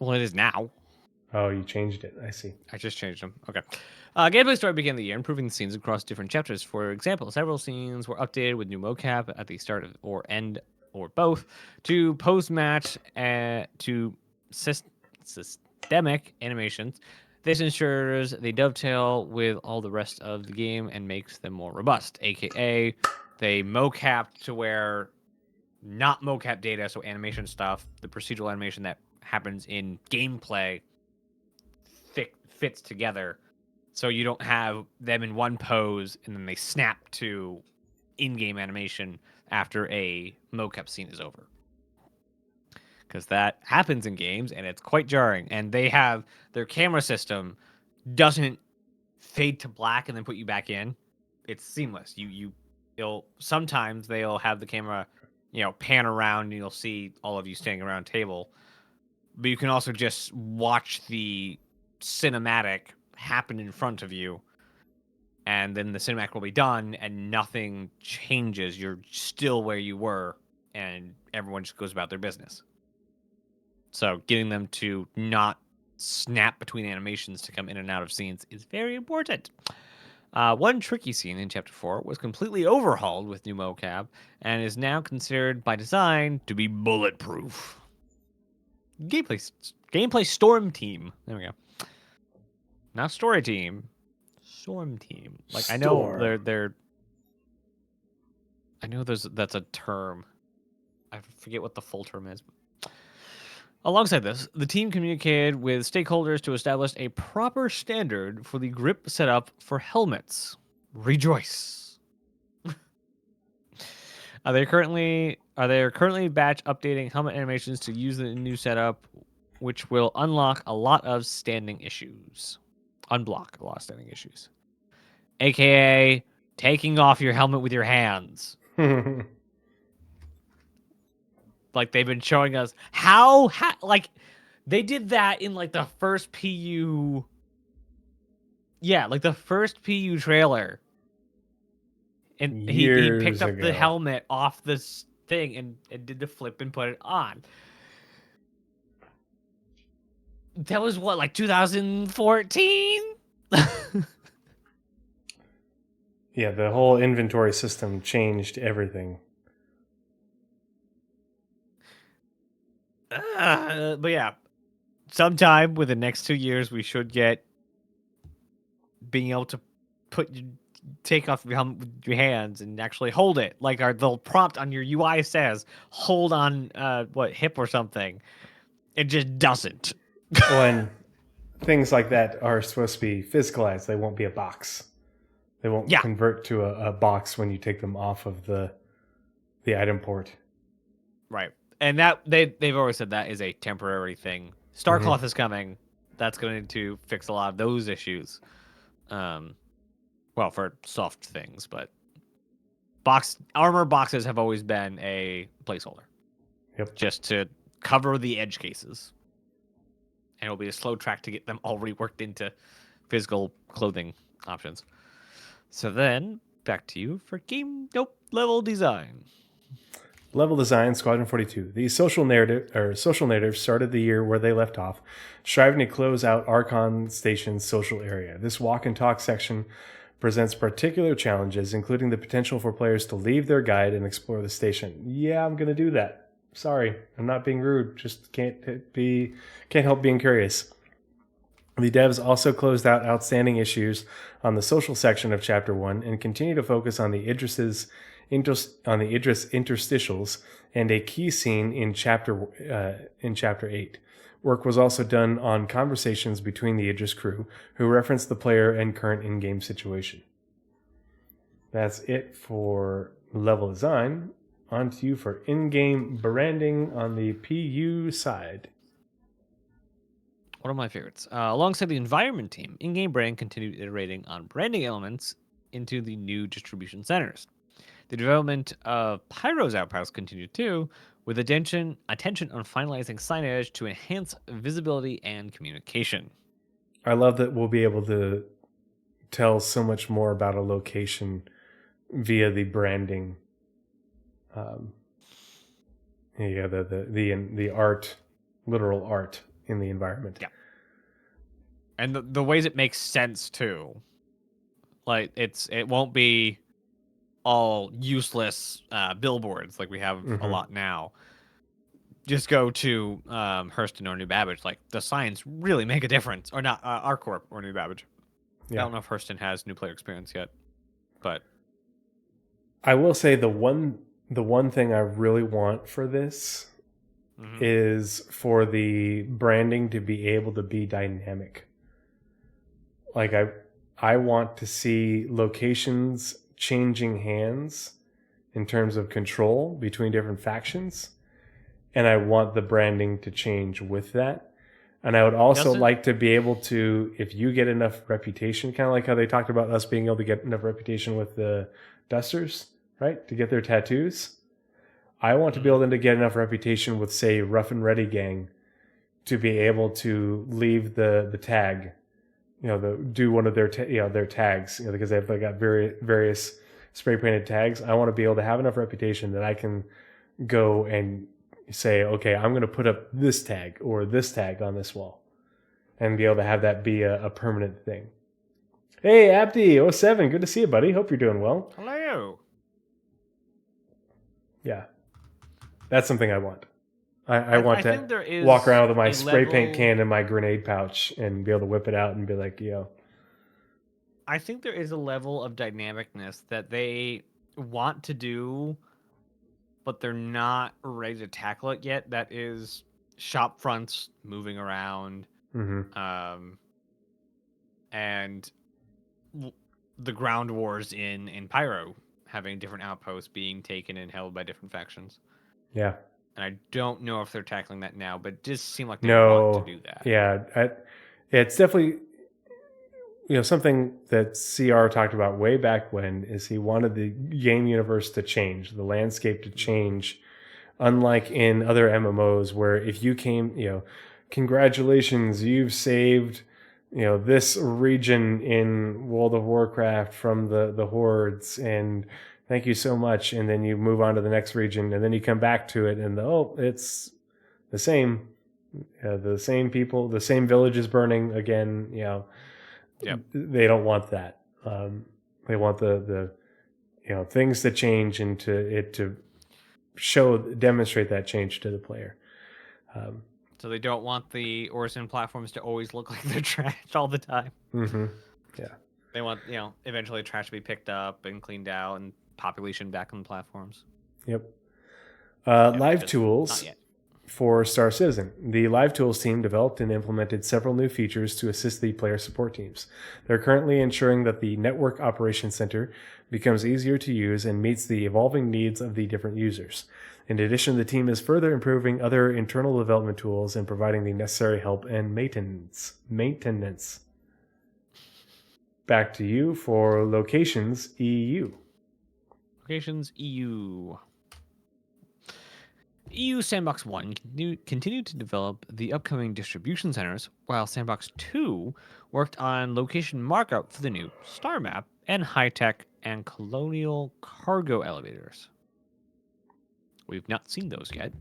Well, it is now. Oh, you changed it. I see. I just changed them. Okay. Gameplay story began the year, improving the scenes across different chapters. For example, several scenes were updated with new mocap at the start or end or both to post-match to systemic animations. This ensures they dovetail with all the rest of the game and makes them more robust, aka they mocap to where not mocap data, so animation stuff, the procedural animation that happens in gameplay fits together, so you don't have them in one pose and then they snap to in-game animation after a mocap scene is over. Because that happens in games and it's quite jarring. And they have their camera system doesn't fade to black and then put you back in. It's seamless. Sometimes they'll have the camera, pan around and you'll see all of you standing around a table. But you can also just watch the cinematic happen in front of you, and then the cinematic will be done and nothing changes. You're still where you were and everyone just goes about their business. So getting them to not snap between animations to come in and out of scenes is very important. One tricky scene in Chapter 4 was completely overhauled with new mocap and is now considered by design to be bulletproof. Gameplay Storm Team. There we go. Not Story Team. Storm Team. Like, I know they're I know that's a term. I forget what the full term is. Alongside this, the team communicated with stakeholders to establish a proper standard for the grip setup for helmets. Rejoice. They are currently batch updating helmet animations to use the new setup, which will unlock a lot of standing issues. Unblock a lot of standing issues. AKA taking off your helmet with your hands. Like, they've been showing us how like they did that in like the first PU. Yeah, like the first PU trailer. And he picked up the helmet off this thing and did the flip and put it on. That was what, like 2014? Yeah, the whole inventory system changed everything. But yeah, sometime within the next 2 years, we should get being able to put take off your hands and actually hold it. Like the prompt on your UI says, hold on hip or something. It just doesn't. When things like that are supposed to be physicalized, they won't be a box. They won't convert to a box when you take them off of the item port. Right. And that they've always said that is a temporary thing. Starcloth is coming. That's going to fix a lot of those issues. Well, for soft things, but armor boxes have always been a placeholder. Yep. Just to cover the edge cases. And it'll be a slow track to get them all reworked into physical clothing options. So then, back to you for level design. Level design, Squadron 42. The social narrative started the year where they left off, striving to close out Archon Station's social area. This walk and talk section presents particular challenges, including the potential for players to leave their guide and explore the station. Yeah, I'm going to do that. Sorry, I'm not being rude. Just can't help being curious. The devs also closed out outstanding issues on the social section of Chapter 1 and continue to focus on the Idris interstitials and a key scene in Chapter 8. Work was also done on conversations between the Idris crew, who reference the player and current in-game situation. That's it for level design. On to you for in-game branding on the PU side. One of my favorites. Alongside the environment team, in-game brand continued iterating on branding elements into the new distribution centers. The development of Pyro's Outpost continued too, with attention on finalizing signage to enhance visibility and communication. I love that we'll be able to tell so much more about a location via the branding. The art, literal art in the environment. Yeah. And the ways it makes sense too. Like it won't be all useless billboards like we have a lot now. Just go to Hurston or New Babbage. Like the signs really make a difference, or not ArcCorp or New Babbage. Yeah. I don't know if Hurston has new player experience yet, but I will say the one thing I really want for this is for the branding to be able to be dynamic. Like I want to see locations changing hands in terms of control between different factions, and I want the branding to change with that. And I would also like to be able to, if you get enough reputation, kind of like how they talked about us being able to get enough reputation with the Dusters, right, to get their tattoos. I want to be able to get enough reputation with, say, Rough and Ready Gang to be able to leave the tag, do one of their their tags, because they've got various spray painted tags. I want to be able to have enough reputation that I can go and say, okay, I'm going to put up this tag or this tag on this wall, and be able to have that be a permanent thing. Hey, Abdi07, good to see you, buddy. Hope you're doing well. Hello. Yeah, that's something I want. I want to walk around with my spray paint can in my grenade pouch and be able to whip it out and be like, I think there is a level of dynamicness that they want to do, but they're not ready to tackle it yet. That is shop fronts moving around, and the ground wars in Pyro, having different outposts being taken and held by different factions. Yeah. And I don't know if they're tackling that now, but it does seem like they want to do that. Yeah. It's definitely, something that CR talked about way back when is he wanted the game universe to change, the landscape to change, unlike in other MMOs where if you came, congratulations, you've saved, this region in World of Warcraft from the hordes, and thank you so much. And then you move on to the next region, and then you come back to it, and it's the same. The same people, the same village is burning again. Yep. They don't want that. They want the things to change and to demonstrate that change to the player. So they don't want the Orison platforms to always look like they're trash all the time. Yeah. They want, eventually trash to be picked up and cleaned out and population back on the platforms. Yep. Yeah, Live not tools yet. for Star Citizen. The Live Tools team developed and implemented several new features to assist the player support teams. They're currently ensuring that the Network Operations Center becomes easier to use and meets the evolving needs of the different users. In addition, the team is further improving other internal development tools and providing the necessary help and maintenance. Back to you for Locations EU. Locations EU. EU Sandbox 1 continued to develop the upcoming distribution centers, while Sandbox 2 worked on location markup for the new star map and high-tech and colonial cargo elevators. We've not seen those yet.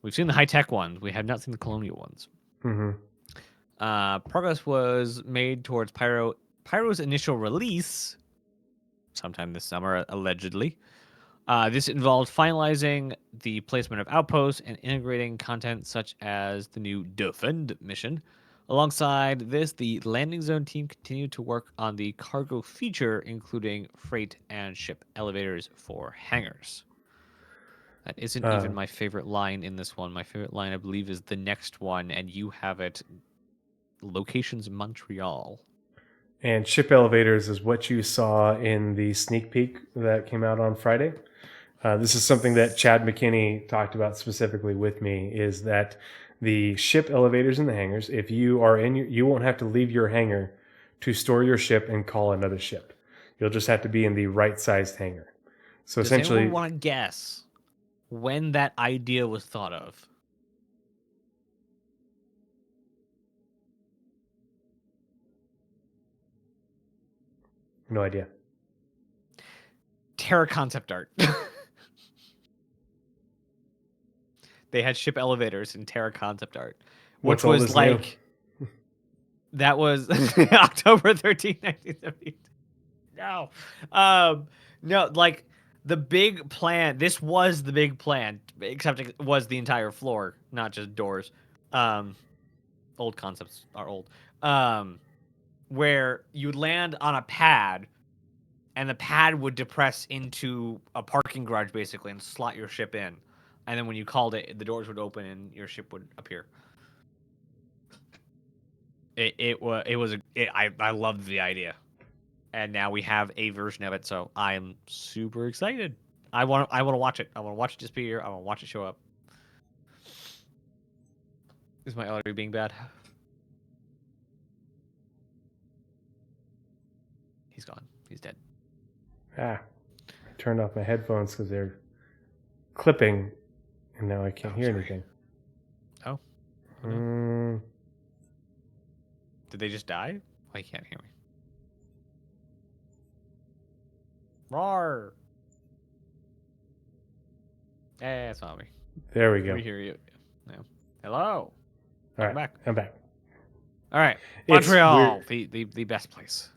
We've seen the high-tech ones. We have not seen the colonial ones. Progress was made towards Pyro's initial release sometime this summer, allegedly. This involved finalizing the placement of outposts and integrating content such as the new Defend mission. Alongside this, the landing zone team continued to work on the cargo feature, including freight and ship elevators for hangars. That isn't even my favorite line in this one. My favorite line, I believe, is the next one, and you have it. Locations Montreal. And ship elevators is what you saw in the sneak peek that came out on Friday. This is something that Chad McKinney talked about specifically with me, is that the ship elevators in the hangars, if you are you won't have to leave your hangar to store your ship and call another ship. You'll just have to be in the right-sized hangar. So Does essentially, anyone want to guess when that idea was thought of? no idea. Terra concept art. They had ship elevators in Terra concept art, which was like new? That was October 13th, 1972. No, like the big plan. This was the big plan, except it was the entire floor, not just doors. Old concepts are old. Where you would land on a pad, and the pad would depress into a parking garage basically, and slot your ship in. And then when you called it, the doors would open and your ship would appear. I loved the idea, and now we have a version of it. So I am super excited. I want to watch it. I want to watch it disappear. I want to watch it show up. Is my audio being bad? He's gone. He's dead. I turned off my headphones because they're clipping, and now I can't hear anything. Oh. Did they just die? Why you can't hear me? Roar! It's not me. There we go. We hear you. No. Hello. All right, back. I'm back. All right. It's Montreal, the best place.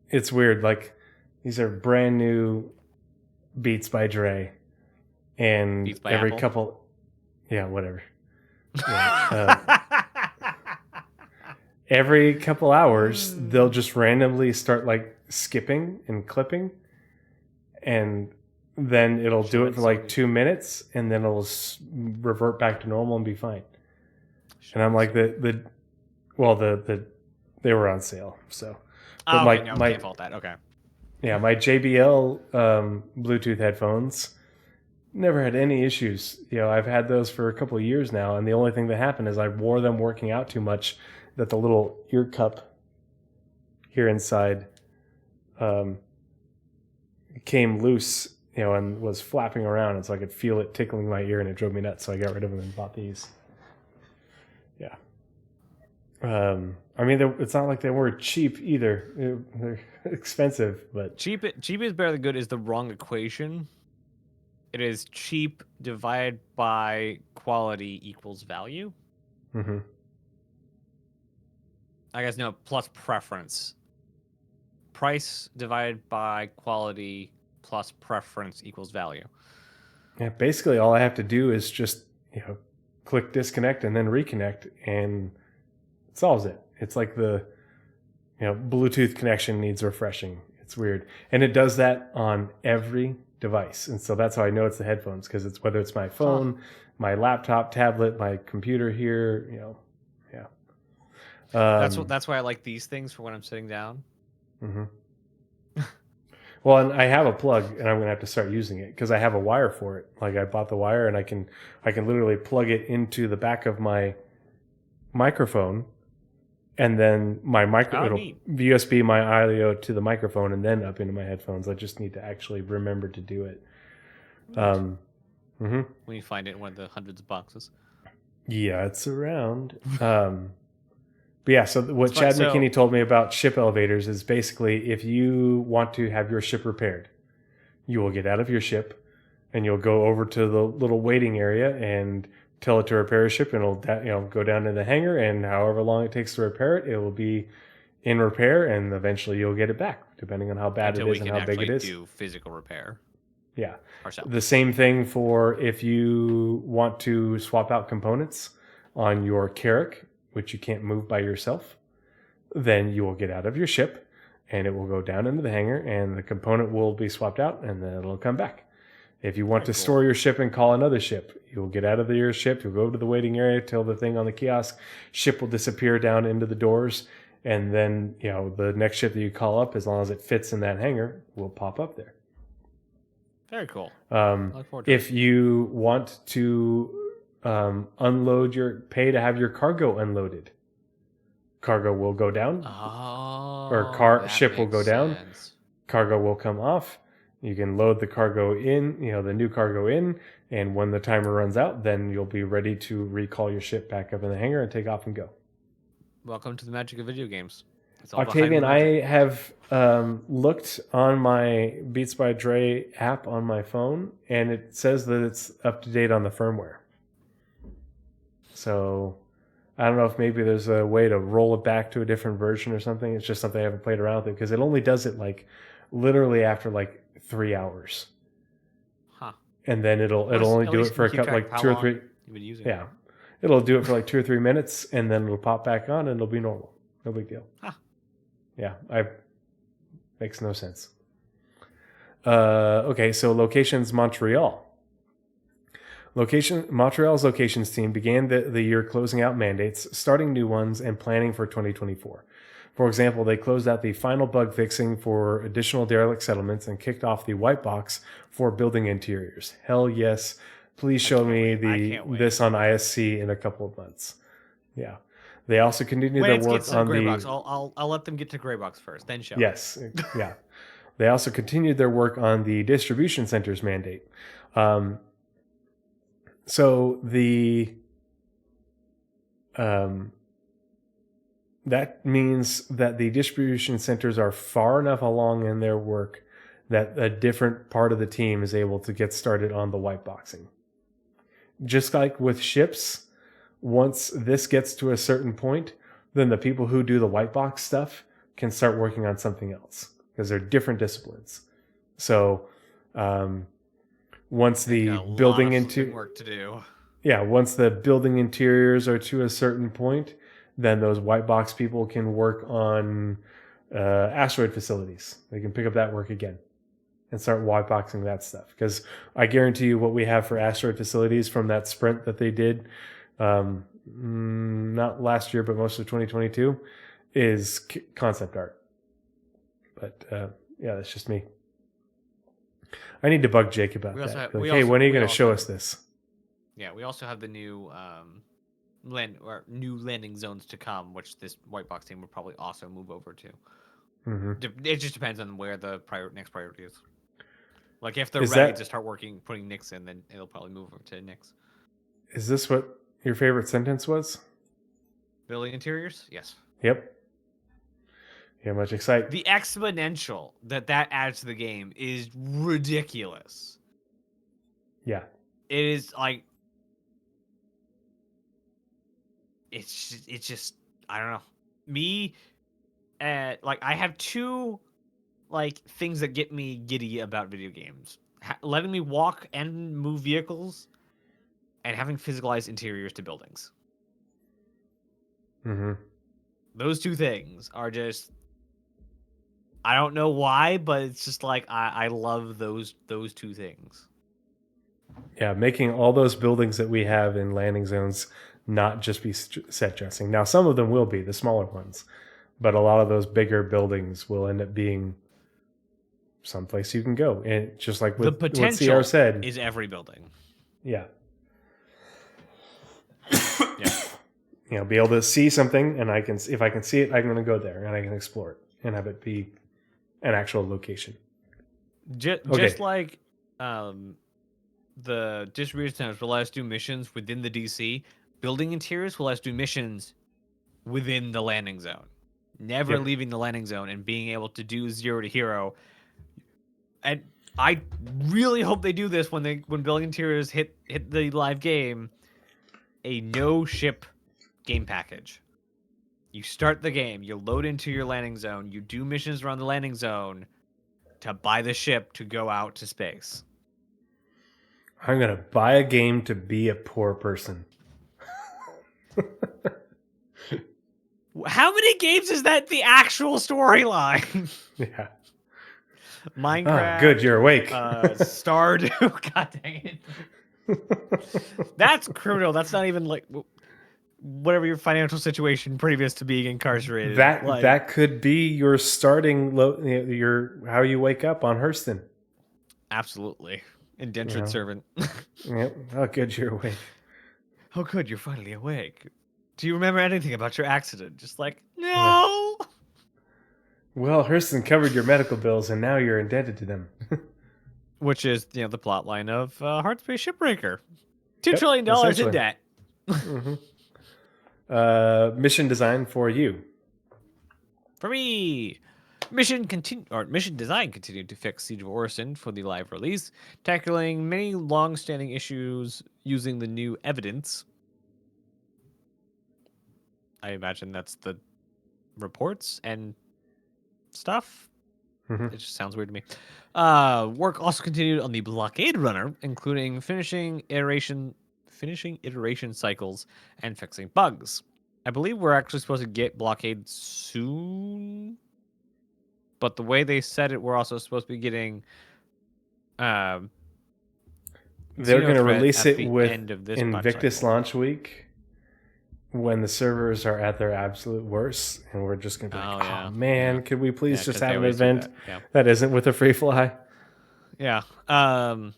It's weird. Like, these are brand new Beats by Dre, and Beats by every Apple? couple, yeah, whatever. Yeah, every couple hours, they'll just randomly start like skipping and clipping, and then it'll do it for like 2 minutes, and then it'll revert back to normal and be fine. And I'm like, they were on sale, so. But we can't fault that. Okay. Yeah, my JBL Bluetooth headphones never had any issues. You know, I've had those for a couple of years now, and the only thing that happened is I wore them working out too much that the little ear cup here inside came loose, you know, and was flapping around, and so I could feel it tickling my ear, and it drove me nuts, so I got rid of them and bought these. Yeah. I mean, it's not like they were cheap either. They're expensive, but Cheap is better than good is the wrong equation. It is cheap divided by quality equals value. mm-hmm. I guess no, plus preference. Price divided by quality plus preference equals value. Yeah, basically all I have to do is just, you know, click disconnect and then reconnect, and it solves it. It's like the Bluetooth connection needs refreshing. It's weird. And it does that on every device. And so that's how I know it's the headphones, because it's whether it's my phone, my laptop, tablet, my computer here, yeah. That's why I like these things for when I'm sitting down. Mm-hmm. Well, and I have a plug, and I'm going to have to start using it because I have a wire for it. Like I bought the wire, and I can literally plug it into the back of my microphone, and then it'll USB my audio to the microphone, and then up into my headphones. I just need to actually remember to do it. When you find it in one of the hundreds of boxes. Yeah, it's around. But yeah, so what Chad McKinney told me about ship elevators is basically if you want to have your ship repaired, you will get out of your ship and you'll go over to the little waiting area and tell it to repair your ship, and it'll go down to the hangar, and however long it takes to repair it, it will be in repair, and eventually you'll get it back, depending on how bad it is and how big it is. Do physical repair. Yeah. Ourselves. The same thing for if you want to swap out components on your Carrack, which you can't move by yourself, then you will get out of your ship and it will go down into the hangar and the component will be swapped out and then it'll come back. If you want to store your ship and call another ship, you'll get out of your ship, you'll go to the waiting area, tell the thing on the kiosk, ship will disappear down into the doors, and then the next ship that you call up, as long as it fits in that hangar, will pop up there. Very cool. If you want to pay to have your cargo unloaded, cargo will go down, ship will go down, cargo will come off. You can load the cargo in, the new cargo in, and when the timer runs out, then you'll be ready to recall your ship back up in the hangar and take off and go. Welcome to the magic of video games. Octavian, I have looked on my Beats by Dre app on my phone, and it says that it's up to date on the firmware. So I don't know if maybe there's a way to roll it back to a different version or something. It's just something I haven't played around with because it only does it literally after 3 hours. Huh. And then it'll only do it for a couple 2 or 3. You've been using it. It'll do it for 2 or 3 minutes, and then it'll pop back on, and it'll be normal. No big deal. Huh. Yeah, makes no sense. Okay, so locations Montreal. Montreal's locations team began the year closing out mandates, starting new ones, and planning for 2024. For example, they closed out the final bug fixing for additional derelict settlements and kicked off the white box for building interiors. Hell yes. Please show me this on ISC in a couple of months. Yeah. They also continued their work on Gray box. I'll let them get to Gray box first, then show. Yes. Yeah. They also continued their work on the distribution centers mandate. So that means that the distribution centers are far enough along in their work that a different part of the team is able to get started on the white boxing. Just like with ships, once this gets to a certain point, then the people who do the white box stuff can start working on something else because they're different disciplines. So once the building work to do. Yeah, once the building interiors are to a certain point, then those white box people can work on asteroid facilities. They can pick up that work again and start white boxing that stuff. Because I guarantee you what we have for asteroid facilities from that sprint that they did, not last year, but most of 2022, is concept art. But yeah, that's just me. I need to bug Jake about that. Hey, when are you going to show us this? Yeah, we also have the new new landing zones to come, which this white box team will probably also move over to. Mm-hmm. It just depends on where the next priority is. Like if they're ready to start putting Nix in, then it'll probably move over to Nix. Is this what your favorite sentence was? Building interiors? Yes. Yep. Yeah, much excitement. The exponential that adds to the game is ridiculous. Yeah. It is it's just I don't know. Me I have two things that get me giddy about video games. Letting me walk and move vehicles and having physicalized interiors to buildings. Mm-hmm. Those two things are just I don't know why, but it's just like I love those two things. Yeah, making all those buildings that we have in landing zones not just be set dressing. Now, some of them will be, the smaller ones, but a lot of those bigger buildings will end up being someplace you can go. And just like The with what potential CR said, is every building. yeah. Yeah. You know, be able to see something, and if I can see it, I'm going to go there and I can explore it and have it be an actual location. Just like the distribution centers will let us do missions within the DC, building interiors will let us do missions within the landing zone. Never leaving the landing zone and being able to do 0 to hero. And I really hope they do this when building interiors hit the live game. A no ship game package. You start the game, you load into your landing zone, you do missions around the landing zone to buy the ship to go out to space. I'm going to buy a game to be a poor person. How many games is that the actual storyline? Yeah. Minecraft. Oh, good, you're awake. Stardew. God dang it. That's criminal. That's not even like whatever your financial situation previous to being incarcerated. That could be your starting your how you wake up on Hurston. Absolutely. Indentured servant. Yep. Oh, good, you're awake. Oh, good, you're finally awake. Do you remember anything about your accident? Just like, no. Yeah. Well, Hurston covered your medical bills, and now you're indebted to them. Which is, the plot line of Hard Space Shipbreaker. $2 trillion in debt. Mission design for you. For me, mission design continued to fix Siege of Orison for the live release, tackling many long-standing issues using the new evidence. I imagine that's the reports and stuff. Mm-hmm. It just sounds weird to me. Work also continued on the blockade runner, including finishing iteration cycles and fixing bugs. I believe we're actually supposed to get blockade soon, but the way they said it, we're also supposed to be getting. They're going to release it with Invictus launch week when the servers are at their absolute worst, and we're just going to be like, oh man, could we please just have an event that isn't with a free fly? Yeah. And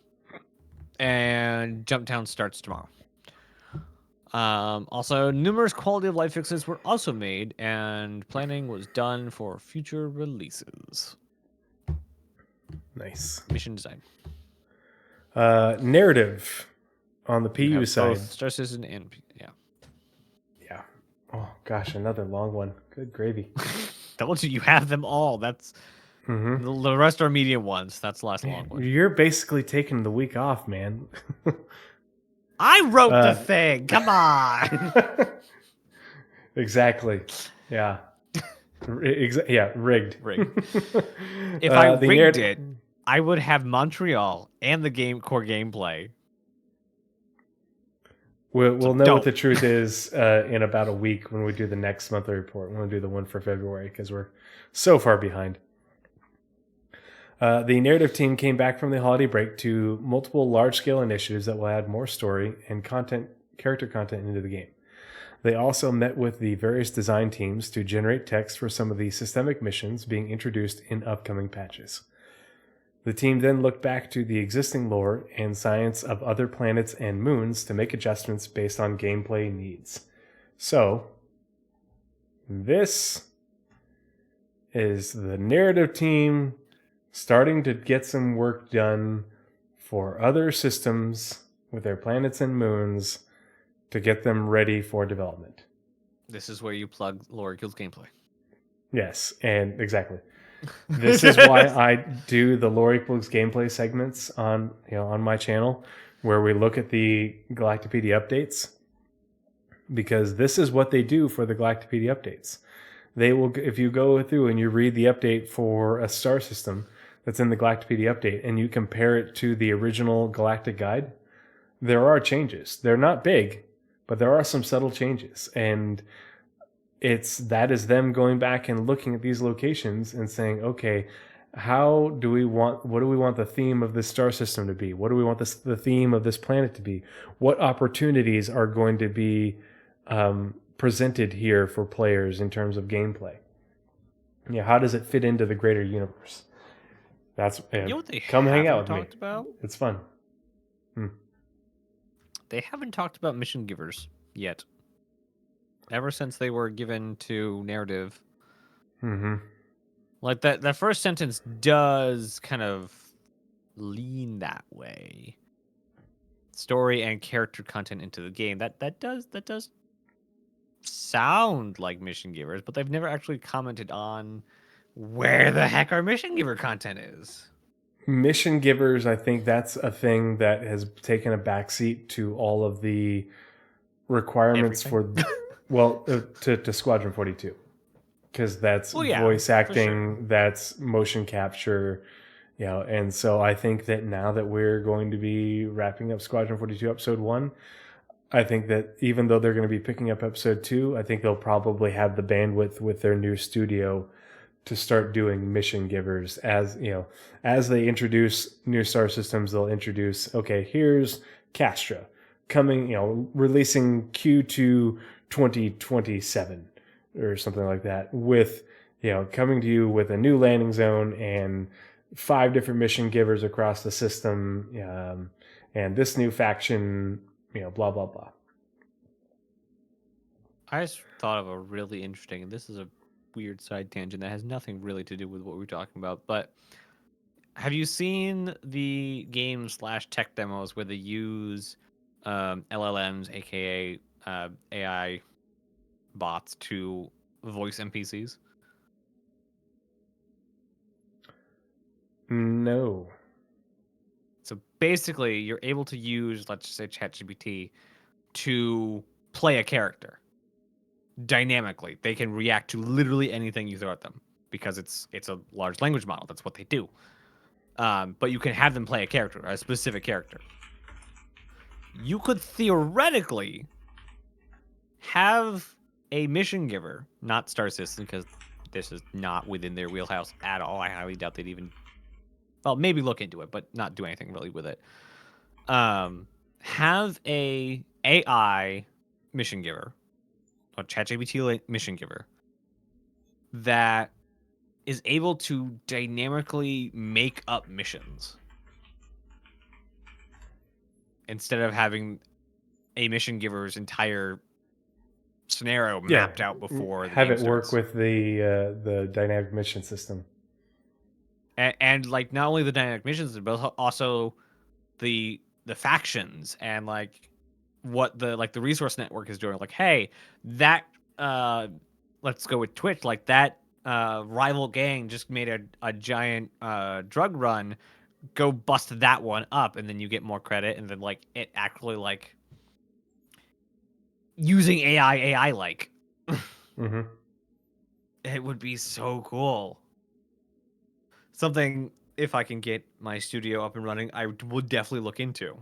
Jumptown starts tomorrow. Also, numerous quality of life fixes were also made, and planning was done for future releases. Nice. Mission design. Narrative on the PU side. Both Star Citizen and Yeah. Oh gosh, another long one. Good gravy. Told you have them all. That's the rest are medium ones. That's the last long one. You're basically taking the week off, man. I wrote the thing. Come on. Exactly. Yeah. Yeah. Rigged. If I rigged it, I would have Montreal and the core gameplay. We'll know what the truth is in about a week when we do the next monthly report. We'll do the one for February because we're so far behind. The narrative team came back from the holiday break to multiple large-scale initiatives that will add more story and character content into the game. They also met with the various design teams to generate text for some of the systemic missions being introduced in upcoming patches. The team then looked back to the existing lore and science of other planets and moons to make adjustments based on gameplay needs. So, this is the narrative team starting to get some work done for other systems with their planets and moons to get them ready for development. This is where you plug Lore Guild's gameplay. Yes, and exactly. This is why I do the Lore Equals gameplay segments on my channel, where we look at the Galactopedia updates, because this is what they do for the Galactopedia updates. They will, if you go through and you read the update for a star system that's in the Galactopedia update, and you compare it to the original Galactic Guide, there are changes. They're not big, but there are some subtle changes, and that is them going back and looking at these locations and saying, okay, what do we want the theme of this star system to be? What do we want the theme of this planet to be? What opportunities are going to be presented here for players in terms of gameplay? Yeah, how does it fit into the greater universe? That's You know what they come hang out with haven't talked me. about? It's fun. They haven't talked about mission givers yet. Ever since they were given to narrative. Mm-hmm. Like that first sentence does kind of lean that way. Story and character content into the game. That does sound like mission givers, but they've never actually commented on where the heck our mission giver content is. Mission givers, I think that's a thing that has taken a backseat to all of to Squadron 42. Because that's voice acting, sure. That's motion capture, and so I think that now that we're going to be wrapping up Squadron 42 episode 1, I think that even though they're going to be picking up episode 2, I think they'll probably have the bandwidth with their new studio to start doing mission givers. As they introduce new star systems, they'll introduce, okay, here's Castra coming, releasing Q2 2027 or something like that, with coming to you with a new landing zone and 5 different mission givers across the system, and this new faction, blah blah blah. I just thought of a really interesting, and this is a weird side tangent that has nothing really to do with what we're talking about, but have you seen the game/tech demos where they use LLMs, aka AI bots, to voice NPCs? No. So basically, you're able to use, let's just say, ChatGPT to play a character dynamically. They can react to literally anything you throw at them because it's a large language model. That's what they do. But you can have them play a character, a specific character. You could theoretically have a mission giver, not Star Citizen, because this is not within their wheelhouse at all. I highly doubt they'd even, well, maybe look into it, but not do anything really with it. Have a AI mission giver, or ChatGPT mission giver, that is able to dynamically make up missions instead of having a mission giver's entire scenario mapped out before the have game it work starts. with the dynamic mission system. And like not only the dynamic missions, but also the factions and like what the resource network is doing. Like, hey, that let's go with Twitch. Like that rival gang just made a giant drug run. Go bust that one up, and then you get more credit. And then like it actually like using AI like. Mm-hmm. It would be so cool. Something, if I can get my studio up and running, I would definitely look into.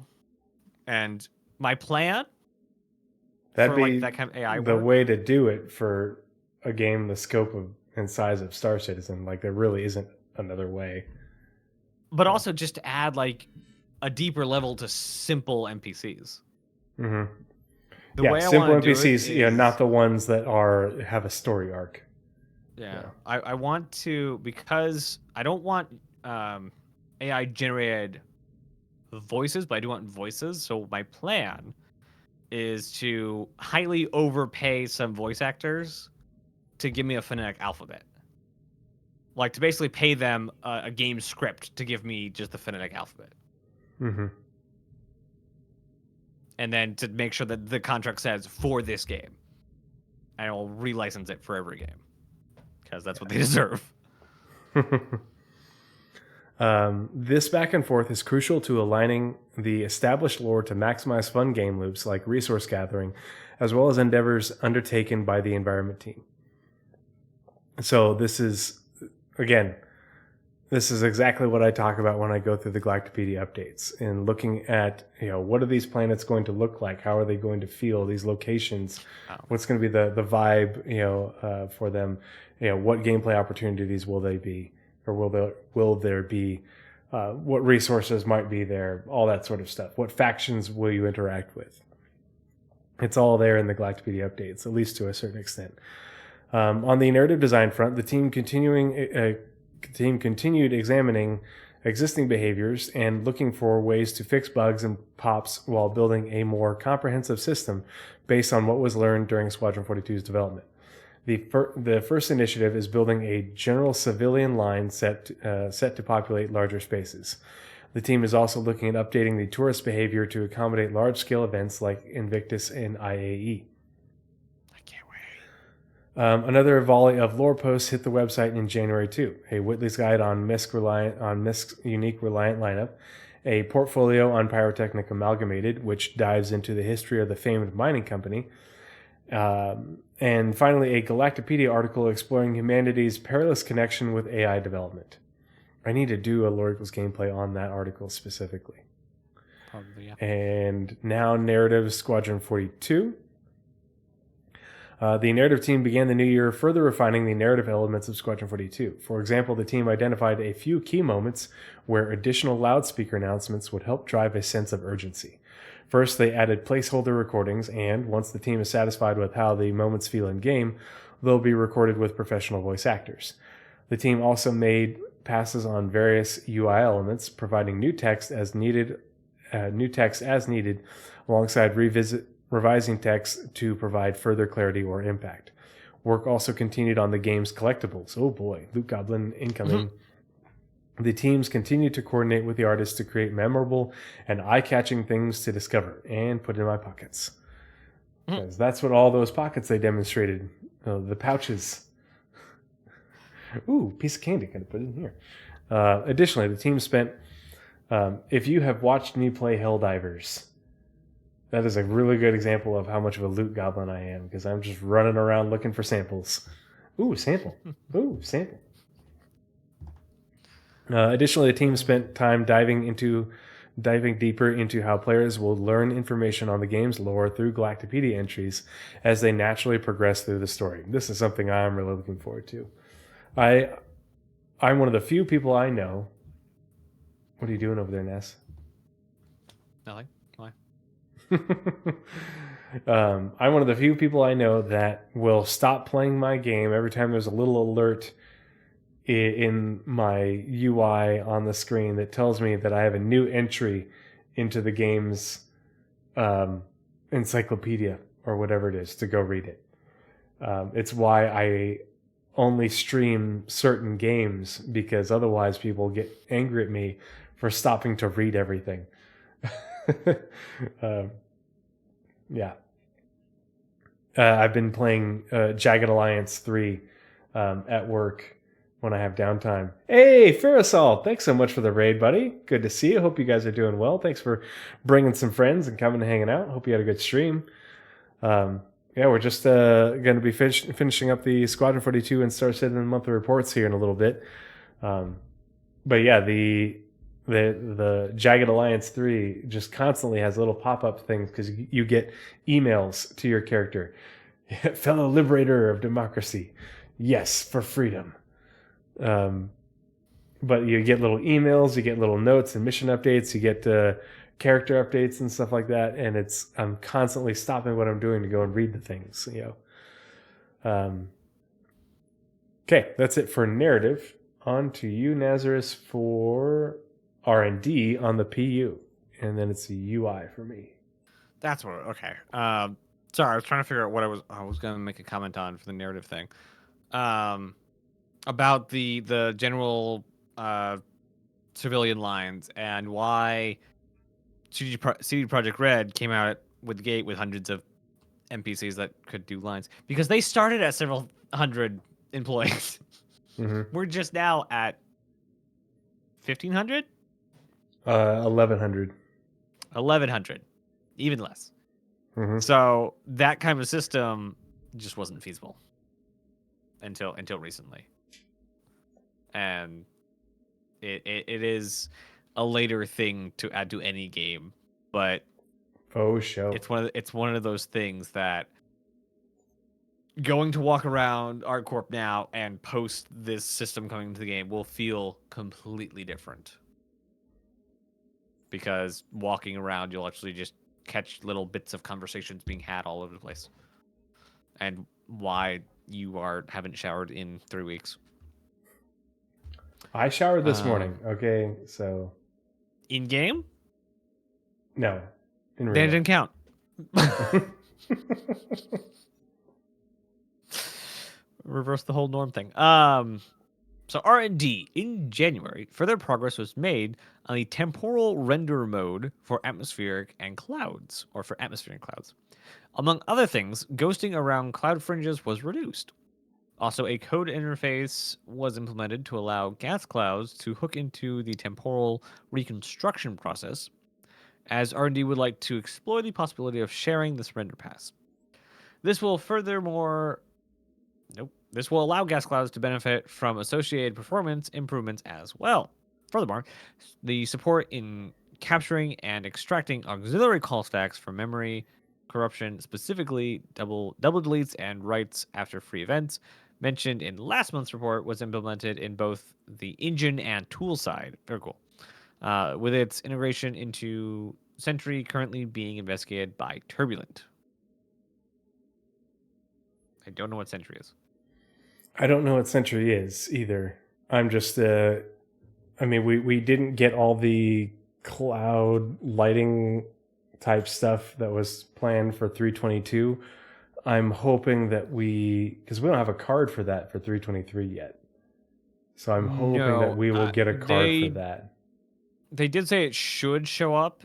And my plan That'd for be like that kind of AI the work, way to do it for a game the scope of and size of Star Citizen. Like there really isn't another way. but also just to add like a deeper level to simple NPCs. Mm-hmm. The way I simple want to NPCs, do it is, not the ones that have a story arc. Yeah. I want to, because I don't want AI generated voices, but I do want voices. So my plan is to highly overpay some voice actors to give me a phonetic alphabet. Like to basically pay them a game script to give me just the phonetic alphabet. Mm-hmm. And then to make sure that the contract says for this game. And I'll relicense it for every game. Because that's what they deserve. This back and forth is crucial to aligning the established lore to maximize fun game loops like resource gathering, as well as endeavors undertaken by the environment team. So this is this is exactly what I talk about when I go through the Galactopedia updates and looking at, what are these planets going to look like? How are they going to feel? These locations, what's going to be the vibe, for them? What gameplay opportunities will they be, or will there be? What resources might be there? All that sort of stuff. What factions will you interact with? It's all there in the Galactopedia updates, at least to a certain extent. On the narrative design front, the team continued examining existing behaviors and looking for ways to fix bugs and pops while building a more comprehensive system based on what was learned during Squadron 42's development. The first initiative is building a general civilian line set to populate larger spaces. The team is also looking at updating the tourist behavior to accommodate large-scale events like Invictus and IAE. I can't wait. Another volley of lore posts hit the website in January too. A Whitley's guide on Misk's unique Reliant lineup, a portfolio on Pyrotechnic Amalgamated, which dives into the history of the famed mining company, and finally a Galactopedia article exploring humanity's perilous connection with AI development. I need to do a Lore Equals gameplay on that article specifically. Probably, yeah. And now narrative Squadron 42. The narrative team began the new year further refining the narrative elements of Squadron 42. For example, the team identified a few key moments where additional loudspeaker announcements would help drive a sense of urgency. First, they added placeholder recordings, and once the team is satisfied with how the moments feel in-game, they'll be recorded with professional voice actors. The team also made passes on various UI elements, providing new text as needed, alongside revising text to provide further clarity or impact. Work also continued on the game's collectibles. Oh boy, Loot Goblin incoming. The teams continued to coordinate with the artists to create memorable and eye-catching things to discover and put in my pockets. Because that's what all those pockets they demonstrated. The pouches. Ooh, piece of candy. Gotta put it in here. Additionally, the team spent... if you have watched me play Helldivers, that is a really good example of how much of a loot goblin I am, because I'm just running around looking for samples. Ooh, sample. Ooh, sample. Additionally, the team spent time diving deeper into how players will learn information on the game's lore through Galactopedia entries as they naturally progress through the story. This is something I'm really looking forward to. I'm one of the few people I know. What are you doing over there, Ness? Nothing. Why? I'm one of the few people I know that will stop playing my game every time there's a little alert in my UI on the screen that tells me that I have a new entry into the game's encyclopedia or whatever it is to go read it. It's why I only stream certain games, because otherwise people get angry at me for stopping to read everything. Yeah. I've been playing Jagged Alliance 3 at work when I have downtime. Hey, Ferrisol, thanks so much for the raid, buddy. Good to see you. Hope you guys are doing well. Thanks for bringing some friends and coming and hanging out. Hope you had a good stream. Yeah, we're just going to be finishing up the Squadron 42 and Star Citizen monthly reports here in a little bit. But yeah, the Jagged Alliance 3 just constantly has little pop-up things because you get emails to your character. Fellow liberator of democracy. Yes, for freedom. But you get little emails, you get little notes and mission updates, you get character updates and stuff like that, and I'm constantly stopping what I'm doing to go and read the things. Okay, that's it for narrative. On to you, Nazeris, for R&D on the PU, and then it's the UI for me. That's what. Okay. Sorry, I was trying to figure out what I was going to make a comment on for the narrative thing. About the general civilian lines and why CD Projekt Red came out with the gate with hundreds of NPCs that could do lines, because they started at several hundred employees. Mm-hmm. We're just now at 1,500? 1,100. 1,100. Even less. Mm-hmm. So that kind of system just wasn't feasible until recently. And It is a later thing to add to any game, but Show. it's one of those things that going to walk around ArtCorp now and post this system coming into the game will feel completely different. Because walking around, you'll actually just catch little bits of conversations being had all over the place. And why you haven't showered in 3 weeks. I showered this morning, okay? So... In game? No. In real. Then it didn't count. Reverse the whole norm thing. So R&D in January, further progress was made on the temporal render mode for atmospheric and clouds, or for atmosphere and clouds. Among other things, ghosting around cloud fringes was reduced. Also, a code interface was implemented to allow gas clouds to hook into the temporal reconstruction process, as R&D would like to explore the possibility of sharing this render pass. This will allow gas clouds to benefit from associated performance improvements as well. Furthermore, the support in capturing and extracting auxiliary call stacks from memory corruption, specifically double deletes and writes after free events, mentioned in last month's report, was implemented in both the engine and tool side. Very cool. With its integration into Sentry currently being investigated by Turbulent. I don't know what Sentry is. I don't know what Sentry is either. I'm just, I mean, we didn't get all the cloud lighting type stuff that was planned for 322. I'm hoping that because we don't have a card for that for 323 yet. So I'm hoping that we will get a card for that. They did say it should show up.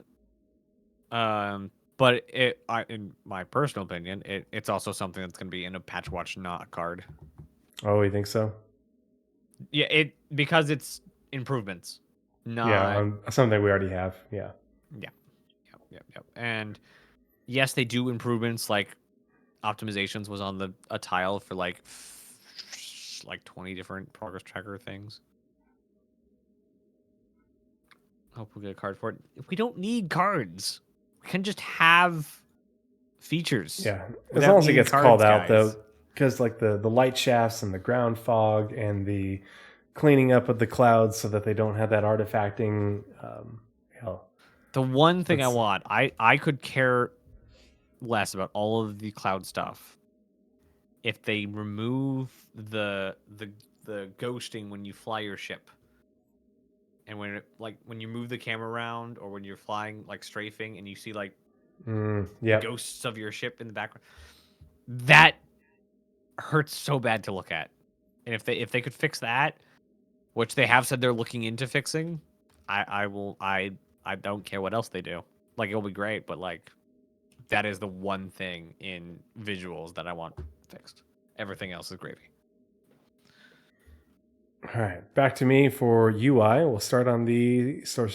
But in my personal opinion, it's also something that's going to be in a patch watch, not a card. Oh, you think so? Yeah, because it's improvements. Something we already have. Yeah. Yep. And yes, they do improvements like optimizations was on a tile for like 20 different progress tracker things. Hope we'll get a card for it. We don't need cards. We can just have features. Yeah, as long as it gets called out, though, because like the light shafts and the ground fog and the cleaning up of the clouds so that they don't have that artifacting. The one thing I want, I could care less about all of the cloud stuff if they remove the ghosting when you fly your ship. And when you move the camera around, or when you're flying like strafing, and you see like ghosts of your ship in the background, that hurts so bad to look at. And if they could fix that, which they have said they're looking into fixing, I don't care what else they do. Like, it'll be great, but like that is the one thing in visuals that I want fixed. Everything else is gravy. All right, back to me for UI. We'll start on the Star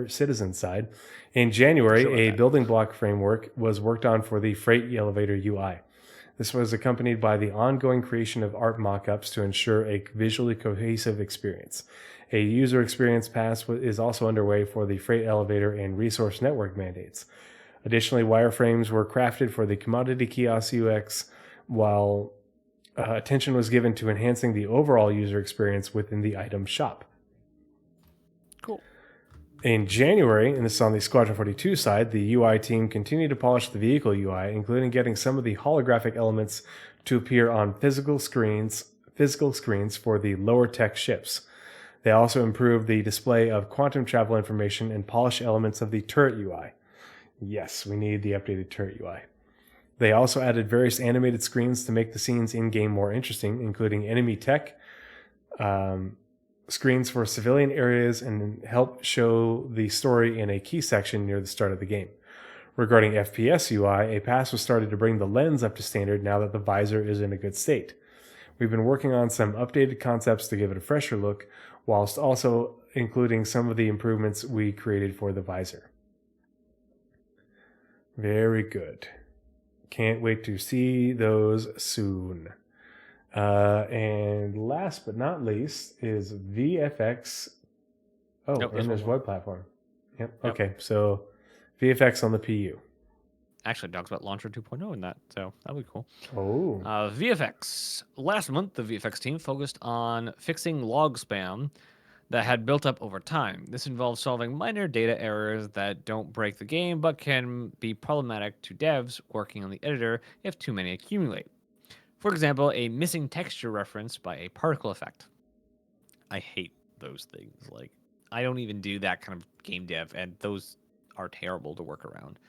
Citizen side. In January, a building block framework was worked on for the freight elevator UI. This was accompanied by the ongoing creation of art mockups to ensure a visually cohesive experience. A user experience pass is also underway for the freight elevator and resource network mandates. Additionally, wireframes were crafted for the commodity kiosk UX, while attention was given to enhancing the overall user experience within the item shop. Cool. In January, and this is on the Squadron 42 side, the UI team continued to polish the vehicle UI, including getting some of the holographic elements to appear on physical screens for the lower tech ships. They also improved the display of quantum travel information and polished elements of the turret UI. Yes, we need the updated turret UI. They also added various animated screens to make the scenes in-game more interesting, including enemy tech, screens for civilian areas, and help show the story in a key section near the start of the game. Regarding FPS UI, a pass was started to bring the lens up to standard now that the visor is in a good state. We've been working on some updated concepts to give it a fresher look, whilst also including some of the improvements we created for the visor. Very good. Can't wait to see those soon. And last but not least is VFX Oh, Nope, there's and one there's more. web platform. Yep. Yep. Okay, so VFX on the PU. Actually, it talks about Launcher 2.0 in that, so that'll be cool. Oh. VFX. Last month, the VFX team focused on fixing log spam that had built up over time. This involves solving minor data errors that don't break the game but can be problematic to devs working on the editor if too many accumulate. For example, a missing texture reference by a particle effect. I hate those things. Like, I don't even do that kind of game dev, and those are terrible to work around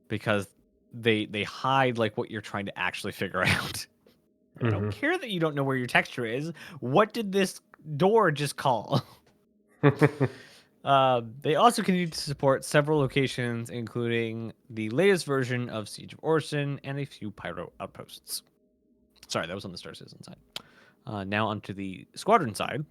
because they hide like what you're trying to actually figure out. I don't care that you don't know where your texture is. What did this door just call? They also continue to support several locations, including the latest version of Siege of Orson and a few Pyro outposts. Sorry, that was on the Star Citizen side. Now onto the Squadron side.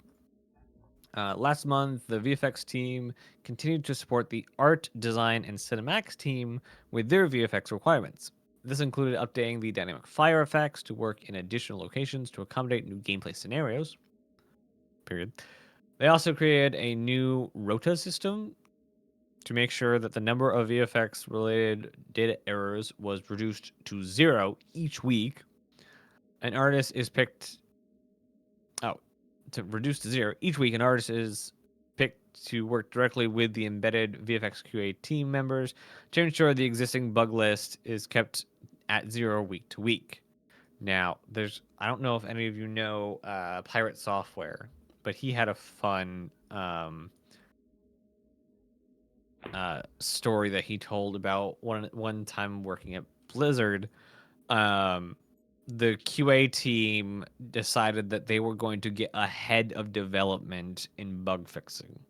Last month, the VFX team continued to support the art, design, and cinematics team with their VFX requirements. This included updating the dynamic fire effects to work in additional locations to accommodate new gameplay scenarios. Period. They also created a new rota system to make sure that the number of VFX-related data errors was reduced to 0 each week. An artist is picked... to reduce to 0 each week, an artist is picked to work directly with the embedded VFX QA team members to ensure the existing bug list is kept at 0 week to week. Now, I don't know if any of you know Pirate Software, but he had a fun story that he told about one time working at Blizzard. The QA team decided that they were going to get ahead of development in bug fixing.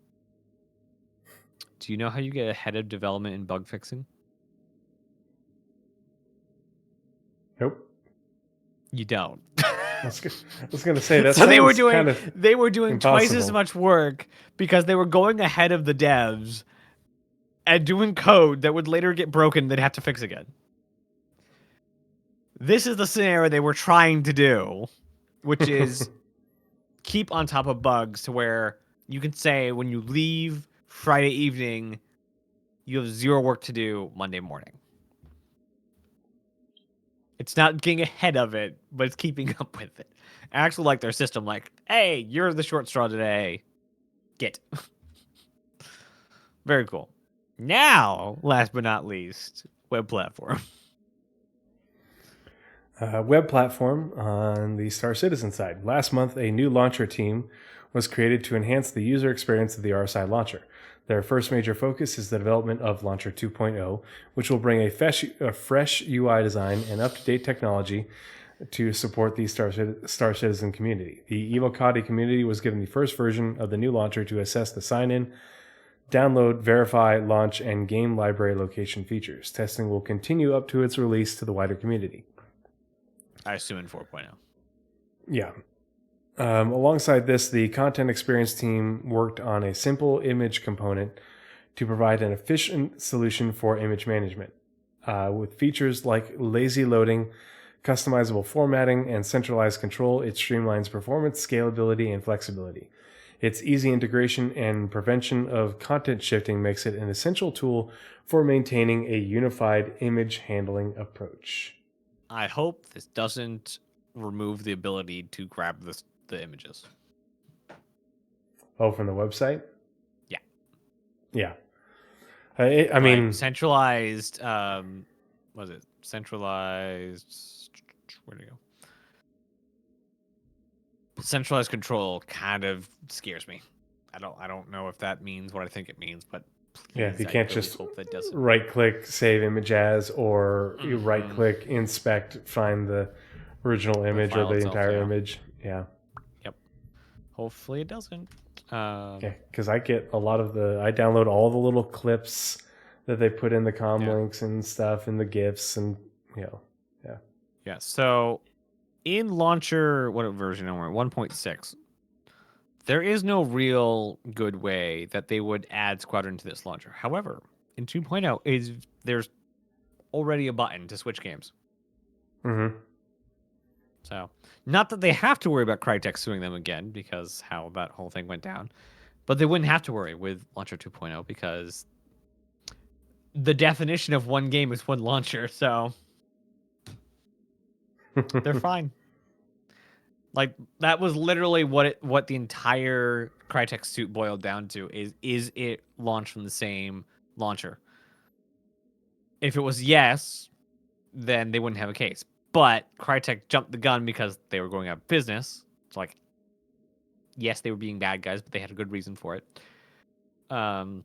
Do you know how you get ahead of development in bug fixing? Nope. You don't. I was going to say that. So they were doing twice as impossible. much work because they were going ahead of the devs and doing code that would later get broken. They'd have to fix again. This is the scenario they were trying to do, which is keep on top of bugs to where you can say when you leave Friday evening, you have 0 work to do Monday morning. It's not getting ahead of it, but it's keeping up with it. I actually like their system, like, hey, you're the short straw today. Get. Very cool. Now, last but not least, web platform. Web platform on the Star Citizen side. Last month, a new launcher team was created to enhance the user experience of the RSI launcher. Their first major focus is the development of Launcher 2.0, which will bring a fresh UI design and up-to-date technology to support the Star Citizen community. The Evocati community was given the first version of the new launcher to assess the sign-in, download, verify, launch, and game library location features. Testing will continue up to its release to the wider community. I assume in 4.0. Yeah. Alongside this, the content experience team worked on a simple image component to provide an efficient solution for image management. With features like lazy loading, customizable formatting, and centralized control, it streamlines performance, scalability, and flexibility. Its easy integration and prevention of content shifting makes it an essential tool for maintaining a unified image handling approach. I hope this doesn't remove the ability to grab the images. Oh, from the website? Yeah. Yeah. I mean... Like centralized... was it? Centralized... Where'd it go? Centralized control kind of scares me. I don't know if that means what I think it means, but yeah, if you can't just hope that doesn't. right-click, save image as, or you right-click, inspect, find the original image or the itself, entire image. Yeah. Yep. Hopefully it doesn't. Yeah, because I download all the little clips that they put in the links and stuff and the GIFs and, yeah. Yeah, so in launcher, what version are we? 1.6. There is no real good way that they would add Squadron to this launcher. However, in 2.0, there's already a button to switch games. Mm-hmm. So, not that they have to worry about Crytek suing them again, because how that whole thing went down. But they wouldn't have to worry with Launcher 2.0 because the definition of one game is one launcher, so they're fine. Like that was literally what the entire Crytek suit boiled down to is it launched from the same launcher? If it was yes, then they wouldn't have a case. But Crytek jumped the gun because they were going out of business. It's like, yes, they were being bad guys, but they had a good reason for it. And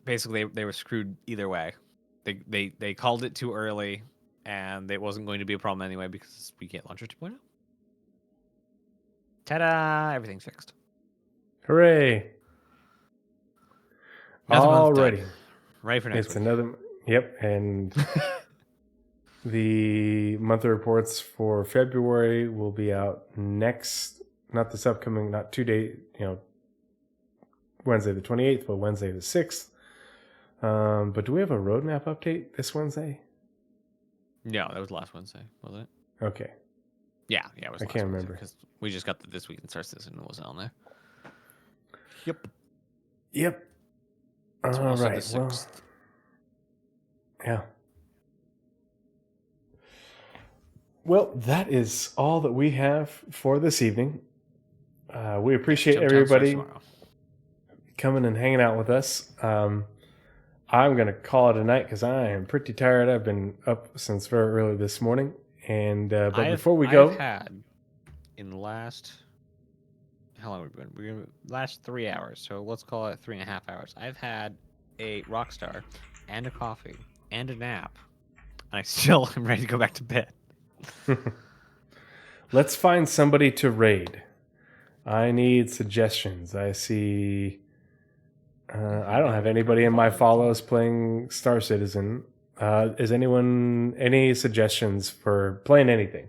basically they were screwed either way. They called it too early, and it wasn't going to be a problem anyway because we get Launcher 2.0. Ta-da! Everything's fixed. Hooray! Alrighty. Ready for next It's week. another. Yep, and the monthly reports for February will be out next. Not this upcoming. Not 2 days. Wednesday the 28th, but Wednesday the 6th. But do we have a roadmap update this Wednesday? No, that was last Wednesday, was it? Okay. Yeah, it was. I can't remember because we just got the This Week in Star Citizen and it wasn't on there. Yep. It's All also right. the 6th. Yeah. Well, that is all that we have for this evening. We appreciate everybody coming and hanging out with us. I'm going to call it a night because I am pretty tired. I've been up since very early this morning. And but before we go, I've had in the last, how long have we been? We're last 3 hours, so let's call it 3.5 hours. I've had a Rockstar and a coffee and a nap, and I still am ready to go back to bed. Let's find somebody to raid. I need suggestions. I see. I don't have anybody in my follows playing Star Citizen. Is anyone any suggestions for playing anything?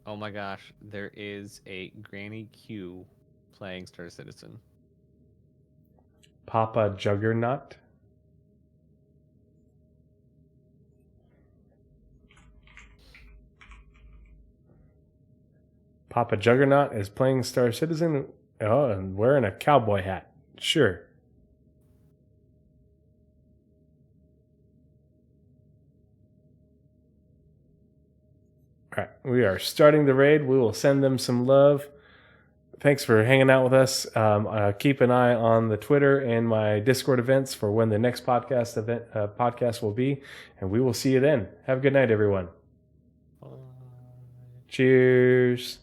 Oh my gosh, there is a Granny Q playing Star Citizen. Papa Juggernaut? Papa Juggernaut is playing Star Citizen. Oh, and wearing a cowboy hat. Sure. All right, we are starting the raid. We will send them some love. Thanks for hanging out with us. Keep an eye on the Twitter and my Discord events for when the next podcast will be, and we will see you then. Have a good night, everyone. Bye. Cheers.